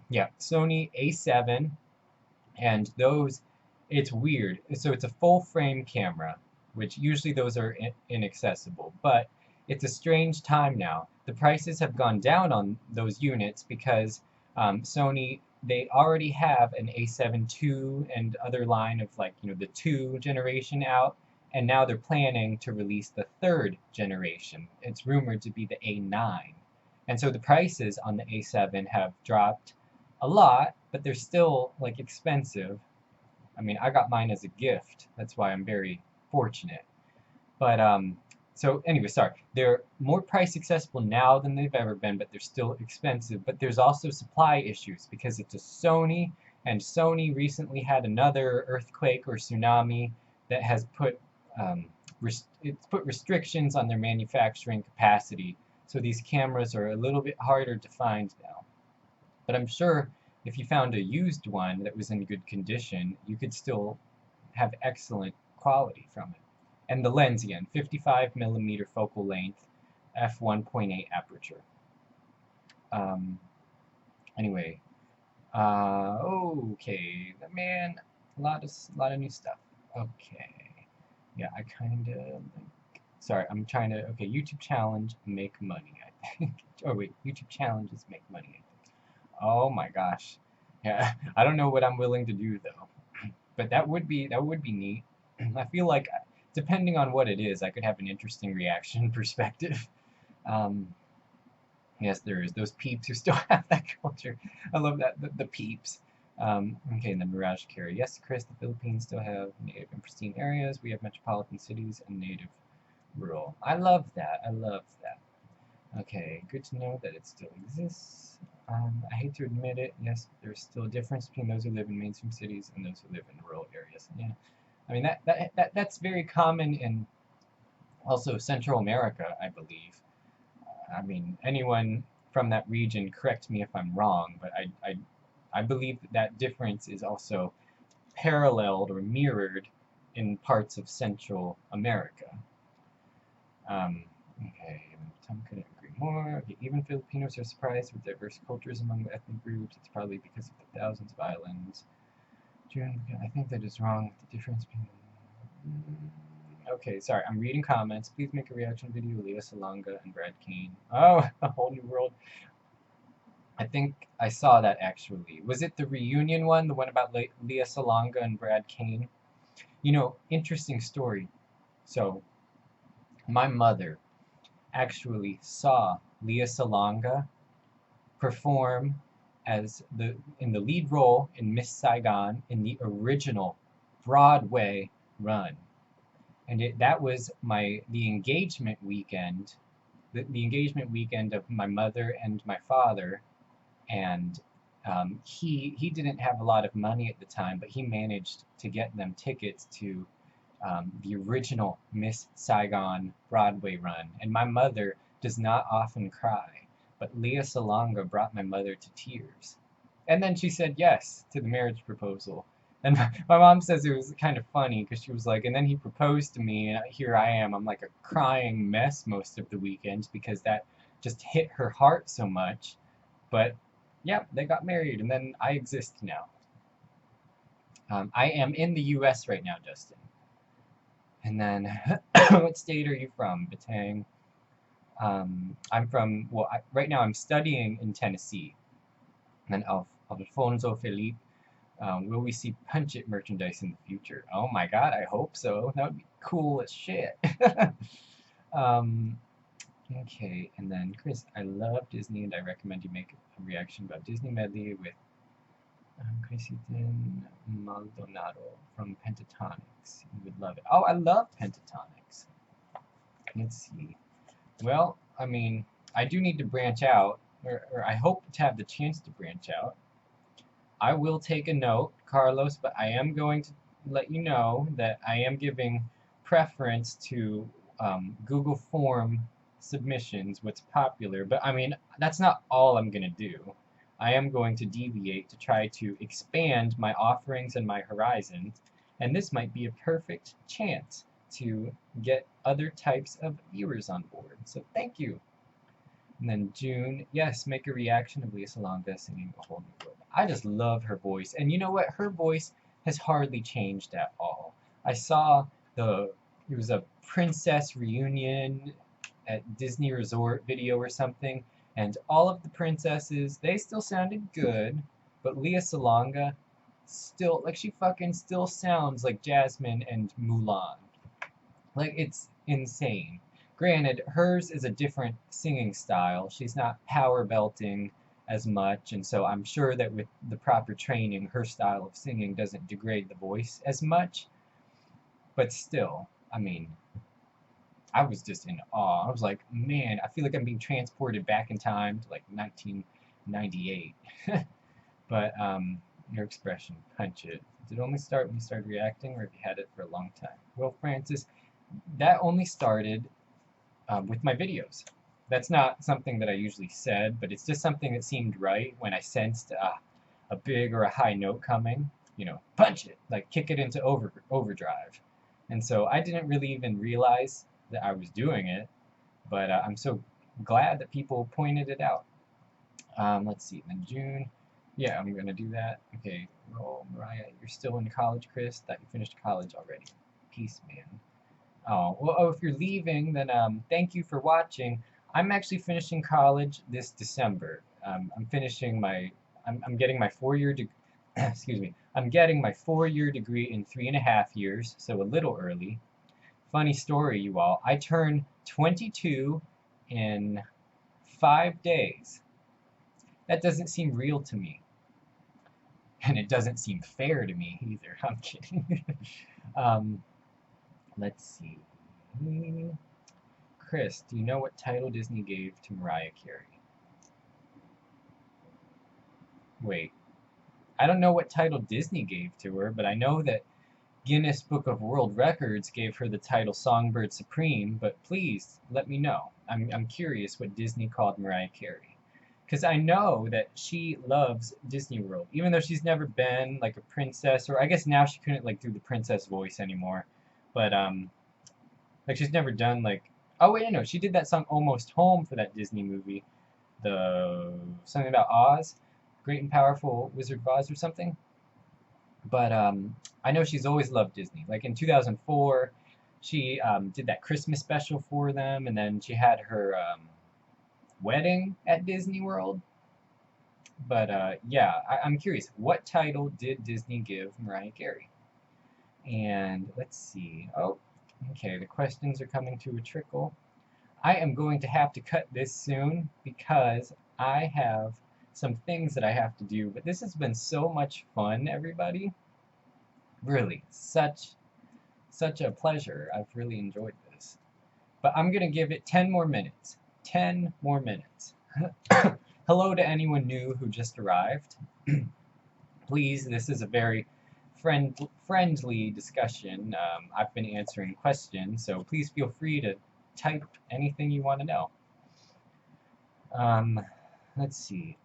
yeah, Sony A7, and those, it's weird. So it's a full frame camera, which usually those are inaccessible, but it's a strange time now. The prices have gone down on those units because Sony, they already have an A7 II and other line of like, you know, the 2 generation out, and now they're planning to release the 3rd generation. It's rumored to be the A9. And so the prices on the A7 have dropped a lot, but they're still like expensive. I mean, I got mine as a gift. That's why I'm very fortunate. But so anyway, sorry. They're more price accessible now than they've ever been, but they're still expensive. But there's also supply issues because it's a Sony, and Sony recently had another earthquake or tsunami that has put it's put restrictions on their manufacturing capacity. So these cameras are a little bit harder to find now. But I'm sure if you found a used one that was in good condition, you could still have excellent quality from it. And the lens again, 55 millimeter focal length, f1.8 aperture. Anyway, okay, man, a lot of new stuff. Okay, yeah, I kind of, sorry, I'm trying to, okay, YouTube challenge, make money, I think. Oh wait, YouTube challenges make money, I think. Oh my gosh, yeah, I don't know what I'm willing to do though, but that would be neat. I feel like, depending on what it is, I could have an interesting reaction perspective. Um, Yes, there is. Those peeps who still have that culture. I love that, the peeps. Okay, and then Mirage Carry. Yes, Chris, the Philippines still have native and pristine areas. We have metropolitan cities and native rural. I love that. I love that. Okay, good to know that it still exists. I hate to admit it, yes, there's still a difference between those who live in mainstream cities and those who live in rural areas. Yeah, I mean that's very common in also Central America, I believe. I mean, anyone from that region, correct me if I'm wrong, but I believe that difference is also paralleled or mirrored in parts of Central America. Okay, Tom couldn't agree more. Okay, even Filipinos are surprised with diverse cultures among the ethnic groups. It's probably because of the thousands of islands. June, I think that is wrong. The difference between... Okay, sorry, I'm reading comments. Please make a reaction video, Leah Salonga and Brad Kane. Oh, A Whole New World. I think I saw that actually. Was it the reunion one, the one about Leah Salonga and Brad Kane? You know, interesting story. So, my mother actually saw Leah Salonga perform as in the lead role in Miss Saigon in the original Broadway run. And that was the engagement weekend, the engagement weekend of my mother and my father, and he didn't have a lot of money at the time, but he managed to get them tickets to the original Miss Saigon Broadway run. And my mother does not often cry, but Leah Salonga brought my mother to tears. And then she said yes to the marriage proposal. And my mom says it was kind of funny because she was like, and then he proposed to me, and here I am. I'm like a crying mess most of the weekends because that just hit her heart so much. But yeah, they got married, and then I exist now. I am in the U.S. right now, Justin. And then, what state are you from? Batang. I'm from, well, right now I'm studying in Tennessee. And then Alfonso Felipe. Will we see Punch It merchandise in the future? Oh my god, I hope so. That would be cool as shit. Okay, and then Chris, I love Disney and I recommend you make a reaction about Disney medley with Crisitin Maldonado from Pentatonics. You would love it. Oh, I love Pentatonics. Let's see. Well, I mean, I do need to branch out, or I hope to have the chance to branch out. I will take a note, Carlos, but I am going to let you know that I am giving preference to Google Form submissions, what's popular. But I mean, that's not all I'm going to do. I am going to deviate to try to expand my offerings and my horizons, and this might be a perfect chance to get other types of viewers on board. So thank you. And then June, yes, make a reaction of Leah Salonga singing A Whole New World. I just love her voice. And you know what? Her voice has hardly changed at all. I saw it was a princess reunion at Disney Resort video or something, and all of the princesses, they still sounded good, but Leah Salonga still, like, she fucking still sounds like Jasmine and Mulan. Like, it's insane. Granted, hers is a different singing style. She's not power belting as much, and so I'm sure that with the proper training, her style of singing doesn't degrade the voice as much. But still, I mean, I was just in awe. I was like, man, I feel like I'm being transported back in time to like 1998. But your expression, punch it. Did it only start when you started reacting, or have you had it for a long time? Well, Francis, that only started with my videos. That's not something that I usually said, but it's just something that seemed right when I sensed a big or a high note coming. You know, punch it, like kick it into overdrive. And so I didn't really even realize that I was doing it, but I'm so glad that people pointed it out. Let's see, then June. Yeah, I'm gonna do that. Okay, roll, Mariah. You're still in college, Chris. Thought you finished college already. Peace, man. Oh, well, oh, if you're leaving, then thank you for watching. I'm actually finishing college this December. I'm finishing my, I'm getting my 4-year degree. Excuse me. I'm getting my 4-year degree in 3.5 years, so a little early. Funny story, you all. I turn 22 in 5 days. That doesn't seem real to me. And it doesn't seem fair to me either. I'm kidding. um, let's see. Chris, do you know what title Disney gave to Mariah Carey? Wait. I don't know what title Disney gave to her, but I know that Guinness Book of World Records gave her the title Songbird Supreme, but please let me know. I'm curious what Disney called Mariah Carey. Because I know that she loves Disney World, even though she's never been like a princess, or I guess now she couldn't like do the princess voice anymore. But like she's never done like, oh wait, no, she did that song Almost Home for that Disney movie, the something about Oz, Great and Powerful Wizard of Oz or something. But I know she's always loved Disney. Like in 2004, she did that Christmas special for them, and then she had her wedding at Disney World. But yeah, I'm curious, what title did Disney give Mariah Carey? And let's see. Oh, okay, the questions are coming to a trickle. I am going to have to cut this soon because I have some things that I have to do. But this has been so much fun, everybody. Really, such a pleasure. I've really enjoyed this. But I'm going to give it 10 more minutes. 10 more minutes. Hello to anyone new who just arrived. Please, this is a very friendly discussion. I've been answering questions, so please feel free to type anything you want to know. Let's see.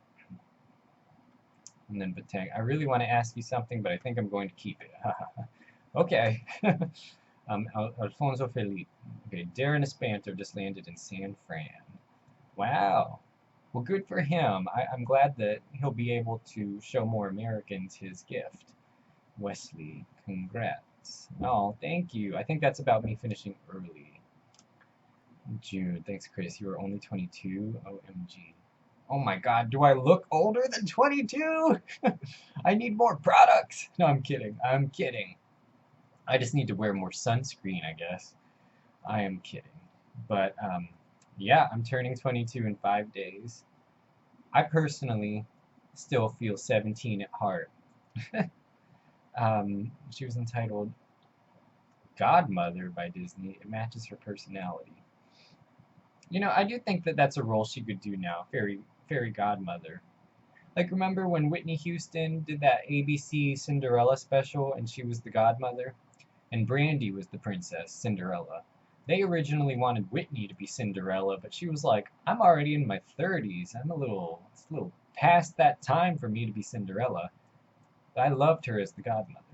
And then Batang, I really want to ask you something, but I think I'm going to keep it. Okay. Alfonso Felipe. Okay, Darren Espanto just landed in San Fran. Wow. Well, good for him. I'm glad that he'll be able to show more Americans his gift. Wesley, congrats. Oh, thank you. I think that's about me finishing early. June, thanks, Chris. You were only 22? OMG. Oh my god, do I look older than 22? I need more products. No, I'm kidding. I'm kidding. I just need to wear more sunscreen, I guess. I am kidding. But, yeah, I'm turning 22 in 5 days. I personally still feel 17 at heart. She was entitled Godmother by Disney. It matches her personality. You know, I do think that that's a role she could do now. Fairy godmother. Like, remember when Whitney Houston did that ABC Cinderella special and she was the godmother? And Brandy was the princess, Cinderella. They originally wanted Whitney to be Cinderella, but she was like, I'm already in my 30s. It's a little past that time for me to be Cinderella. But I loved her as the godmother.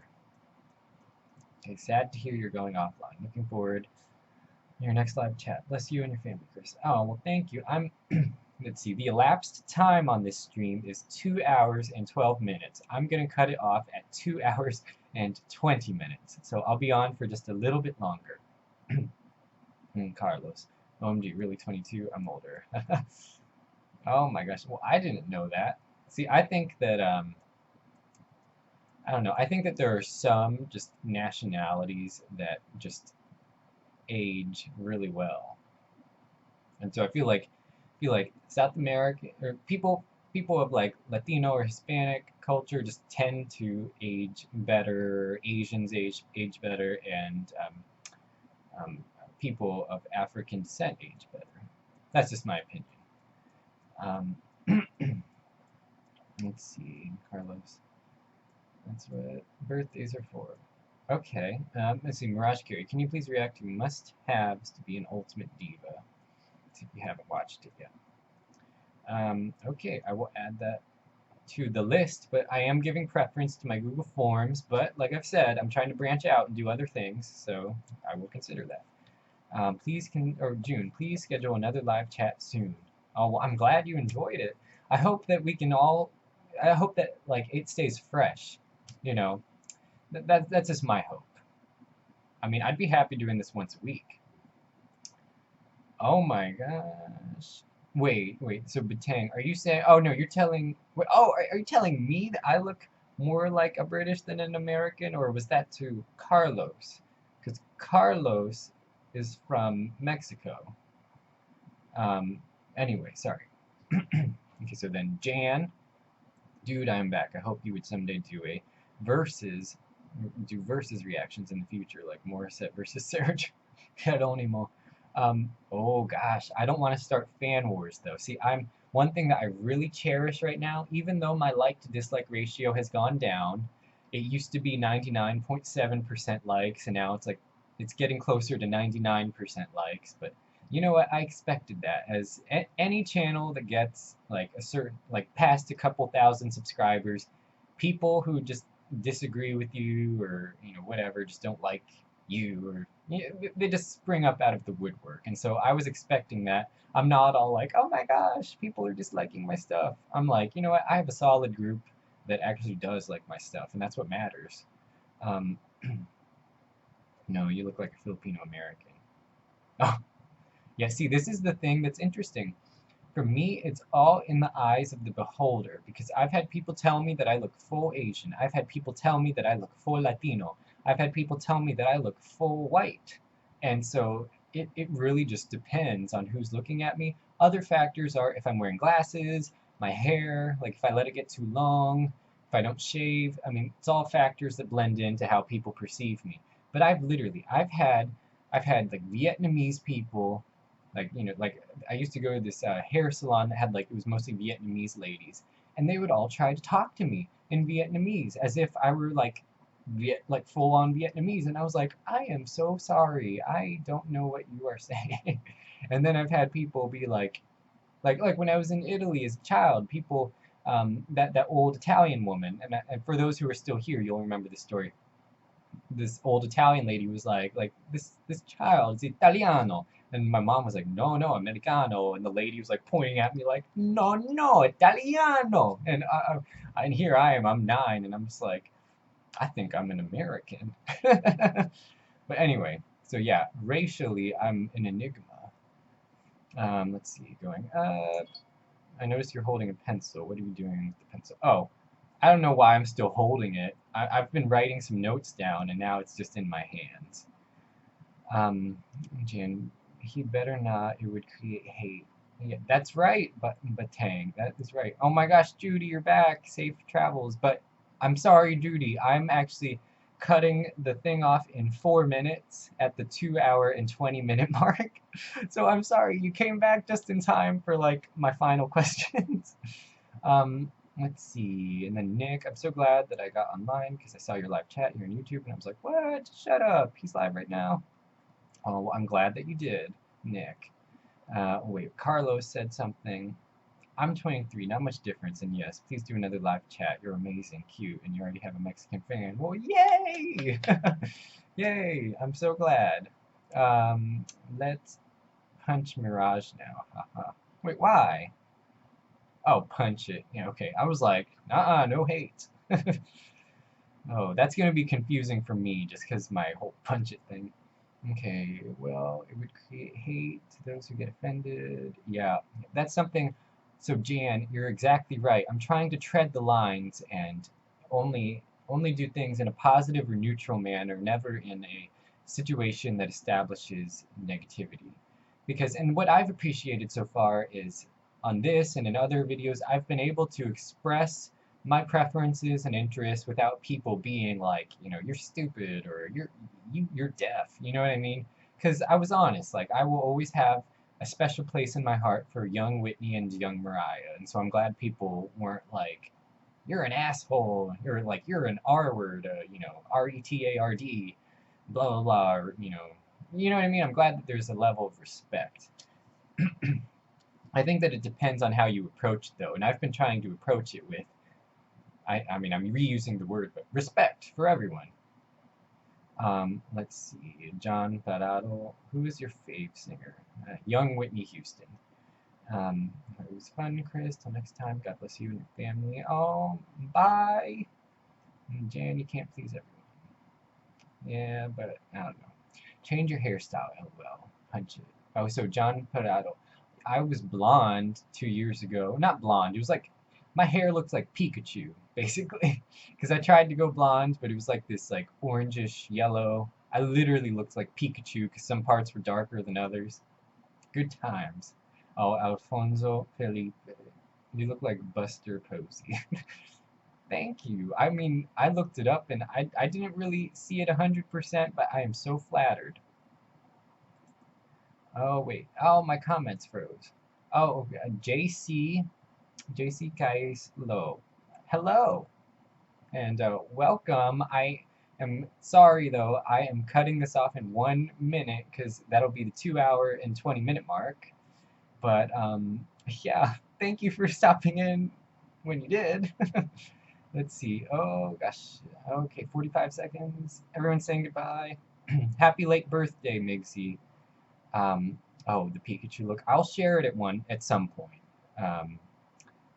Okay, sad to hear you're going offline. Looking forward to your next live chat. Bless you and your family, Chris. Oh, well, thank you. Let's see. The elapsed time on this stream is 2 hours and 12 minutes. I'm going to cut it off at 2 hours and 20 minutes. So I'll be on for just a little bit longer. Carlos. OMG, really 22? I'm older. Oh my gosh. Well, I didn't know that. See, I think that, I don't know. I think that there are some just nationalities that just age really well. And so I feel like South American or people of like Latino or Hispanic culture just tend to age better. Asians age better, and people of African descent age better. That's just my opinion. Let's see, Carlos. That's what birthdays are for. Okay. Let's see, Mirage Carey. Can you please react to must-haves to be an ultimate diva? If you haven't watched it yet. Okay, I will add that to the list, but I am giving preference to my Google Forms, but like I've said, I'm trying to branch out and do other things, so I will consider that. June, please schedule another live chat soon. Oh, well, I'm glad you enjoyed it. I hope that we can all, I hope that like it stays fresh, you know. That's just my hope. I mean, I'd be happy doing this once a week. Oh my gosh. Wait. So Batang, are you saying? Oh no, you're telling. Wait, oh, are you telling me that I look more like a British than an American, or was that to Carlos? Because Carlos is from Mexico. Um. Anyway, sorry. Okay, so then Jan, dude, I'm back. I hope you would someday do a versus, do versus reactions in the future, like Morissette versus Serge Geronimo. Oh gosh, I don't want to start fan wars though. See, one thing that I really cherish right now, even though my like to dislike ratio has gone down. It used to be 99.7% likes, and now it's getting closer to 99% likes. But you know what? I expected that, as any channel that gets like a certain, like past a couple thousand subscribers, people who just disagree with you, or whatever, just don't like you, or they just spring up out of the woodwork. And so I was expecting that. I'm not all like, oh my gosh, people are disliking my stuff. I'm like, you know what? I have a solid group that actually does like my stuff, and that's what matters. Um, no, you look like a Filipino American. Oh, yeah, see, this is the thing that's interesting. For me, it's all in the eyes of the beholder, because I've had people tell me that I look full Asian. I've had people tell me that I look full Latino. I've had people tell me that I look full white. And so it really just depends on who's looking at me. Other factors are if I'm wearing glasses, my hair, like if I let it get too long, if I don't shave. I mean, it's all factors that blend into how people perceive me. But I've had like Vietnamese people, like like I used to go to this hair salon that had like, it was mostly Vietnamese ladies, and they would all try to talk to me in Vietnamese as if I were like like full on Vietnamese, and I was like, I am so sorry, I don't know what you are saying. And then I've had people be like when I was in Italy as a child, people, that old Italian woman, and for those who are still here, you'll remember this story. This old Italian lady was like this child is Italiano, and my mom was like, no, Americano, and the lady was like pointing at me like, no, Italiano, and here I am, I'm 9, and I'm just like, I think I'm an American. But anyway, so yeah, racially I'm an enigma. Let's see, going up. I noticed you're holding a pencil. What are you doing with the pencil? Oh, I don't know why I'm still holding it. I've been writing some notes down, and now it's just in my hands. Jan, he better not. It would create hate. Yeah, that's right, but Tang, that is right. Oh my gosh, Judy, you're back. Safe travels. But I'm sorry, Judy. I'm actually cutting the thing off in 4 minutes at the 2 hour and 20 minute mark. So I'm sorry, you came back just in time for like my final questions. Let's see. And then Nick, I'm so glad that I got online because I saw your live chat here on YouTube, and I was like, what? Shut up. He's live right now. Oh, well, I'm glad that you did, Nick. Wait, Carlos said something. I'm 23, not much difference, and yes, please do another live chat. You're amazing, cute, and you already have a Mexican fan. Well, yay! Yay! I'm so glad. Let's punch Mirage now. Haha. Wait, why? Oh, punch it. Yeah, okay. I was like, no hate. Oh, that's gonna be confusing for me just because my whole punch it thing. Okay, well, it would create hate to those who get offended. Yeah, that's something. So Jan, you're exactly right. I'm trying to tread the lines and only do things in a positive or neutral manner, never in a situation that establishes negativity. Because, and what I've appreciated so far is on this and in other videos, I've been able to express my preferences and interests without people being like, you're stupid, or you're deaf. You know what I mean? Because I was honest. Like, I will always have a special place in my heart for young Whitney and young Mariah, and so I'm glad people weren't like, you're an asshole, or like, you're an R word, retard, blah blah blah, or you know what I mean. I'm glad that there's a level of respect. I think that it depends on how you approach it, though, and I've been trying to approach it with, I mean, I'm reusing the word, but respect for everyone. Let's see, John Parado, who is your fave singer? Young Whitney Houston. It was fun, Chris. Till next time, God bless you and your family. Oh, bye. And Jan, you can't please everyone. Yeah, but I don't know. Change your hairstyle, LOL. Punch it. Oh, so John Parado. I was blonde 2 years ago. Not blonde. It was like my hair looked like Pikachu, basically. Because I tried to go blonde, but it was like this like orangish yellow. I literally looked like Pikachu because some parts were darker than others. Good times. Oh, Alfonso Felipe. You look like Buster Posey. Thank you. I mean, I looked it up and I didn't really see it 100%, but I am so flattered. Oh, wait. Oh, my comments froze. Oh, okay. JC Kais Low. Hello. And welcome. I am sorry, though. I am cutting this off in 1 minute because that'll be the 2 hour and 20 minute mark. But, yeah, thank you for stopping in when you did. Let's see. Oh, gosh. Okay, 45 seconds. Everyone's saying goodbye. Happy late birthday, Migsy. Oh, the Pikachu look. I'll share it at some point.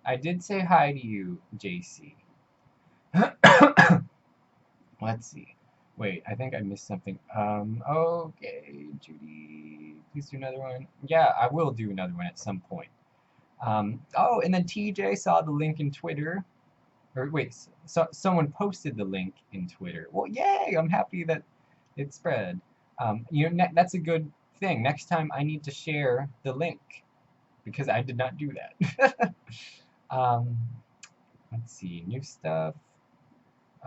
I did say hi to you, JC. Let's see. Wait, I think I missed something. Okay, Judy, please do another one. Yeah, I will do another one at some point. Oh, and then TJ saw the link in Twitter. Or wait, someone posted the link in Twitter. Well, yay! I'm happy that it spread. That's a good thing. Next time I need to share the link because I did not do that. Let's see, new stuff.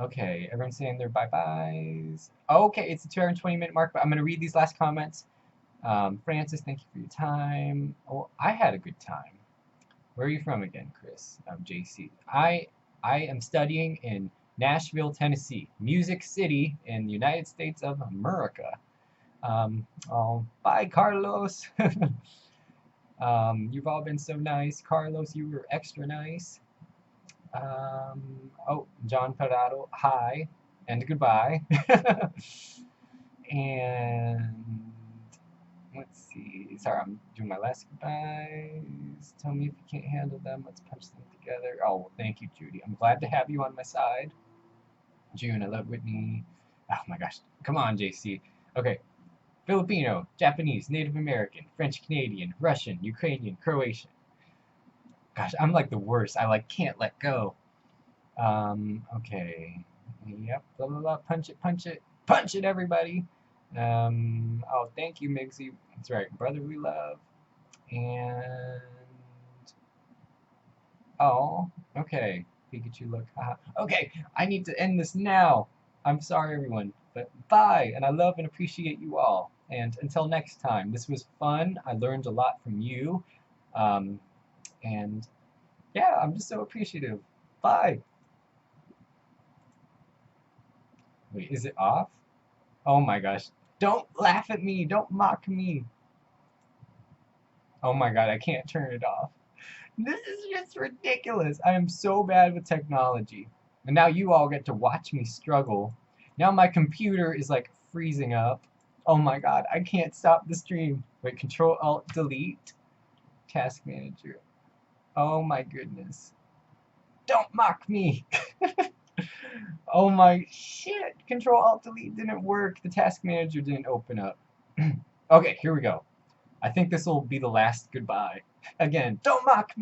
Okay, everyone's saying their bye-byes. Okay, it's the 2 hour and 20 minute mark, but I'm going to read these last comments. Francis, thank you for your time. Oh, I had a good time. Where are you from again, Chris? JC. I am studying in Nashville, Tennessee, Music City in the United States of America. Oh, bye, Carlos. You've all been so nice. Carlos, you were extra nice. Oh, John Parado, hi, and goodbye. And let's see. Sorry, I'm doing my last goodbyes. Tell me if you can't handle them. Let's punch them together. Oh, thank you, Judy. I'm glad to have you on my side. June, I love Whitney. Oh my gosh. Come on, JC. Okay. Filipino, Japanese, Native American, French Canadian, Russian, Ukrainian, Croatian. Gosh, I'm like the worst. I like can't let go. Okay. Yep. Blah blah blah. Punch it, punch it, punch it, everybody. Oh, thank you, Migsy. That's right, brotherly love. And oh, okay. Pikachu look. Haha. Okay, I need to end this now. I'm sorry, everyone, but bye. And I love and appreciate you all. And until next time, this was fun. I learned a lot from you. And yeah, I'm just so appreciative. Bye. Wait, is it off? Oh my gosh. Don't laugh at me. Don't mock me. Oh my god, I can't turn it off. This is just ridiculous. I am so bad with technology. And now you all get to watch me struggle. Now my computer is like freezing up. Oh my god, I can't stop the stream. Wait, Control Alt Delete. Task Manager. Oh my goodness. Don't mock me. Oh my shit. Control Alt Delete didn't work. The Task Manager didn't open up. Okay, here we go. I think this will be the last goodbye. Again, don't mock me.